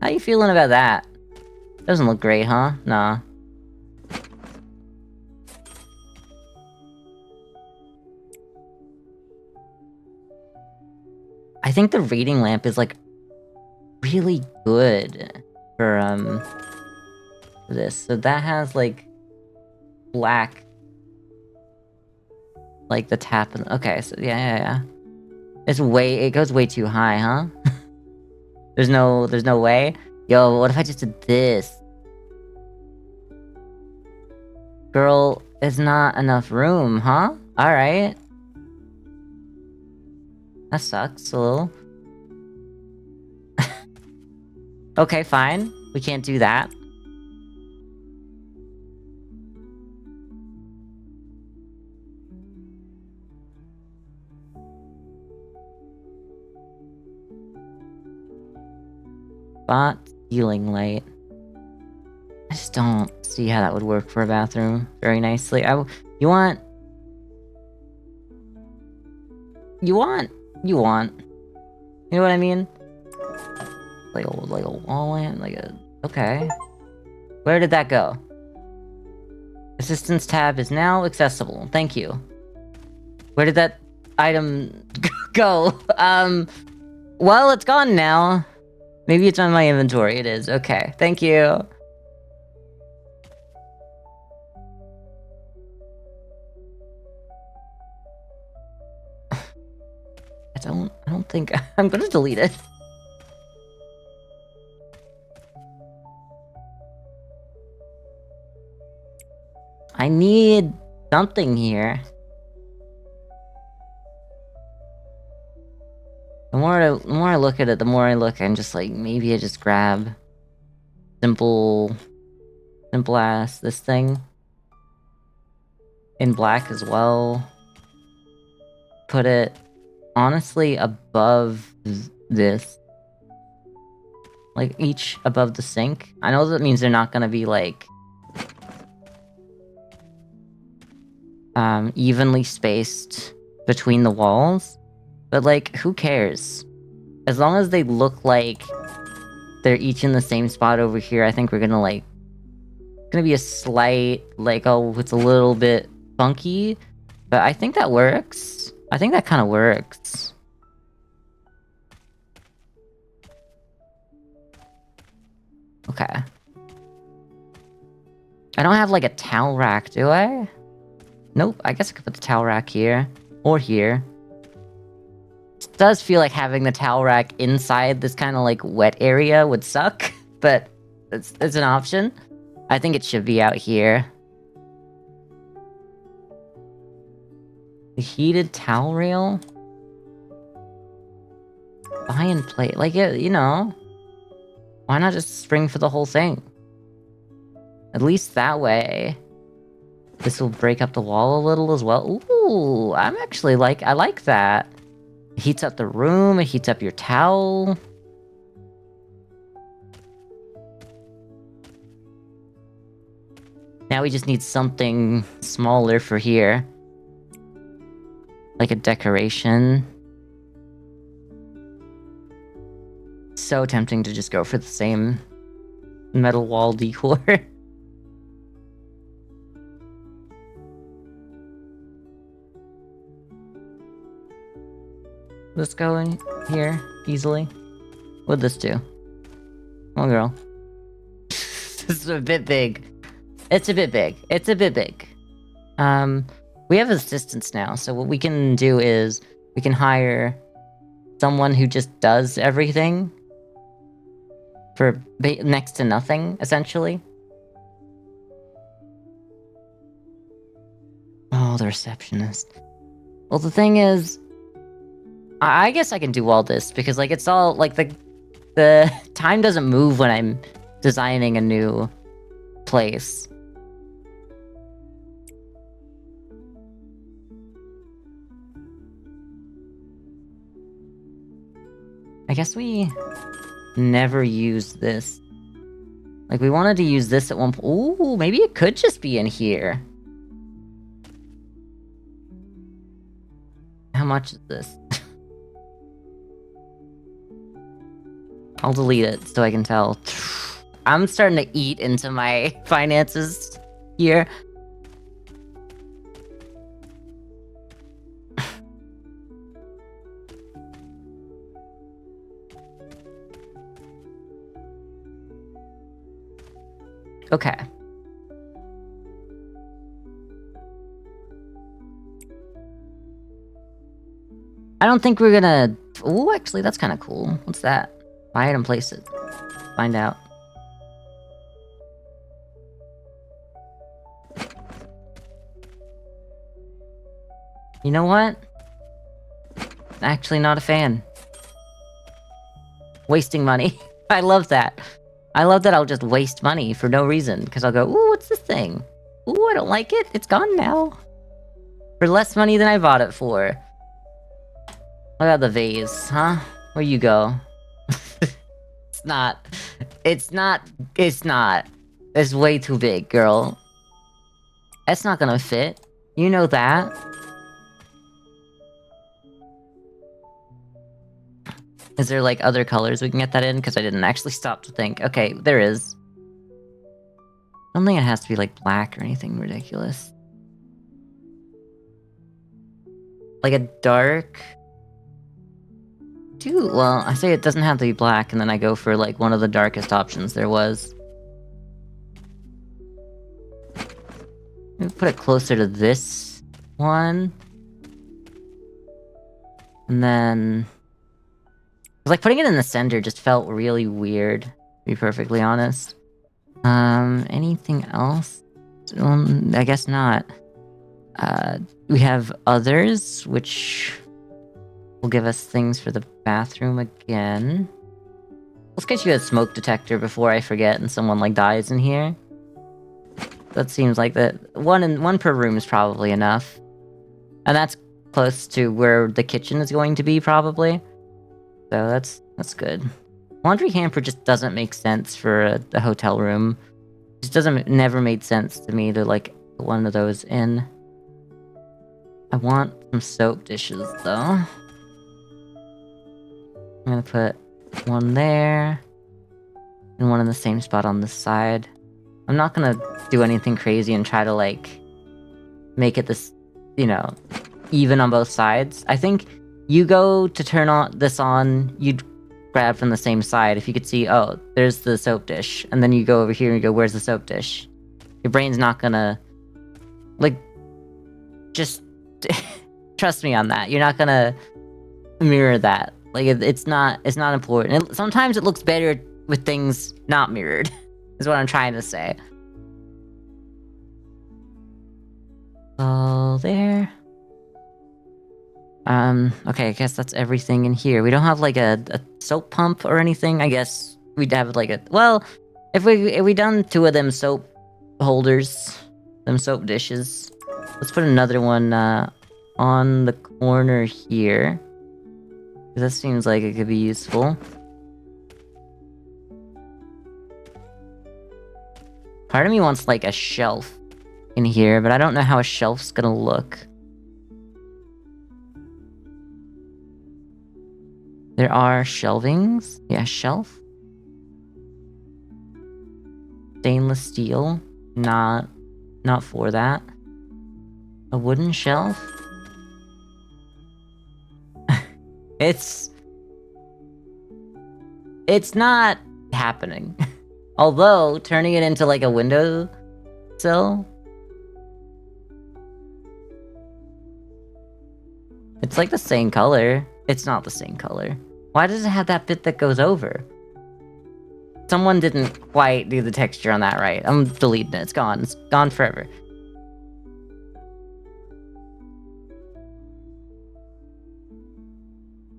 How you feeling about that? Doesn't look great, huh? Nah. I think the reading lamp is, like, really good for this. So that has, like, black, like, the tap and... Okay, so yeah. It goes way too high, huh? There's no way? Yo, what if I just did this? Girl, it's not enough room, huh? Alright. That sucks a little. Okay, fine. We can't do that. Spot ceiling light. I just don't see how that would work for a bathroom very nicely. You want. You know what I mean? Like a wall lamp, okay. Where did that go? Assistance tab is now accessible. Thank you. Where did that item go? Well, it's gone now. Maybe it's on my inventory. It is. Okay. Thank you. I don't think I'm gonna delete it. I need something here. The more I look at it, the more I look, I'm just like, maybe I just grab simple ass this thing in black as well. Put it honestly above this, like each above the sink. I know that means they're not gonna be like evenly spaced between the walls, but like, who cares? As long as they look like they're each in the same spot over here, I think we're gonna like... Gonna be a slight, like, oh, it's a little bit funky. But I think that works. I think that kind of works. Okay. I don't have, like, a towel rack, do I? Nope, I guess I could put the towel rack here. Or here. It does feel like having the towel rack inside this kind of, like, wet area would suck. But it's an option. I think it should be out here. The heated towel rail? Buy and play. Like, you know. Why not just spring for the whole thing? At least that way. This will break up the wall a little as well. Ooh, I'm actually like... I like that. It heats up the room, it heats up your towel. Now we just need something smaller for here. Like a decoration. So tempting to just go for the same metal wall decor. Let's go in here easily. What'd this do? Come on, girl. This is a bit big. It's a bit big. It's a bit big. We have assistants now, so what we can do is we can hire someone who just does everything for next to nothing, essentially. Oh, the receptionist. Well, the thing is, I guess I can do all this because, like, it's all like the time doesn't move when I'm designing a new place. I guess we never used this. Like, we wanted to use this at one point. Ooh, maybe it could just be in here. How much is this? I'll delete it so I can tell. I'm starting to eat into my finances here. Okay. I don't think we're gonna... Ooh, actually, that's kind of cool. What's that? Buy it and place it. Find out. You know what? Actually not a fan. Wasting money. I love that. I love that I'll just waste money for no reason, because I'll go, ooh, what's this thing? Ooh, I don't like it. It's gone now. For less money than I bought it for. What about the vase, huh? Where you go? It's not. It's not. It's not. It's way too big, girl. That's not gonna fit. You know that. Is there, like, other colors we can get that in? Because I didn't actually stop to think. Okay, there is. I don't think it has to be, like, black or anything ridiculous. Like a dark... Dude, well, I say it doesn't have to be black, and then I go for, like, one of the darkest options there was. Maybe put it closer to this one. And then... Like, putting it in the center just felt really weird, to be perfectly honest. Anything else? I guess not. We have others, which will give us things for the bathroom again. Let's get you a smoke detector before I forget and someone, like, dies in here. That seems like that one per room is probably enough. And that's close to where the kitchen is going to be, probably. So that's good. Laundry hamper just doesn't make sense for a hotel room. It just never made sense to me to, like, put one of those in. I want some soap dishes, though. I'm gonna put one there, and one in the same spot on this side. I'm not gonna do anything crazy and try to, like, make it this, you know, even on both sides. I think you go to turn this on, you'd grab from the same side. If you could see, oh, there's the soap dish, and then you go over here and you go, where's the soap dish? Your brain's not gonna, like, just trust me on that. You're not gonna mirror that. Like, it's not important. Sometimes it looks better with things not mirrored, is what I'm trying to say. Oh, there. Okay, I guess that's everything in here. We don't have, like, a soap pump or anything. I guess we'd have, like, a... Well, if we done 2 of them soap holders, them soap dishes, let's put another one, on the corner here. That seems like it could be useful. Part of me wants, like, a shelf in here, but I don't know how a shelf's gonna look. There are shelvings. Yeah, shelf. Stainless steel. Not for that. A wooden shelf. It's not happening. Although, turning it into, like, a window sill. It's, like, the same color. It's not the same color. Why does it have that bit that goes over? Someone didn't quite do the texture on that right. I'm deleting it. It's gone. It's gone forever.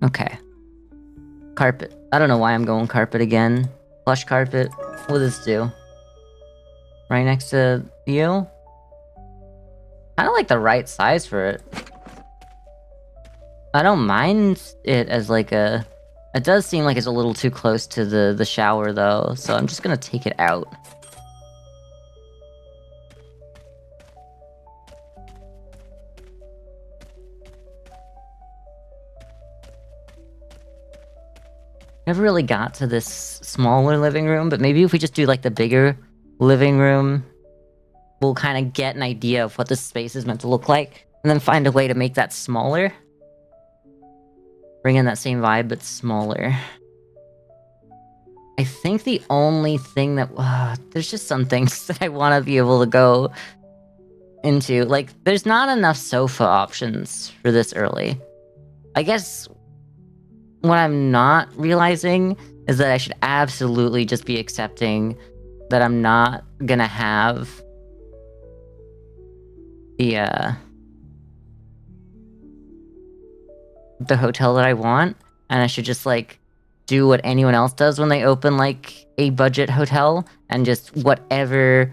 Okay. Carpet. I don't know why I'm going carpet again. Plush carpet. What does this do? Right next to you? Kind of like the right size for it. I don't mind it as, like, a... It does seem like it's a little too close to the shower, though, so I'm just gonna take it out. Never really got to this smaller living room, but maybe if we just do, like, the bigger living room, we'll kind of get an idea of what this space is meant to look like, and then find a way to make that smaller. Bring in that same vibe, but smaller. I think the only thing that... there's just some things that I want to be able to go into. Like, there's not enough sofa options for this early. I guess what I'm not realizing is that I should absolutely just be accepting that I'm not gonna have the hotel that I want, and I should just, like, do what anyone else does when they open, like, a budget hotel, and just whatever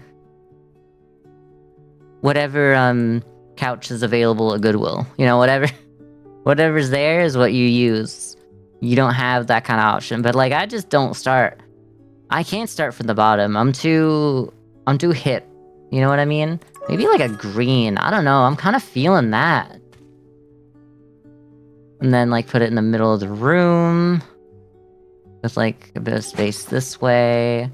couch is available at Goodwill. You know, whatever's there is what you use. You don't have that kind of option. But, like, I just don't start. I can't start from the bottom. I'm too hip. You know what I mean? Maybe, like, a green. I don't know. I'm kind of feeling that. And then, like, put it in the middle of the room. With, like, a bit of space this way.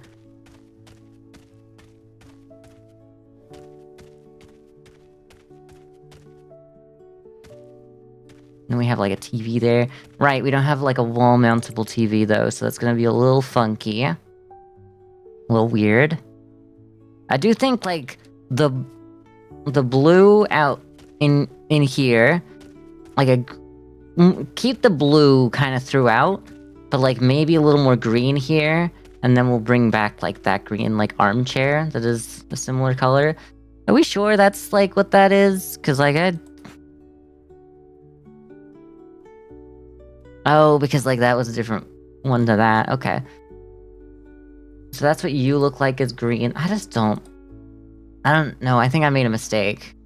And we have, like, a TV there. Right, we don't have, like, a wall-mountable TV, though, so that's gonna be a little funky. A little weird. I do think, like, the blue out in here, like, keep the blue kind of throughout, but, like, maybe a little more green here, and then we'll bring back, like, that green, like, armchair that is a similar color. Are we sure that's, like, what that is? Because, like, oh, because, like, that was a different one to that. Okay. So that's what you look like as green. I don't know. I think I made a mistake.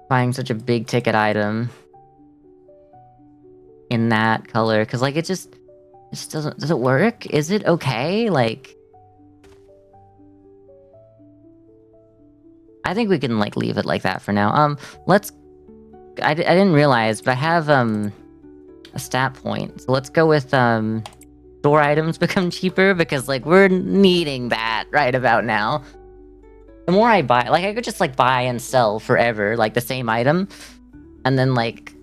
Buying such a big ticket item in that color. Because, like, it just doesn't... Does it work? Is it okay? Like... I think we can, like, leave it like that for now. Let's... I didn't realize, but I have, a a stat point. So let's go with store items become cheaper because like we're needing that right about now. The more I buy, like I could just like buy and sell forever, like the same item, and then like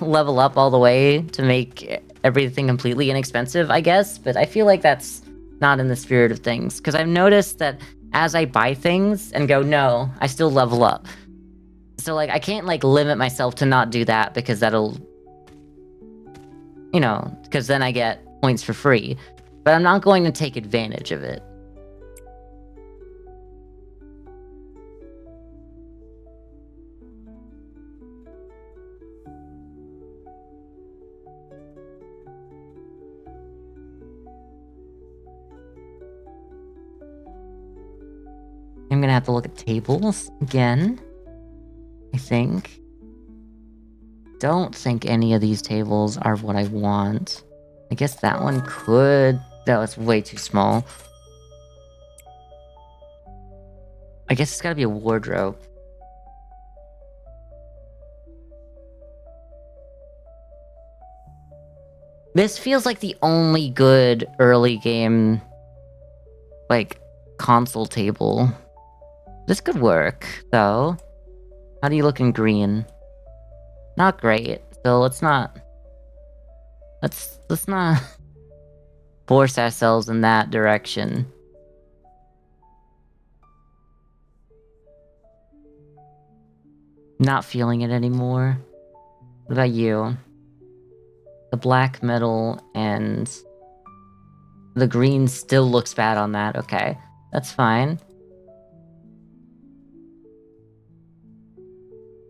level up all the way to make everything completely inexpensive, I guess. But I feel like that's not in the spirit of things because I've noticed that as I buy things and go, no, I still level up. So like I can't like limit myself to not do that because that'll, you know, because then I get points for free. But I'm not going to take advantage of it. I'm gonna have to look at tables again, I think. Don't think any of these tables are what I want. I guess that one could... No, it's way too small. I guess it's gotta be a wardrobe. This feels like the only good early game, like, console table. This could work, though. How do you look in green? Not great. So let's not... Let's not force ourselves in that direction. Not feeling it anymore. What about you? The black metal and the green still looks bad on that. Okay, that's fine.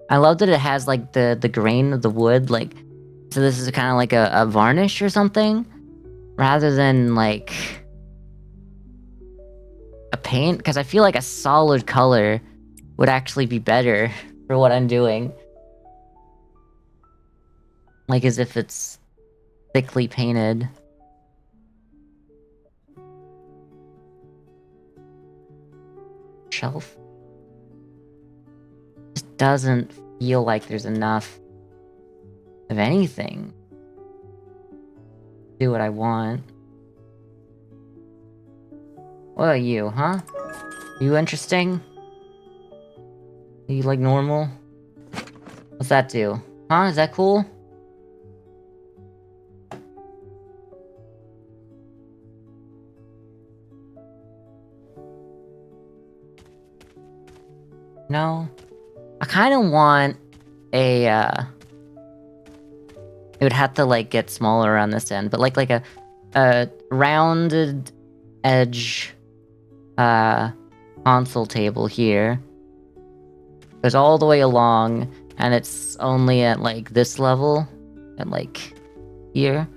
I love that it has like the grain of the wood, like, so this is kind of like a varnish or something, rather than like a paint, because I feel like a solid color would actually be better for what I'm doing. Like as if it's thickly painted. Shelf? Just doesn't feel like there's enough of anything. Do what I want. What about you, huh? You interesting? Are you like normal? What's that do? Huh? Is that cool? No? I kind of want a, it would have to, like, get smaller on this end, but, like a rounded edge, console table here. Goes all the way along, and it's only at, like, this level, and, like, here.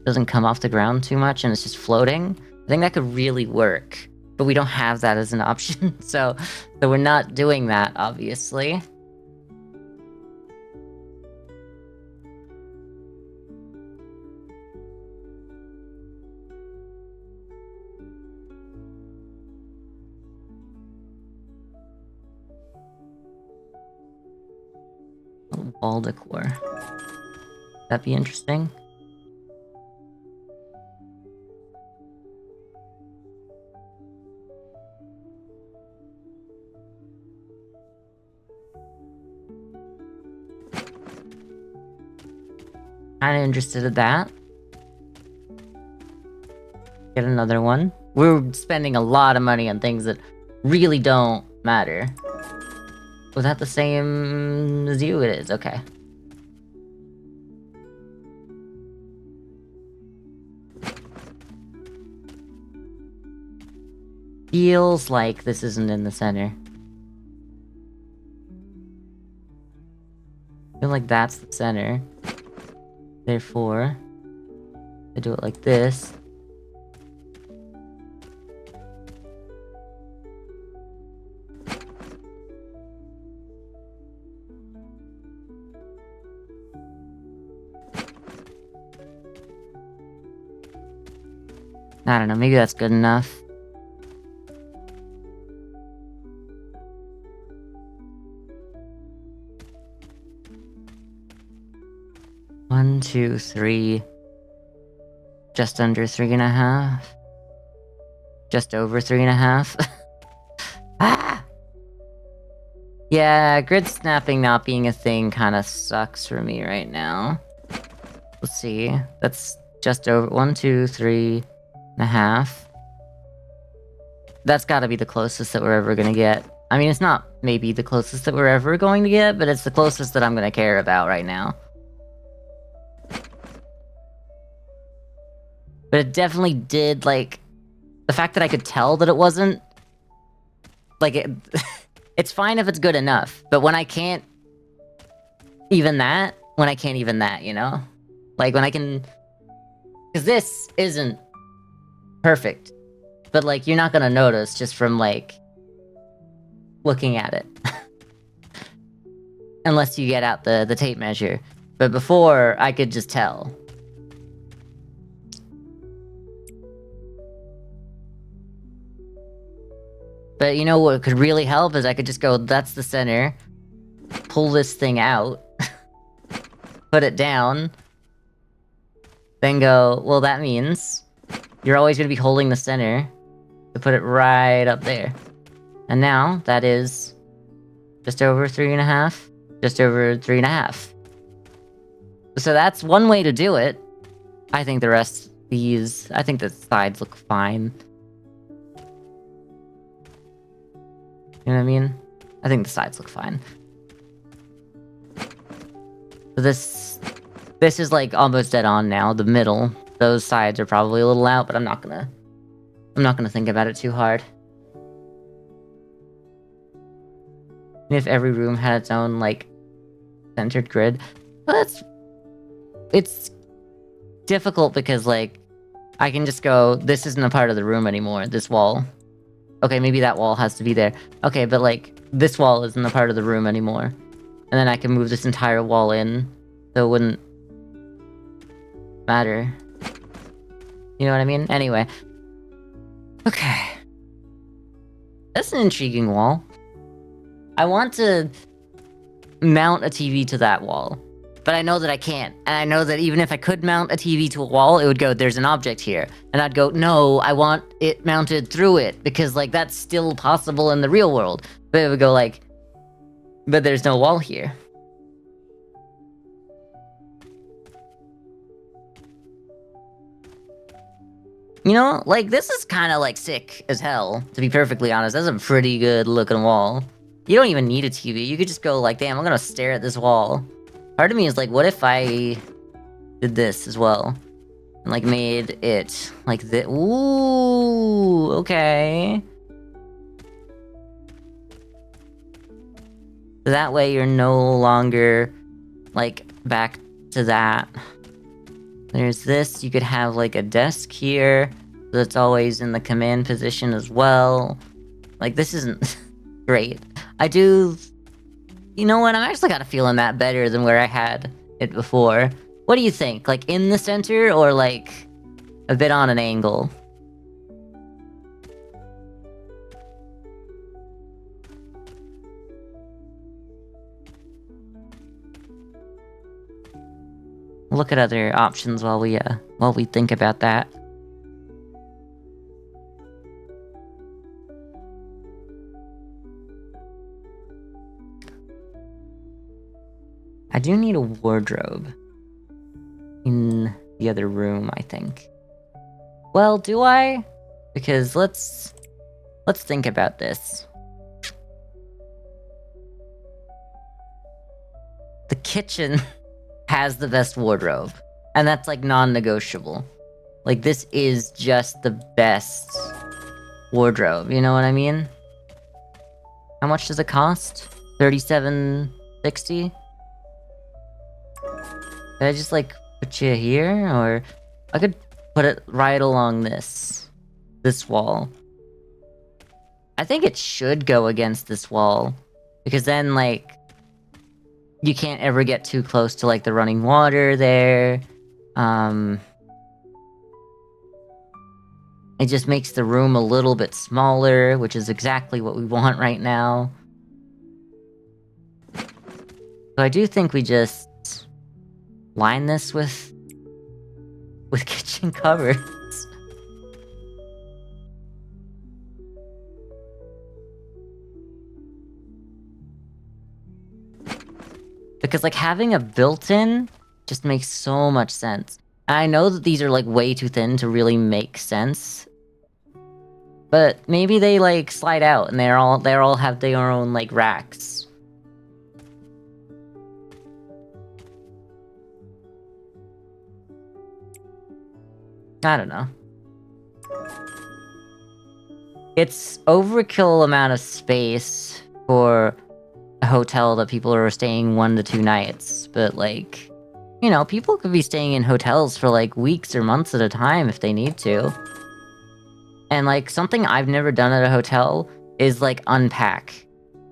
Doesn't come off the ground too much, and it's just floating. I think that could really work. But we don't have that as an option, so we're not doing that, obviously. Wall decor. That'd be interesting. Kinda interested in that. Get another one. We're spending a lot of money on things that really don't matter. Was that the same as you? It is, okay. Feels like this isn't in the center. I feel like that's the center. Therefore, I do it like this. I don't know, maybe that's good enough. 1, 2, 3. Just under 3.5. Just over 3.5. Ah! Yeah, grid snapping not being a thing kind of sucks for me right now. Let's see. That's just over 1, 2, 3.5. That's gotta be the closest that we're ever gonna get. I mean, it's not maybe the closest that we're ever going to get, but it's the closest that I'm gonna care about right now. But it definitely did, like... The fact that I could tell that it wasn't... Like, it's fine if it's good enough, but when I can't... Even that, you know? Like, when I can... Because this isn't perfect. But, like, you're not gonna notice just from, like... looking at it. Unless you get out the tape measure. But before, I could just tell. But you know what could really help is I could just go, that's the center. Pull this thing out. Put it down. Then go, well that means you're always going to be holding the center to put it right up there. And now, that is just over 3.5. Just over 3.5. So that's one way to do it. I think the rest, I think the sides look fine. You know what I mean? I think the sides look fine. So this is like almost dead on now. The middle, those sides are probably a little out, but I'm not gonna think about it too hard. And if every room had its own like centered grid, well, it's difficult because like I can just go, this isn't a part of the room anymore. This wall. Okay, maybe that wall has to be there. Okay, but like, this wall isn't a part of the room anymore. And then I can move this entire wall in, so it wouldn't matter. You know what I mean? Anyway. Okay. That's an intriguing wall. I want to mount a TV to that wall. But I know that I can't. And I know that even if I could mount a TV to a wall, it would go, there's an object here. And I'd go, no, I want it mounted through it. Because, like, that's still possible in the real world. But it would go, like, but there's no wall here. You know, like, this is kind of, like, sick as hell, to be perfectly honest. That's a pretty good looking wall. You don't even need a TV. You could just go, like, damn, I'm gonna stare at this wall. Part of me is like, what if I did this as well? And like made it like this. Ooh, okay. So that way you're no longer like back to that. There's this, you could have like a desk here that's always in the command position as well. Like this isn't great. You know what, I'm actually kind of feeling that better than where I had it before. What do you think? Like, in the center, or, like, a bit on an angle? Look at other options while we think about that. I do need a wardrobe in the other room, I think. Well, do I? Because let's think about this. The kitchen has the best wardrobe, and that's like non-negotiable. Like this is just the best wardrobe, you know what I mean? How much does it cost? $37.60? Did I just, like, put you here? Or I could put it right along this wall. I think it should go against this wall. Because then, like, you can't ever get too close to, like, the running water there. It just makes the room a little bit smaller, which is exactly what we want right now. So I do think we line this with kitchen cupboards. Because, like, having a built-in just makes so much sense. I know that these are, like, way too thin to really make sense. But maybe they, like, slide out and they all have their own, like, racks. I don't know. It's overkill amount of space for a hotel that people are staying 1 to 2 nights, but, like, you know, people could be staying in hotels for, like, weeks or months at a time if they need to. And, like, something I've never done at a hotel is, like, unpack.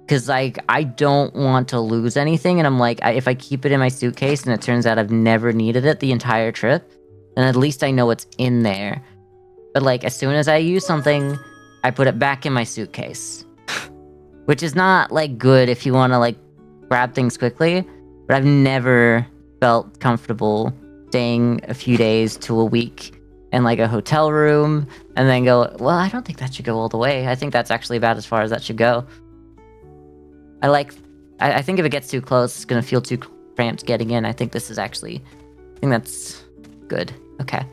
Because, like, I don't want to lose anything, and I'm like, if I keep it in my suitcase and it turns out I've never needed it the entire trip, then at least I know it's in there. But, like, as soon as I use something, I put it back in my suitcase. Which is not, like, good if you want to, like, grab things quickly, but I've never felt comfortable staying a few days to a week in, like, a hotel room, and then go, well, I don't think that should go all the way. I think that's actually about as far as that should go. I think if it gets too close, it's gonna feel too cramped getting in. I think this is actually, I think that's good. Okay.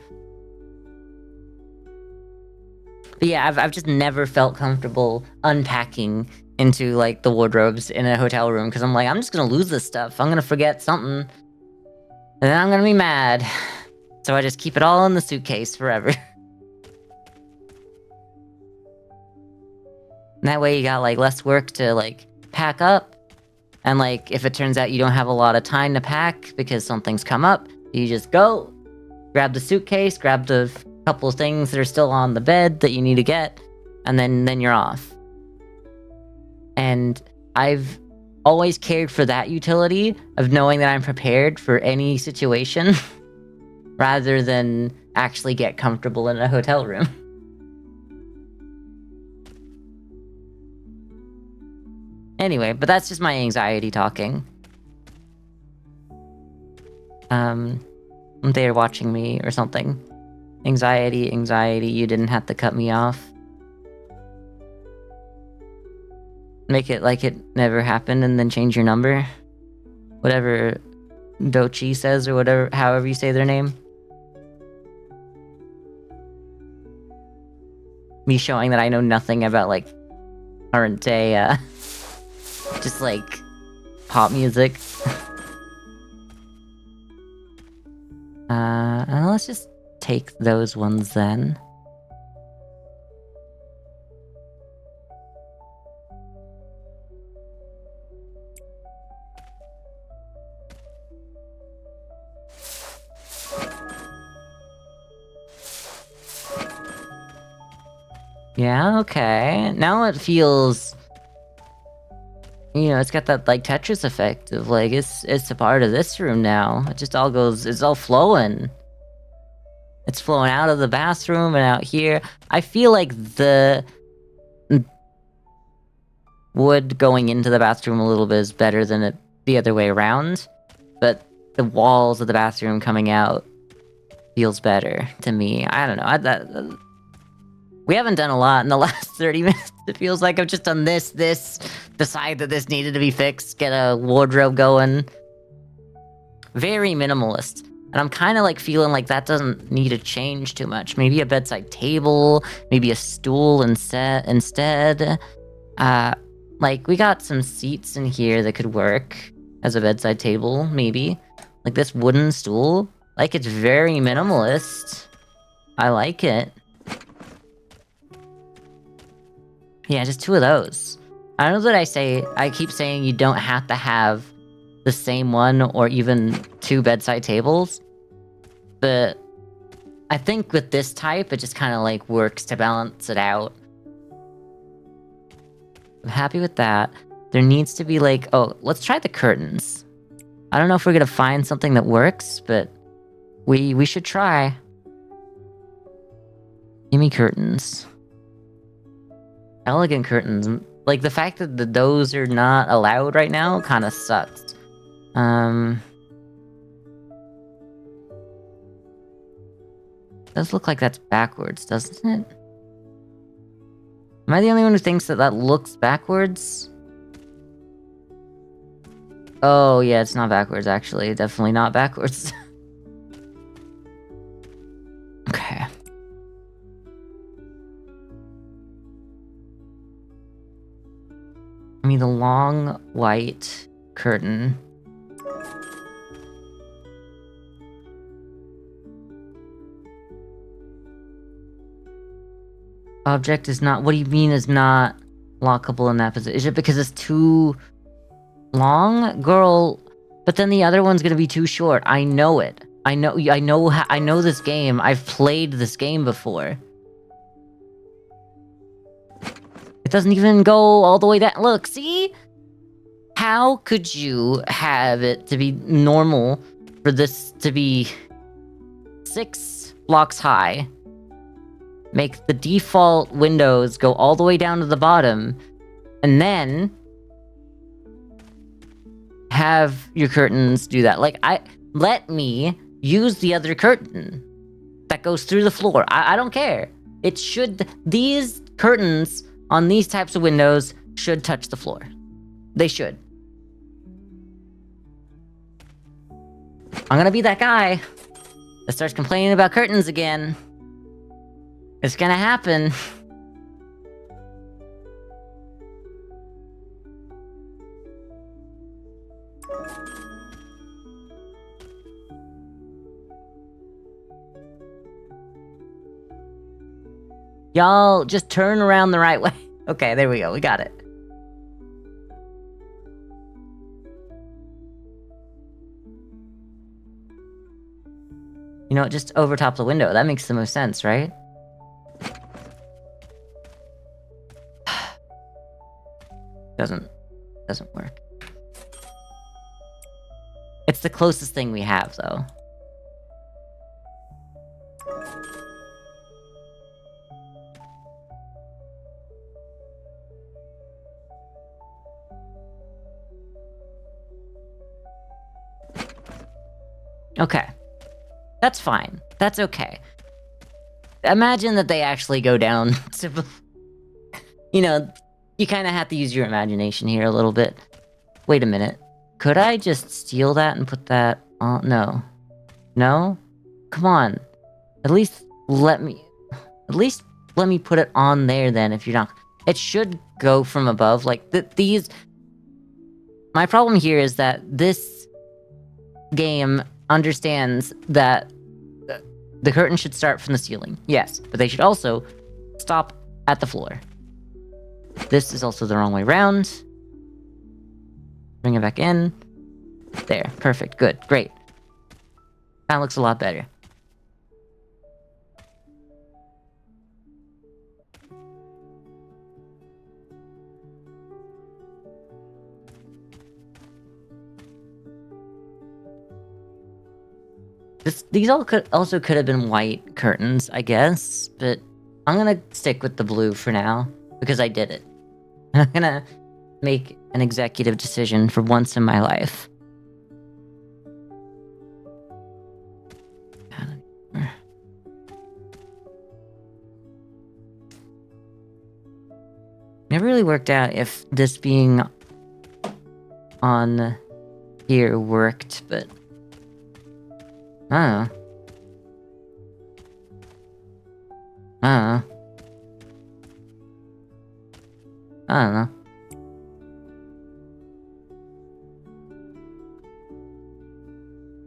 But yeah, I've just never felt comfortable unpacking into, like, the wardrobes in a hotel room, because I'm like, I'm just gonna lose this stuff. I'm gonna forget something, and then I'm gonna be mad. So I just keep it all in the suitcase forever. And that way you got, like, less work to, like, pack up. And, like, if it turns out you don't have a lot of time to pack because something's come up, you just go, grab the suitcase, grab the couple of things that are still on the bed that you need to get, and then you're off. And I've always cared for that utility of knowing that I'm prepared for any situation rather than actually get comfortable in a hotel room. Anyway, but that's just my anxiety talking. They're watching me or something. Anxiety, you didn't have to cut me off. Make it like it never happened and then change your number. Whatever Dochi says or whatever, however you say their name. Me showing that I know nothing about, like, current day, just, like, pop music. Let's just take those ones then. Yeah, okay. Now it feels, you know, it's got that, like, Tetris effect of, like, it's a part of this room now. It just all goes, it's all flowing. It's flowing out of the bathroom and out here. I feel like the wood going into the bathroom a little bit is better than it the other way around, but the walls of the bathroom coming out feels better to me. I don't know. We haven't done a lot in the last 30 minutes. It feels like I've just done this, decide that this needed to be fixed, get a wardrobe going. Very minimalist. And I'm kind of, like, feeling like that doesn't need to change too much. Maybe a bedside table, maybe a stool instead. Like, we got some seats in here that could work as a bedside table, maybe. Like, this wooden stool. Like, it's very minimalist. I like it. Yeah, just 2 of those. I know that I keep saying you don't have to have the same one or even 2 bedside tables, but I think with this type, it just kind of, like, works to balance it out. I'm happy with that. There needs to be, like, oh, let's try the curtains. I don't know if we're gonna find something that works, but we should try. Give me curtains. Elegant curtains. Like, the fact that those are not allowed right now kind of sucks. Does look like that's backwards, doesn't it? Am I the only one who thinks that that looks backwards? Oh, yeah, it's not backwards, actually. Definitely not backwards. Okay. I mean, the long white curtain. Object is not... What do you mean is not lockable in that position? Is it because it's too long? Girl, but then the other one's gonna be too short. I know it. I know this game. I've played this game before. It doesn't even go all the way down. Look, see? How could you have it to be normal for this to be 6 blocks high? Make the default windows go all the way down to the bottom, and then have your curtains do that. Like, let me use the other curtain that goes through the floor. I don't care. It should... These curtains on these types of windows should touch the floor. They should. I'm gonna be that guy that starts complaining about curtains again. It's gonna happen. Y'all, just turn around the right way. Okay, there we go. We got it. You know, just over top the window. That makes the most sense, right? Doesn't work. It's the closest thing we have, though. Okay. That's fine. That's okay. Imagine that they actually go down to... You know, you kind of have to use your imagination here a little bit. Wait a minute. Could I just steal that and put that on? No. No? Come on. At least let me put it on there then if you're not... It should go from above. Like, these... My problem here is that this game understands that the curtain should start from the ceiling. Yes, but they should also stop at the floor. This is also the wrong way around. Bring it back in. There. Perfect. Good. Great. That looks a lot better. These also could have been white curtains, I guess, but I'm gonna stick with the blue for now, because I did it. I'm gonna make an executive decision for once in my life. Never really worked out if this being on here worked, but I don't know. Are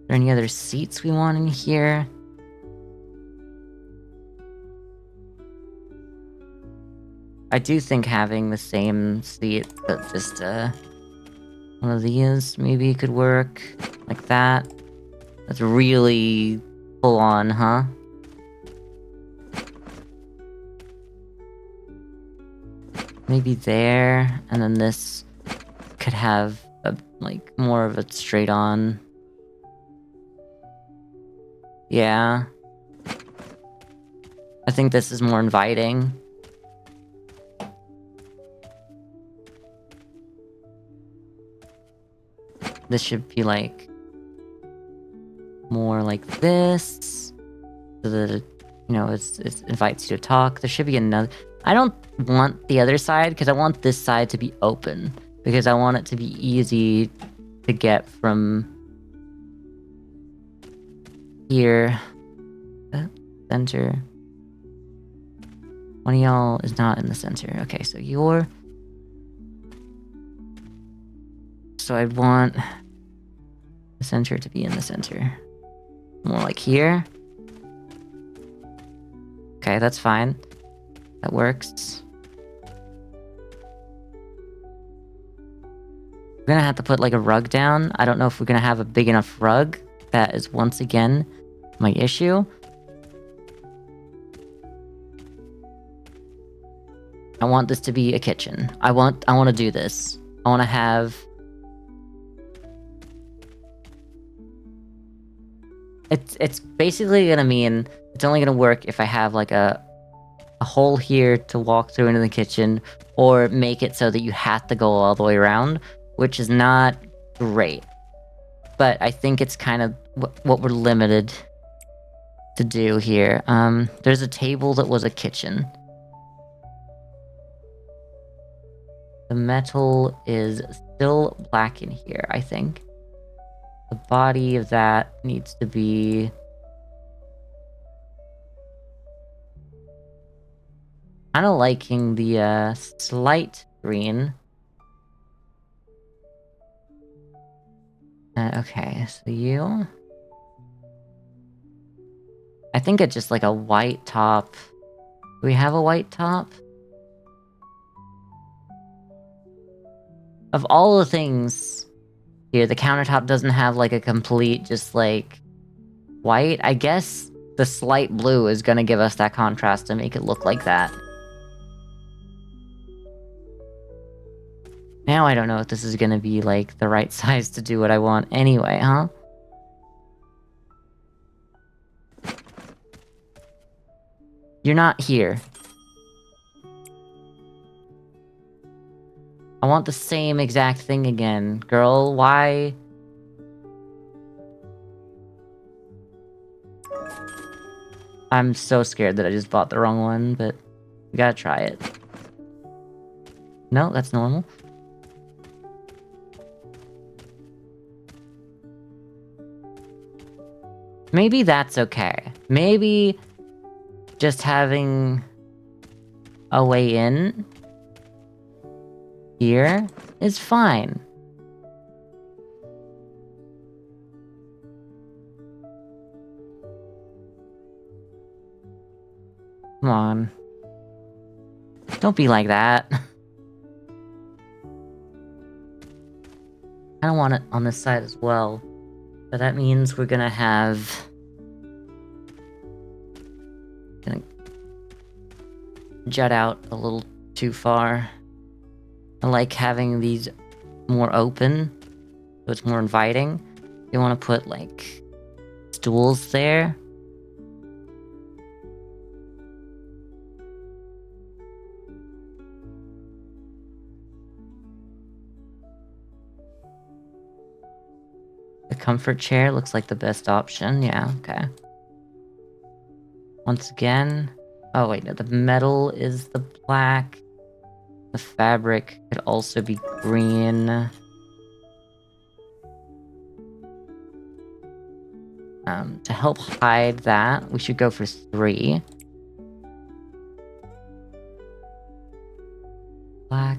there any other seats we want in here? I do think having the same seat, but just one of these maybe could work. Like that. That's really full on, huh? Maybe there, and then this could have like more of a straight on. Yeah. I think this is more inviting. This should be like more like this, so that you know, it invites you to talk. There should be another. I don't want the other side because I want this side to be open because I want it to be easy to get from here. Center. One of y'all is not in the center. Okay, so you're. So I'd want the center to be in the center. More like here. Okay, that's fine. That works. We're gonna have to put like a rug down. I don't know if we're gonna have a big enough rug. That is once again my issue. I want this to be a kitchen. I want to do this. I want to have. It's basically gonna mean it's only gonna work if I have like a hole here to walk through into the kitchen, or make it so that you have to go all the way around, which is not great. But I think it's kind of what we're limited to do here. There's a table that was a kitchen. The metal is still black in here, I think. The body of that needs to be... kind of liking the slight green. Okay, so you... I think it's just like a white top. Do we have a white top? Of all the things here, the countertop doesn't have like a complete just like white. I guess the slight blue is gonna give us that contrast to make it look like that. Now I don't know if this is gonna be like the right size to do what I want anyway, huh? You're not here. I want the same exact thing again. Girl, why? I'm so scared that I just bought the wrong one, but we gotta try it. No, that's normal. Maybe that's okay. Maybe just having a way in here is fine. Come on. Don't be like that. I don't want it on this side as well. But that means we're gonna have... gonna jut out a little too far. I like having these more open, so it's more inviting. You want to put, like, stools there. The comfort chair looks like the best option. Yeah, okay. Once again... oh wait, no, the metal is the black. The fabric could also be green. To help hide that, we should go for 3. Black.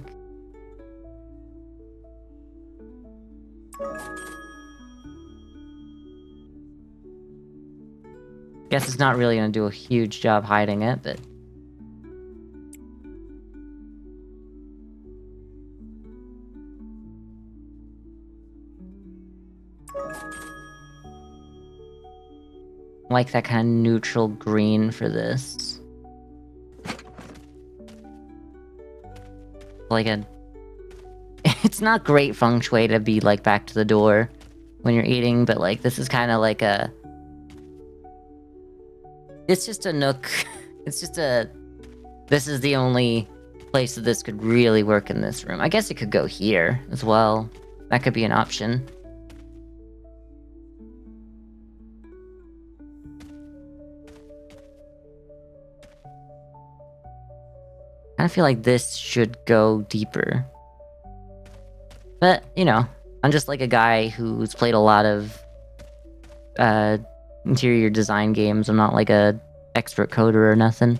Guess it's not really gonna do a huge job hiding it, but... I like that kind of neutral green for this. Like a... it's not great feng shui to be, like, back to the door when you're eating, but, like, this is kind of like a... it's just a nook. It's just a... this is the only place that this could really work in this room. I guess it could go here as well. That could be an option. kind of feel like this should go deeper. But, you know, I'm just like a guy who's played a lot of interior design games. I'm not like a expert coder or nothing.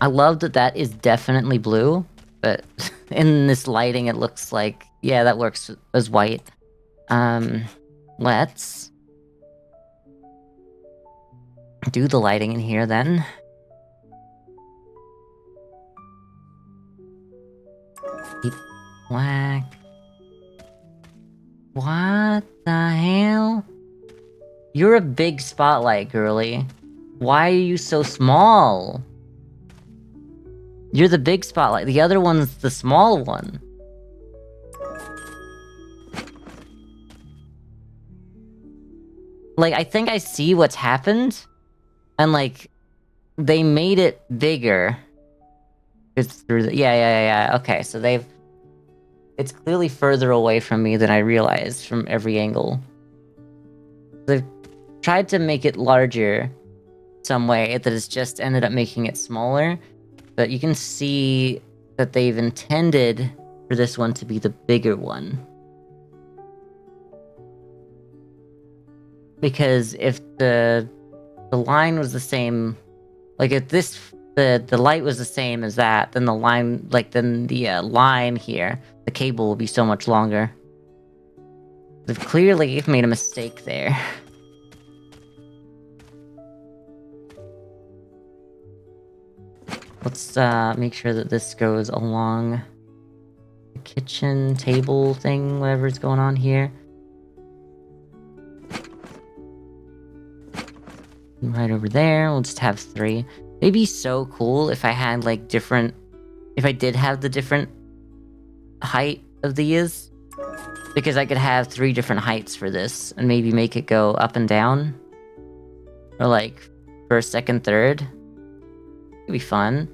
I love that that is definitely blue, but in this lighting it looks like, yeah, that works as white. Let's do the lighting in here then. Deep black. What the hell? You're a big spotlight, girly. Why are you so small? You're the big spotlight. The other one's the small one. Like, I think I see what's happened. And, like, they made it bigger. It's through the... Yeah. Okay, so they've... It's clearly further away from me than I realized from every angle. They've tried to make it larger some way that has just ended up making it smaller. But you can see that they've intended for this one to be the bigger one. Because if the line was the same, like if this the light was the same as that, then the line, like then the line here, the cable will be so much longer. They've clearly made a mistake there. Let's make sure that this goes along the kitchen table thing, whatever's going on here. Right over there, we'll just have 3. It'd be so cool if I had like different... If I did have the different height of these. Because I could have 3 different heights for this, and maybe make it go up and down. Or like, first, second, third. It'd be fun.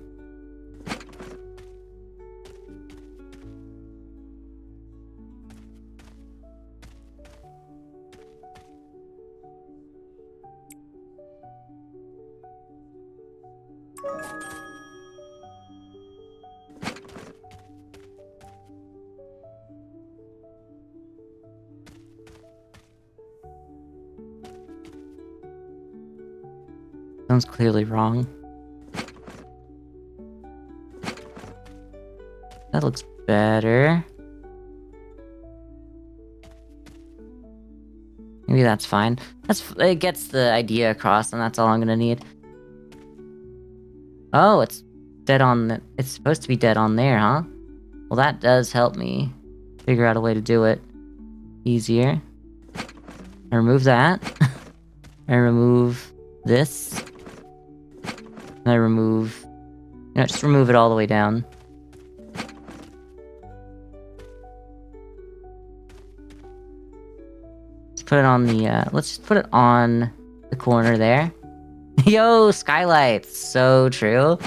Sounds clearly wrong. That looks better. Maybe that's fine. It gets the idea across, and that's all I'm gonna need. Oh, it's dead on it's supposed to be dead on there, huh? Well, that does help me figure out a way to do it easier. I remove that. I remove this. And I remove... You know, just remove it all the way down. Let's put it on the, let's just put it on the corner there. Yo, skylights! So true.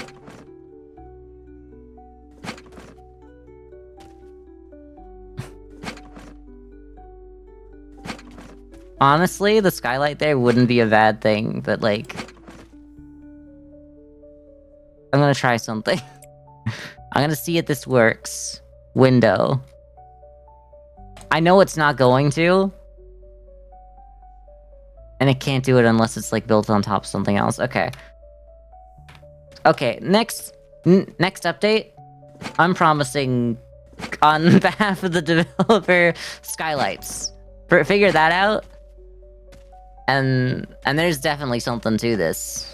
Honestly, the skylight there wouldn't be a bad thing, but like... I'm gonna try something. I'm gonna see if this works. Window. I know it's not going to. And it can't do it unless it's like built on top of something else. Okay. Okay, next update. I'm promising on behalf of the developer skylights. Figure that out. And there's definitely something to this.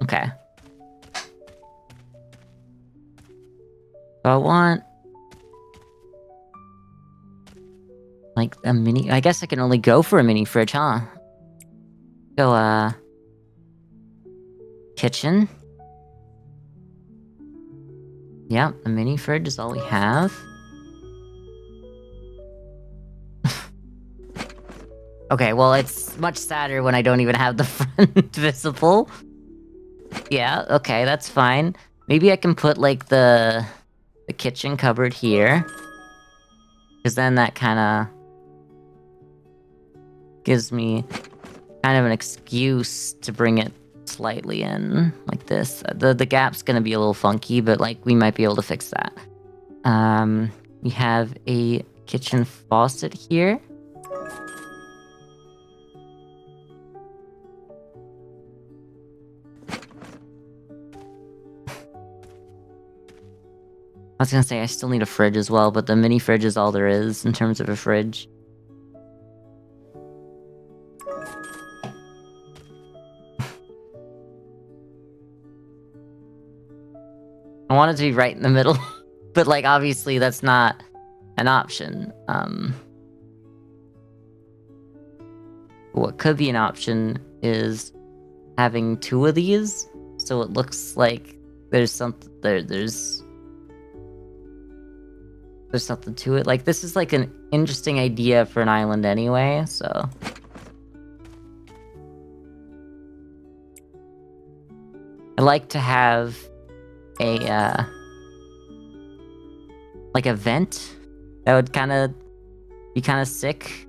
Okay. So I want... like a mini... I guess I can only go for a mini fridge, huh? Go, kitchen. Yep, a mini fridge is all we have. Okay, well, it's much sadder when I don't even have the front visible. Yeah, okay, that's fine. Maybe I can put, like, the kitchen cupboard here. Because then that kind of gives me kind of an excuse to bring it slightly in, like this. The gap's gonna be a little funky, but, like, we might be able to fix that. We have a kitchen faucet here. I was gonna say I still need a fridge as well, but the mini fridge is all there is in terms of a fridge. I want it to be right in the middle, but like obviously that's not an option. What could be an option is having two of these, so it looks like there's something there's something to it. Like, this is like an interesting idea for an island anyway, so. I like to have a, like a vent. That would be kind of sick.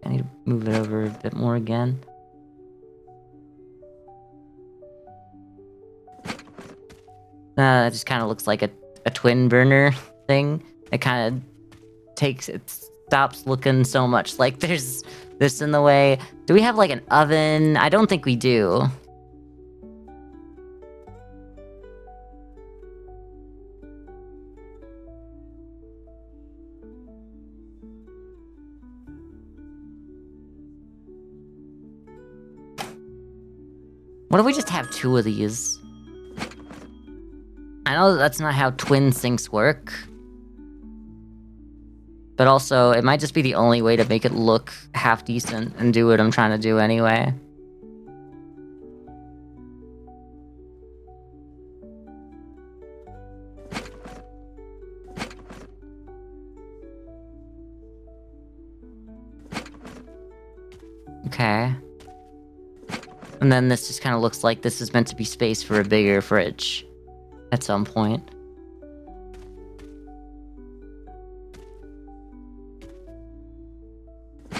I need to move it over a bit more again. It just kind of looks like a twin burner thing. It kind of it stops looking so much like there's this in the way. Do we have like an oven? I don't think we do. What if we just have two of these? I know that's not how twin sinks work. But also, it might just be the only way to make it look half decent and do what I'm trying to do anyway. Okay. And then this just kind of looks like this is meant to be space for a bigger fridge at some point.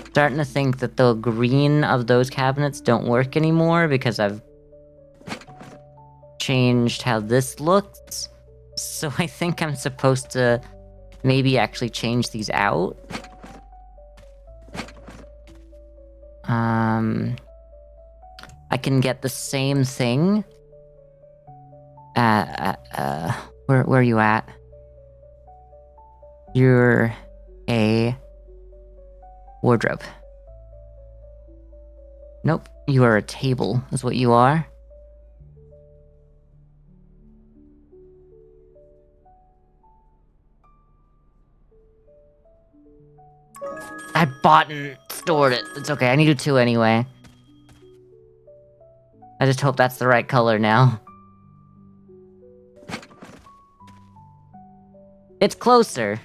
Starting to think that the green of those cabinets don't work anymore because I've changed how this looks. So I think I'm supposed to maybe actually change these out. I can get the same thing. Where are you at? You're a wardrobe. Nope, you are a table, is what you are. I bought and stored it. It's okay, I needed two anyway. I just hope that's the right color now. It's closer.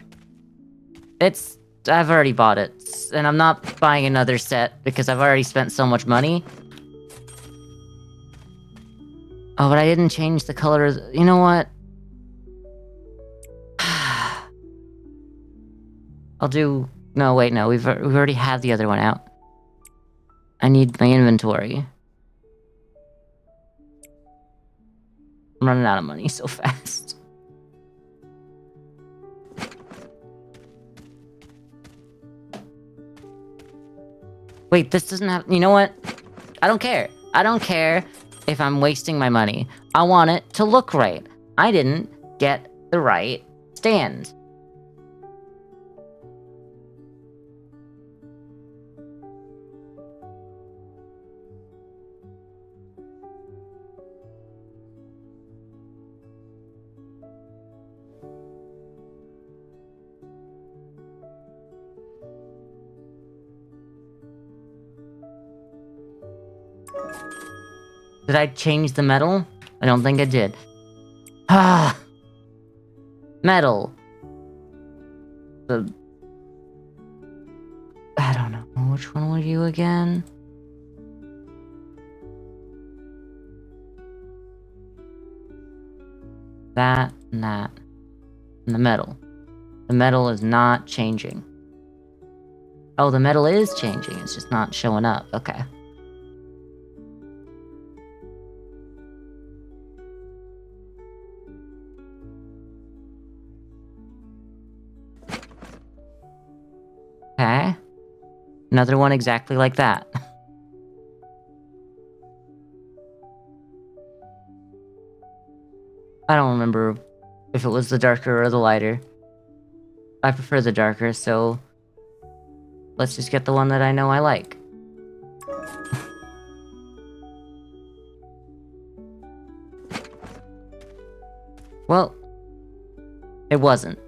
I've already bought it. And I'm not buying another set because I've already spent so much money. Oh, but I didn't change the colors. You know what? I'll do... No, wait, no. We've already had the other one out. I need my inventory. I'm running out of money so fast. Wait, this doesn't have... You know what? I don't care. I don't care if I'm wasting my money. I want it to look right. I didn't get the right stand. Did I change the metal? I don't think I did. Ah. Metal. I don't know. Which one were you again? That and that. And the metal. The metal is not changing. Oh, the metal is changing. It's just not showing up. Okay. Okay. Another one exactly like that. I don't remember if it was the darker or the lighter. I prefer the darker, so let's just get the one that I know I like. Well, it wasn't.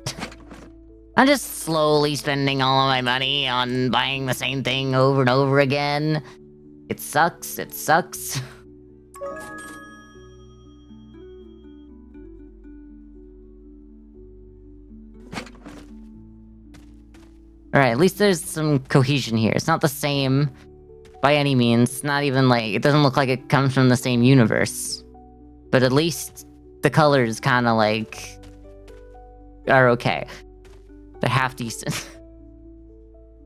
I'm just slowly spending all of my money on buying the same thing over and over again. It sucks, it sucks. Alright, at least there's some cohesion here. It's not the same by any means. It's not even like, it doesn't look like it comes from the same universe. But at least the colors kind of like are okay. They're half decent.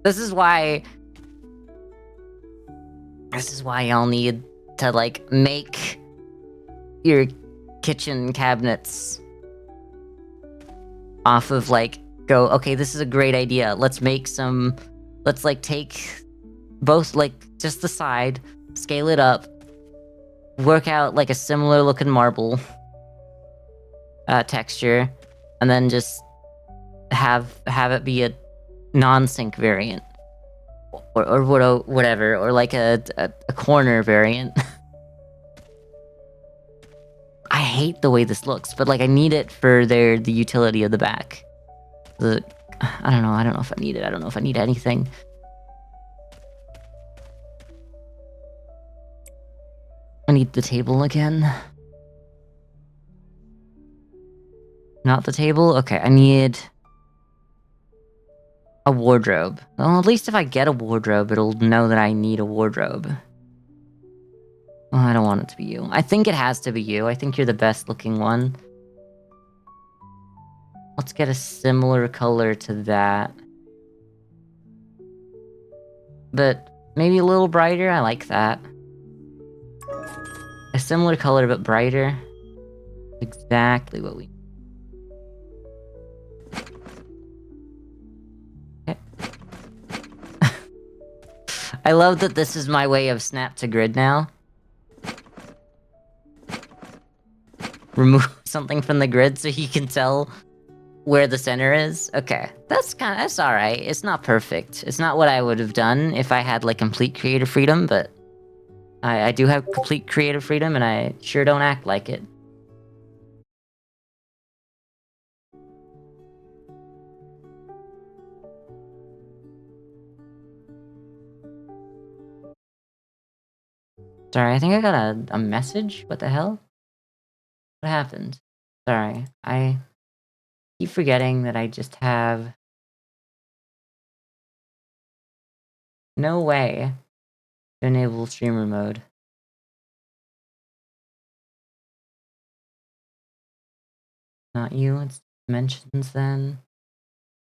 This is why y'all need to like make your kitchen cabinets off of like, go, okay, this is a great idea. Let's like take both, like just the side, scale it up, work out like a similar looking marble texture, and then just have it be a non-sync variant, or whatever, or like a corner variant. I hate the way this looks, but like I need it for the utility of the back. I don't know if I need it. I don't know if I need anything. I need the table again. Not the table? Okay, I need a wardrobe. Well, at least if I get a wardrobe, it'll know that I need a wardrobe. Oh, I don't want it to be you. I think it has to be you. I think you're the best looking one. Let's get a similar color to that. But maybe a little brighter? I like that. A similar color but brighter. Exactly what we need. Okay. I love that this is my way of snap to grid now. Remove something from the grid so you can tell where the center is. Okay, that's all right. It's not perfect. It's not what I would have done if I had like complete creative freedom, but I do have complete creative freedom, and I sure don't act like it. Sorry, I think I got a message. What the hell? What happened? Sorry, I keep forgetting that I just have no way to enable streamer mode. Not you, it's Dimensions then.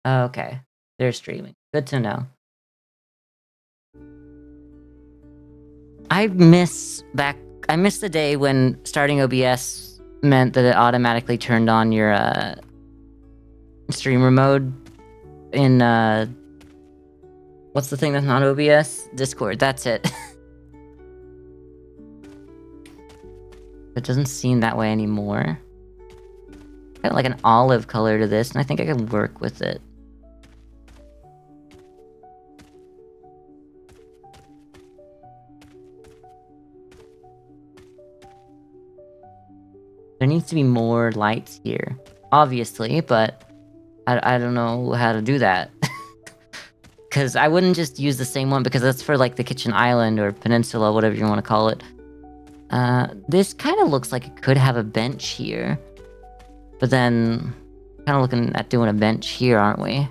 Oh, okay, they're streaming. Good to know. I miss the day when starting OBS meant that it automatically turned on your streamer mode in what's the thing that's not OBS? Discord, that's it. It doesn't seem that way anymore. Got like an olive color to this, and I think I can work with it. There needs to be more lights here, obviously, but I don't know how to do that. Because I wouldn't just use the same one, because that's for like the kitchen island or peninsula, whatever you want to call it. This kind of looks like it could have a bench here, but then kind of looking at doing a bench here, aren't we?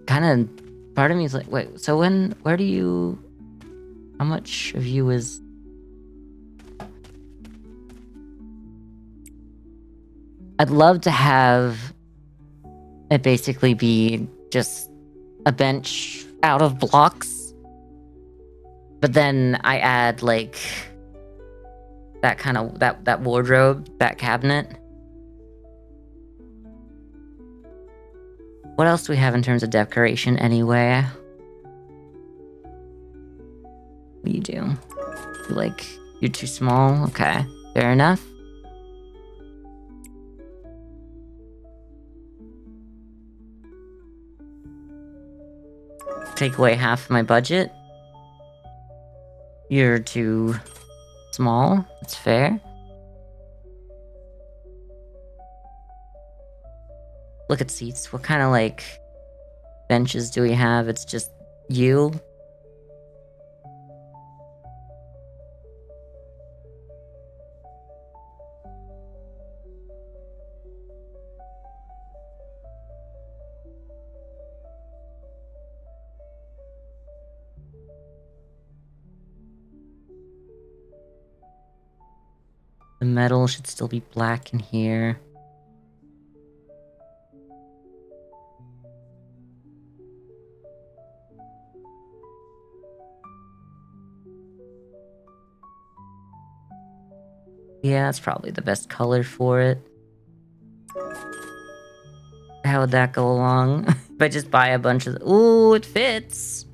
Kind of, part of me is like, wait, so where do you, how much of you is... I'd love to have it basically be just a bench out of blocks, but then I add like that kind of that wardrobe, that cabinet. What else do we have in terms of decoration anyway? What do you do? You're too small? Okay, fair enough. Take away half my budget. You're too small. That's fair. Look at seats. What kind of like benches do we have? It's just you. The metal should still be black in here. Yeah, that's probably the best color for it. How would that go along? If I just buy a bunch of... Ooh, it fits!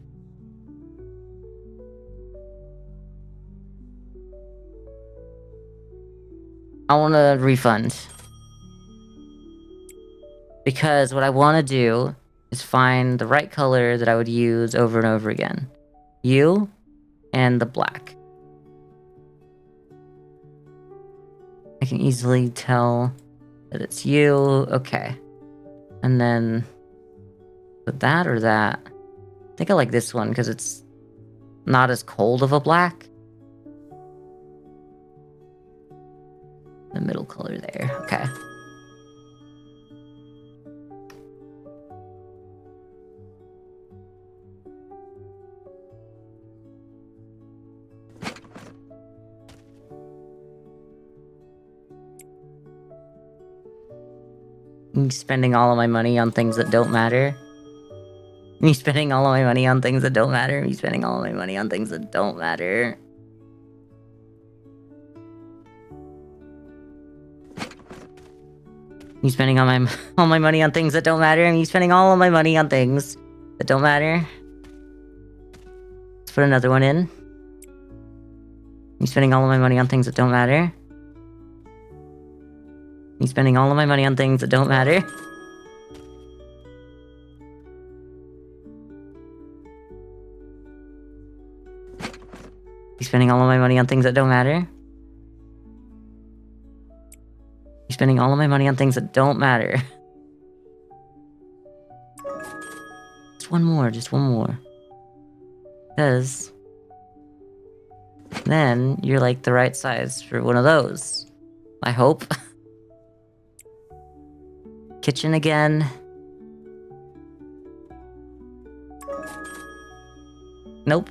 I want a refund. Because what I want to do is find the right color that I would use over and over again. You and the black. I can easily tell that it's you. Okay. And then... Put that or that? I think I like this one because it's not as cold of a black. The middle color there. Okay. Me spending all of my money on things that don't matter. Me spending all of my money on things that don't matter. Me spending all of my money on things that don't matter. Me spending all my money on things that don't matter. Me spending all of my money on things that don't matter. Let's put another one in. Me spending all of my money on things that don't matter. Me spending all of my money on things that don't matter. Me spending all of my money on things that don't matter. Me spending all of my money on things that don't matter. Just one more, just one more. Because then you're like the right size for one of those. I hope. Kitchen again. Nope.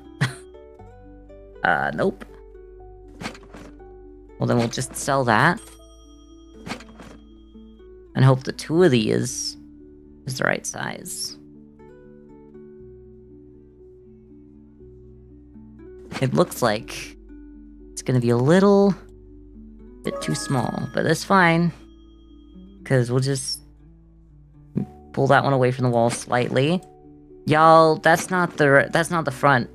Nope. Well, then we'll just sell that. And hope the two of these is the right size. It looks like it's gonna be a little bit too small, but that's fine. Because we'll just pull that one away from the wall slightly. Y'all, that's not the front.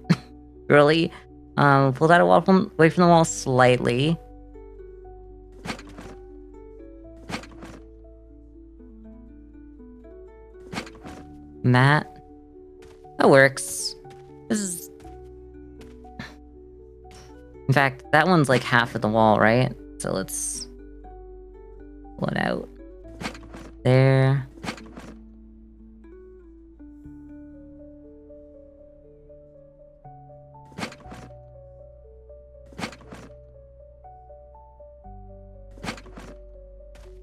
Really? Pull that away from the wall slightly. And that works. This is... In fact, that one's like half of the wall, right? So let's pull it out. There.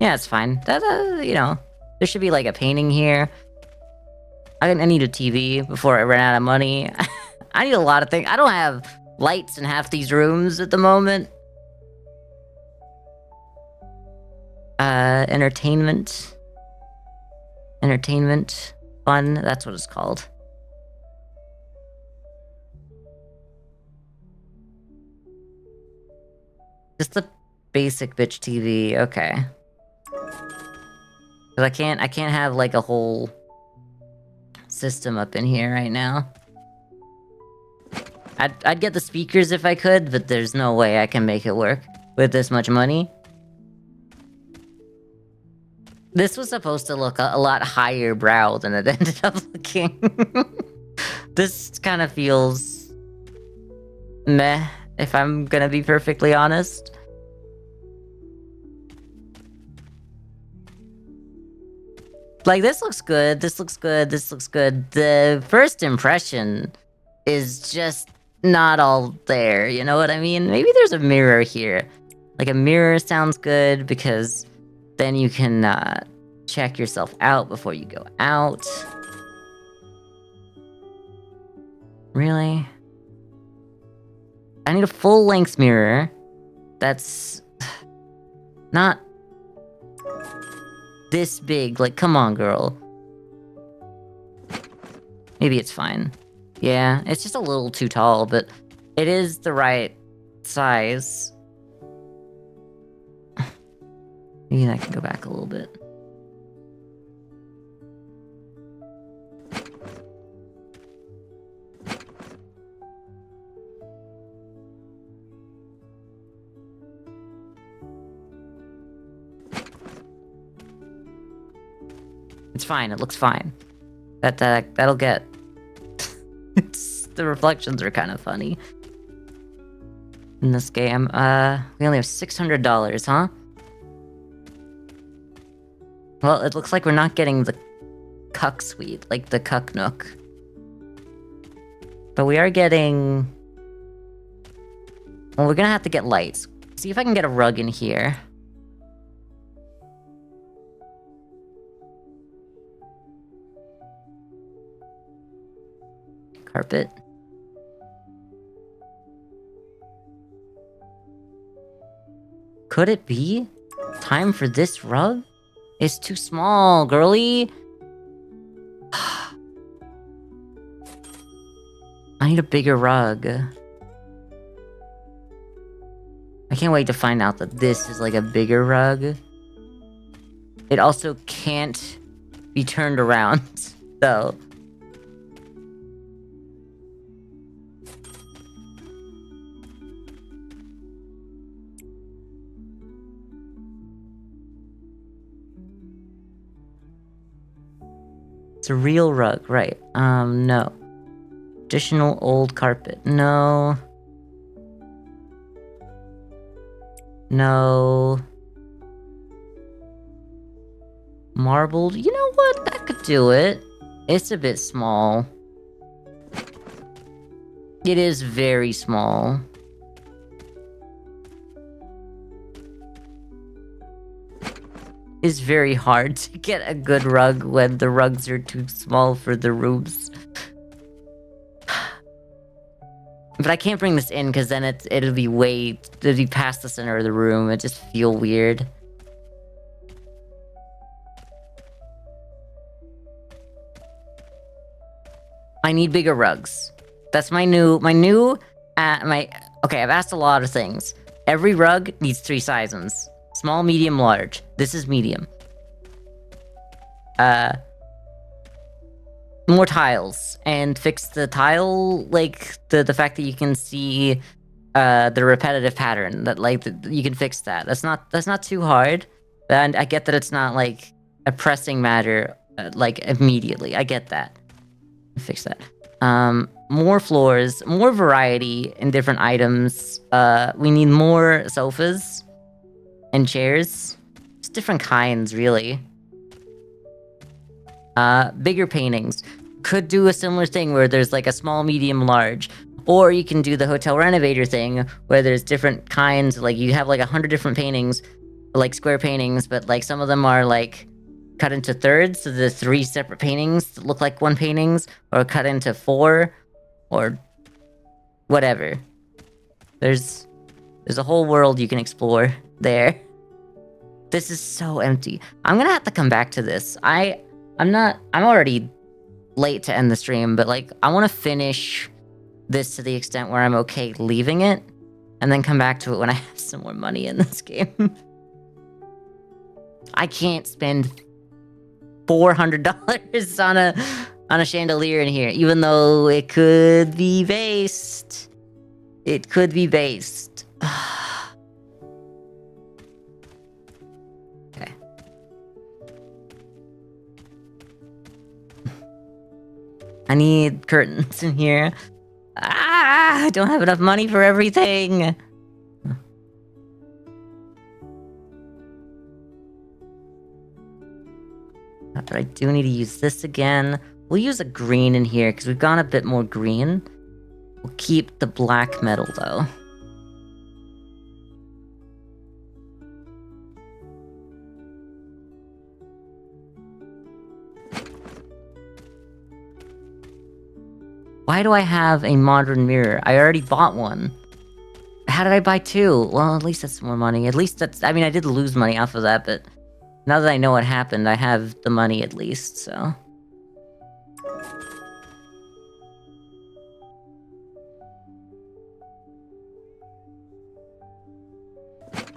Yeah, it's fine. You know, there should be like a painting here. I need a TV before I run out of money. I need a lot of things. I don't have lights in half these rooms at the moment. Entertainment. Entertainment. Fun. That's what it's called. Just the basic bitch TV. Okay. Cause I can't have like a whole system up in here right now. I'd get the speakers if I could, but there's no way I can make it work with this much money. This was supposed to look a lot higher brow than it ended up looking. This kind of feels meh, if I'm gonna be perfectly honest. Like, this looks good, this looks good, this looks good. The first impression is just not all there, you know what I mean? Maybe there's a mirror here. Like, a mirror sounds good because then you can check yourself out before you go out. Really? I need a full-length mirror that's not this big. Like, come on, girl. Maybe it's fine. Yeah, it's just a little too tall, but it is the right size. Maybe I can go back a little bit. It's fine. It looks fine. That'll get. The reflections are kind of funny in this game. We only have $600, huh? Well, it looks like we're not getting the cuck suite, like the cuck nook. But we are getting. Well, we're gonna have to get lights. See if I can get a rug in here. Carpet. Could it be time for this rug? It's too small, girly. I need a bigger rug. I can't wait to find out that this is like a bigger rug. It also can't be turned around, though. It's a real rug, right? No. Additional old carpet. No. No. Marbled. You know what? That could do it. It's a bit small. It is very small. It's very hard to get a good rug when the rugs are too small for the rooms. But I can't bring this in because then it'll be past the center of the room. It just feel weird. I need bigger rugs. That's my okay, I've asked a lot of things. Every rug needs 3 sizes. Small, medium, large. This is medium. More tiles. And fix the tile, like, the fact that you can see the repetitive pattern. That, like, you can fix that. That's not too hard. And I get that it's not, like, a pressing matter, like, immediately. I get that. Fix that. More floors, more variety in different items. We need more sofas. And chairs. Just different kinds, really. Bigger paintings. Could do a similar thing where there's like a small, medium, large. Or you can do the hotel renovator thing where there's different kinds. Like you have like 100 different paintings like square paintings, but like some of them are like cut into thirds, so the 3 separate paintings that look like one paintings, or cut into 4, or whatever. There's a whole world you can explore there. This is so empty. I'm gonna have to come back to this. I'm already late to end the stream, but like I want to finish this to the extent where I'm okay leaving it, and then come back to it when I have some more money in this game. I can't spend $400 on a chandelier in here, even though it could be based. It could be based. Okay. I need curtains in here. I don't have enough money for everything. But I do need to use this again. We'll use a green in here because we've gone a bit more green. We'll keep the black metal though. Why do I have a modern mirror? I already bought one. How did I buy 2? Well, at least that's more money. At least that's... I mean, I did lose money off of that, but... now that I know what happened, I have the money at least, so...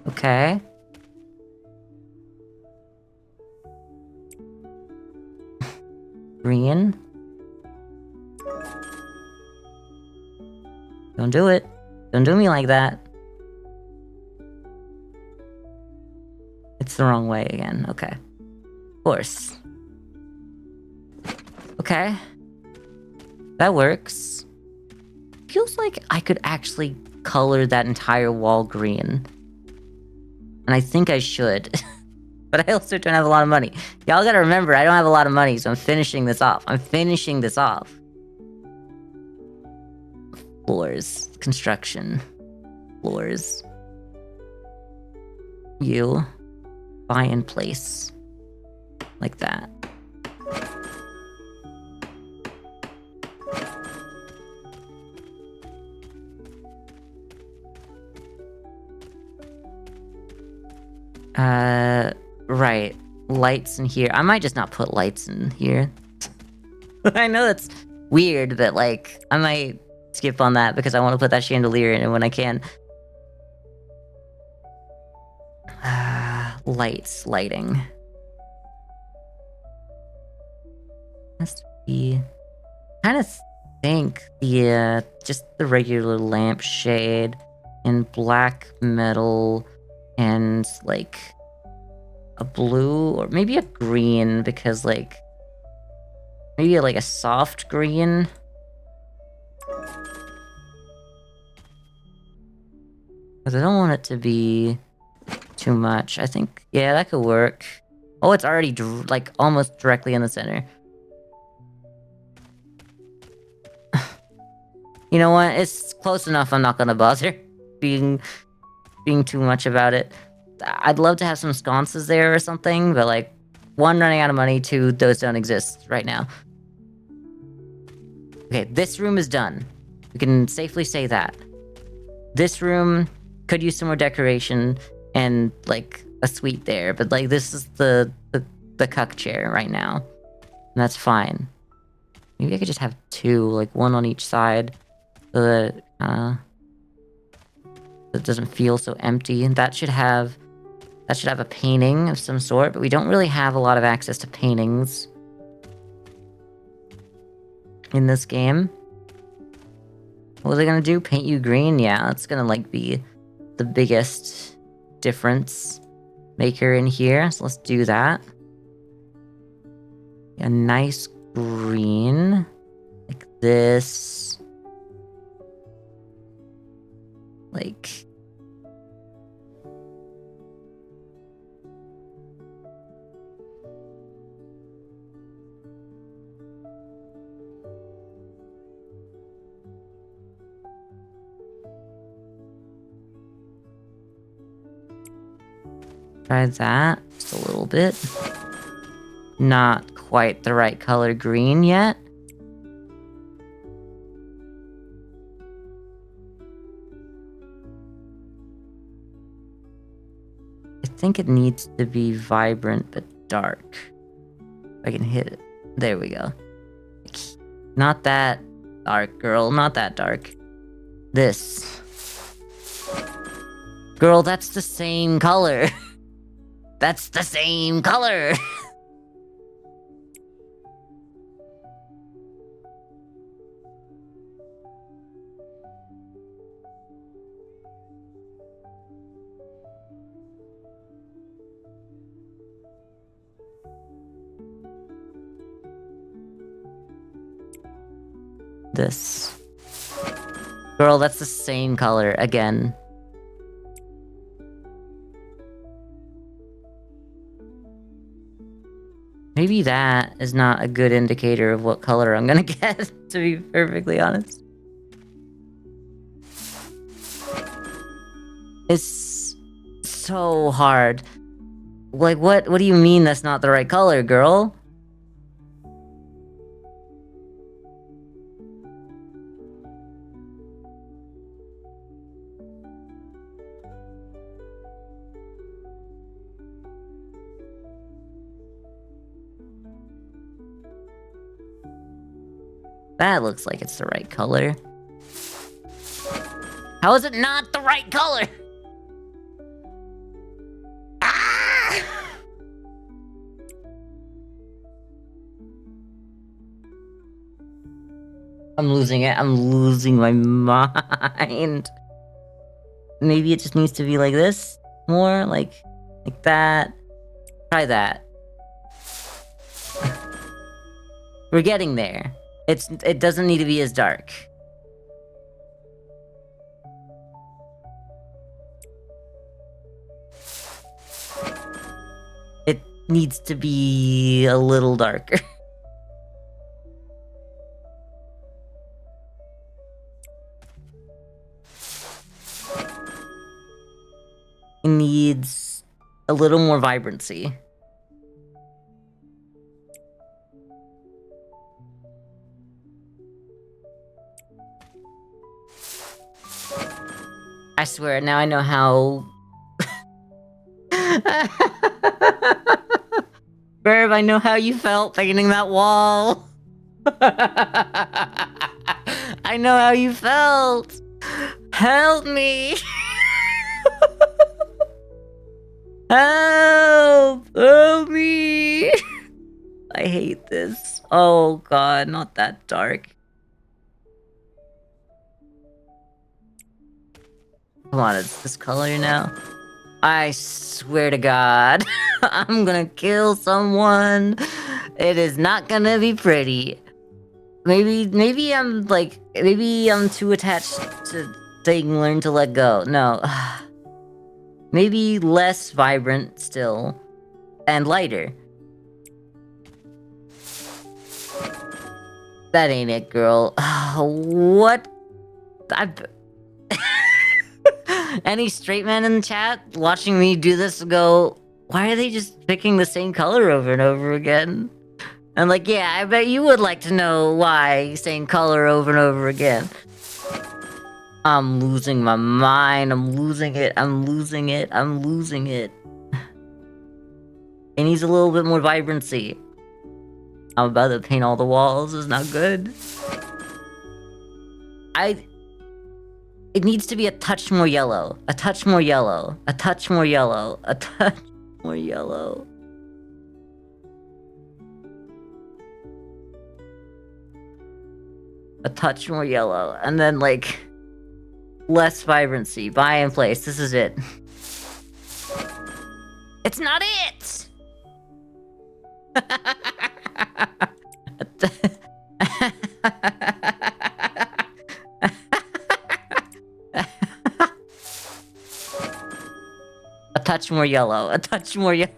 Okay. Green. Don't do it. Don't do me like that. It's the wrong way again. Okay. Of course. Okay. That works. Feels like I could actually color that entire wall green. And I think I should. But I also don't have a lot of money. Y'all gotta remember, I don't have a lot of money, so I'm finishing this off. Floors. Construction. Floors. You. Buy in place. Like that. Right. Lights in here. I might just not put lights in here. I know that's weird, but like, I might skip on that because I want to put that chandelier in when I can. Lighting. Has to be... kind of think the, just the regular lampshade and black metal and, like, a blue or maybe a green because, like, maybe, like, a soft green. Because I don't want it to be too much. I think, yeah, that could work. Oh, it's already, like, almost directly in the center. You know what? It's close enough. I'm not gonna bother being too much about it. I'd love to have some sconces there or something, but like, 1, running out of money, 2, those don't exist right now. Okay, this room is done. We can safely say that. This room could use some more decoration and like a suite there, but like this is the cuck chair right now, and that's fine. Maybe I could just have 2, like 1 on each side, so that it doesn't feel so empty. And that should have a painting of some sort, but we don't really have a lot of access to paintings in this game. What was I gonna do? Paint you green? Yeah, that's gonna like be the biggest difference maker in here. So let's do that. A nice green, like this. Like... Try that just a little bit. Not quite the right color green yet. I think it needs to be vibrant but dark. I can hit it. There we go. Not that dark, girl. Not that dark. This. Girl, that's the same color. That's the same color. This. Girl, that's the same color again. Maybe that is not a good indicator of what color I'm gonna get, to be perfectly honest. It's so hard. Like, what do you mean that's not the right color, girl? That looks like it's the right color. How is it not the right color? Ah! I'm losing it. I'm losing my mind. Maybe it just needs to be like this more, like that. Try that. We're getting there. It doesn't need to be as dark. It needs to be a little darker. It needs a little more vibrancy. I swear, now I know how... Verb, I know how you felt painting that wall. I know how you felt. Help me. Help! Help me! I hate this. Oh god, not that dark. Come on, it's this color now. I swear to God, I'm gonna kill someone. It is not gonna be pretty. Maybe I'm too attached to saying learn to let go. No. Maybe less vibrant still. And lighter. That ain't it, girl. What? Any straight man in the chat watching me do this go, why are they just picking the same color over and over again? And like, yeah, I bet you would like to know why same color over and over again. I'm losing my mind. I'm losing it. I'm losing it. I'm losing it. It needs a little bit more vibrancy. I'm about to paint all the walls. It's not good. It needs to be a touch more yellow. A touch more yellow. A touch more yellow. A touch more yellow. A touch more yellow. And then, like, less vibrancy. Buy in place. This is it. It's not it! A touch more yellow. A touch more yellow.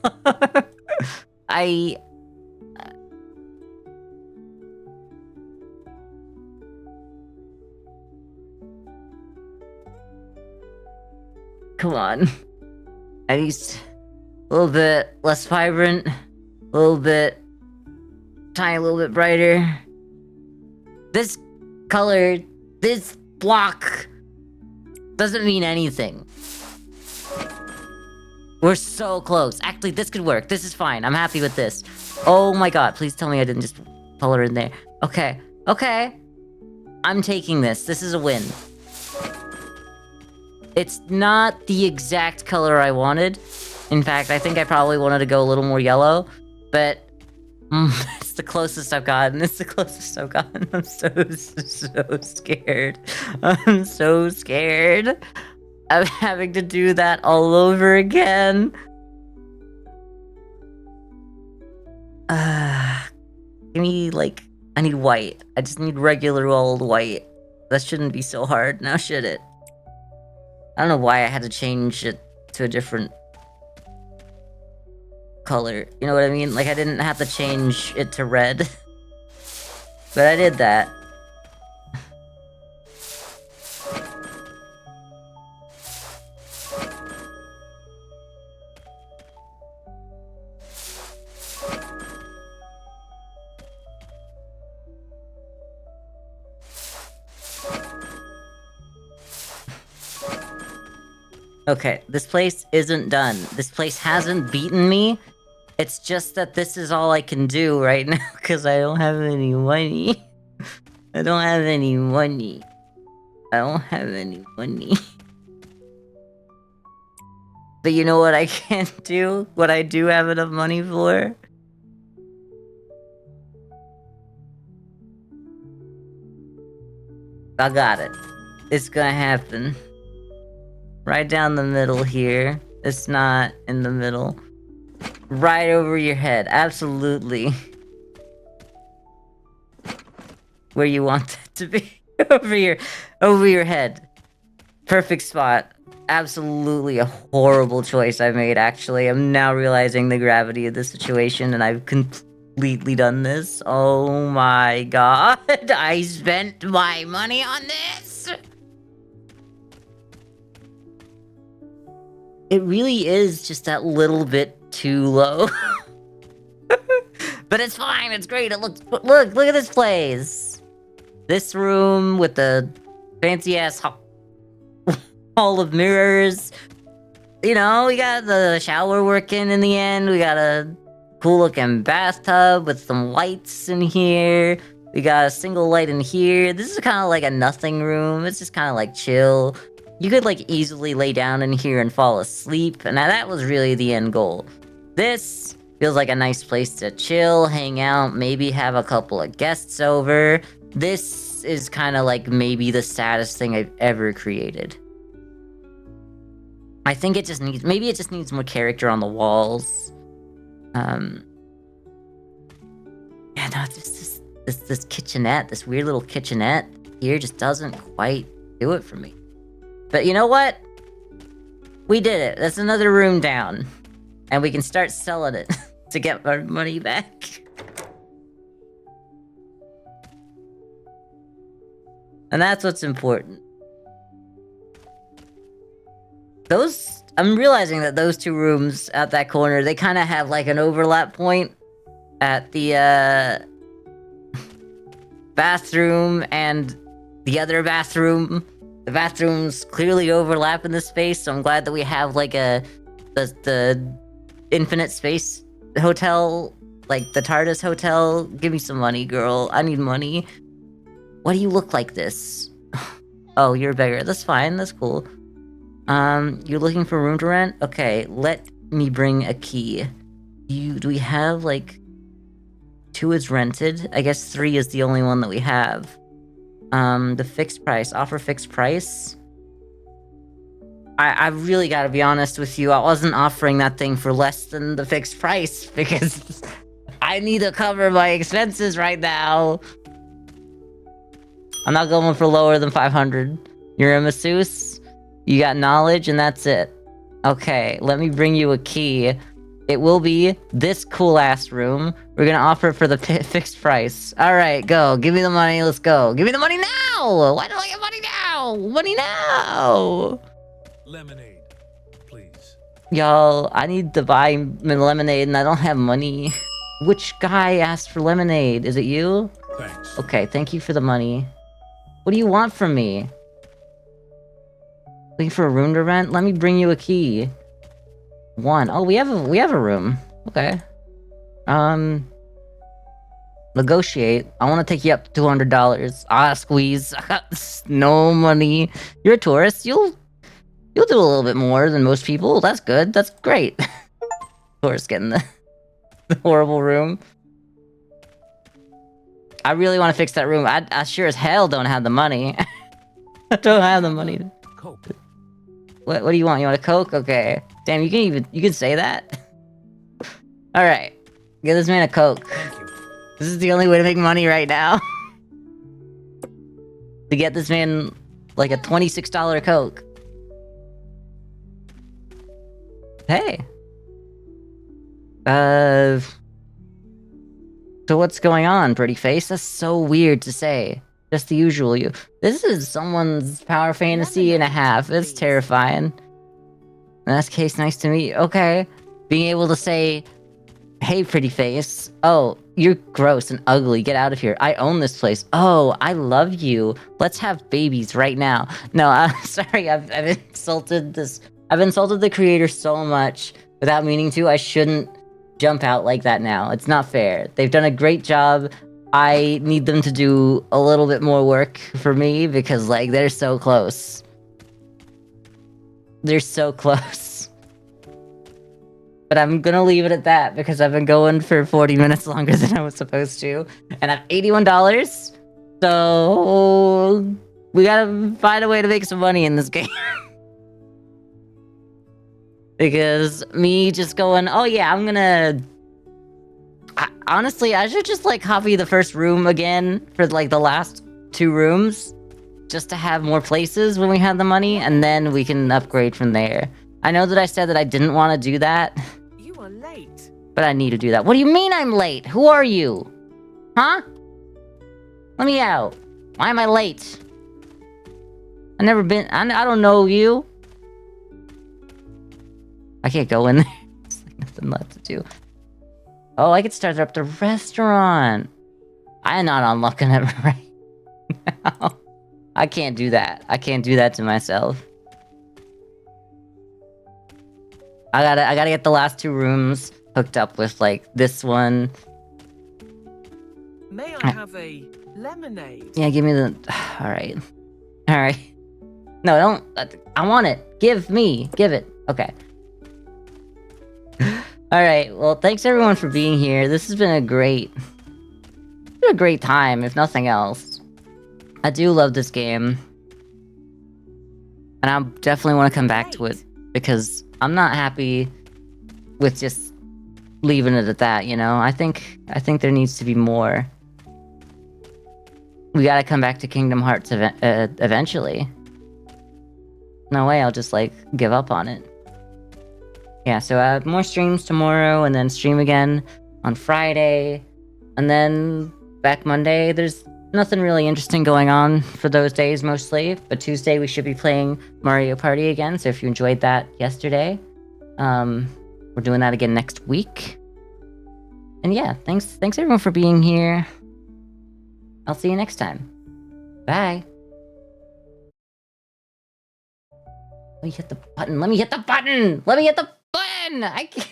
Come on. At least... A little bit less vibrant. A little bit... tiny little bit brighter. This color, this block doesn't mean anything. We're so close. Actually, this could work. This is fine. I'm happy with this. Oh my god, please tell me I didn't just color in there. Okay, okay. I'm taking this. This is a win. It's not the exact color I wanted. In fact, I think I probably wanted to go a little more yellow, but it's the closest I've gotten. It's the closest I've gotten. I'm so scared. I'm so scared of having to do that all over again. Give me, like, I need white. I just need regular old white. That shouldn't be so hard, now should it? I don't know why I had to change it to a different color. You know what I mean? Like, I didn't have to change it to red. But I did that. Okay, this place isn't done. This place hasn't beaten me. It's just that this is all I can do right now because I don't have any money. I don't have any money. I don't have any money. But you know what I can't do? What I do have enough money for? I got it. It's gonna happen. Right down the middle here. It's not in the middle. Right over your head. Absolutely. Where you want that to be. over your head. Perfect spot. Absolutely a horrible choice I made, actually. I'm now realizing the gravity of the situation, and I've completely done this. Oh my god. I spent my money on this! It really is just that little bit too low. But it's fine, it's great, it looks... Look at this place! This room with the fancy-ass hall of mirrors. You know, we got the shower working in the end. We got a cool-looking bathtub with some lights in here. We got a single light in here. This is kind of like a nothing room. It's just kind of like chill. You could, like, easily lay down in here and fall asleep, and that was really the end goal. This feels like a nice place to chill, hang out, maybe have a couple of guests over. This is kind of like maybe the saddest thing I've ever created. I think it just needs, maybe it just needs more character on the walls. Yeah, no, just this kitchenette, this weird little kitchenette here just doesn't quite do it for me. But you know what? We did it. That's another room down. And we can start selling it to get our money back. And that's what's important. I'm realizing that those two rooms at that corner, they kind of have like an overlap point at the bathroom and the other bathroom. The bathrooms clearly overlap in this space, so I'm glad that we have like the infinite space hotel, like the TARDIS hotel. Give me some money, girl. I need money. Why do you look like this? Oh, you're a beggar. That's fine. That's cool. You're looking for room to rent? Okay, let me bring a key. Do we have, like... 2 is rented? I guess 3 is the only one that we have. The fixed price. Offer fixed price? I really gotta be honest with you. I wasn't offering that thing for less than the fixed price, because I need to cover my expenses right now. I'm not going for lower than 500. You're a masseuse? You got knowledge, and that's it. Okay, let me bring you a key. It will be this cool-ass room. We're gonna offer it for the fixed price. Alright, go. Give me the money, let's go. Give me the money now! Why don't I get money now? Money now! Lemonade, please. Y'all, I need to buy lemonade and I don't have money. Which guy asked for lemonade? Is it you? Thanks. Okay, thank you for the money. What do you want from me? Looking for a room to rent? Let me bring you a key. 1. Oh, we have a room. Okay. Negotiate. I want to take you up to $200. Ah, squeeze. I got no money. You're a tourist. You'll do a little bit more than most people. That's good. That's great. Tourist getting the horrible room. I really want to fix that room. I sure as hell don't have the money. I don't have the money. Coke. What do you want? You want a Coke? Okay. Damn, you can say that? Alright. Give this man a Coke. Thank you. This is the only way to make money right now. To get this man, like, a $26 Coke. Hey. So what's going on, pretty face? That's so weird to say. Just the usual you. This is someone's power fantasy and a half. It's terrifying. In that case, nice to meet you. Okay. Being able to say, hey, pretty face. Oh, you're gross and ugly. Get out of here. I own this place. Oh, I love you. Let's have babies right now. No, I'm sorry. I've insulted this. I've insulted the creator so much without meaning to. I shouldn't jump out like that now. It's not fair. They've done a great job. I need them to do a little bit more work for me because, like, they're so close. They're so close. But I'm gonna leave it at that because I've been going for 40 minutes longer than I was supposed to. And I'm $81. So we gotta find a way to make some money in this game. Because me just going, oh yeah, I'm gonna... honestly, I should just, like, copy the first room again for, like, the last 2 rooms. Just to have more places when we have the money, and then we can upgrade from there. I know that I said that I didn't want to do that. You are late. But I need to do that. What do you mean I'm late? Who are you? Huh? Let me out. Why am I late? I never been... I don't know you. I can't go in there. There's like nothing left to do. Oh, I could start up the restaurant. I'm not unlocking it right now. I can't do that. I can't do that to myself. I gotta get the last 2 rooms hooked up with, like, this one. May I have a lemonade? Yeah, give me the... Alright. Alright. No, don't... I want it. Give it. Okay. Alright, well, thanks everyone for being here. This has been a great time, if nothing else. I do love this game. And I definitely want to come back to it, because I'm not happy with just leaving it at that, you know? I think there needs to be more. We gotta come back to Kingdom Hearts eventually. No way I'll just, like, give up on it. Yeah, so more streams tomorrow, and then stream again on Friday, and then back Monday. There's nothing really interesting going on for those days, mostly, but Tuesday we should be playing Mario Party again, so if you enjoyed that yesterday, we're doing that again next week. And yeah, thanks everyone for being here. I'll see you next time. Bye! Let me hit the button! Let me hit the button! I can't...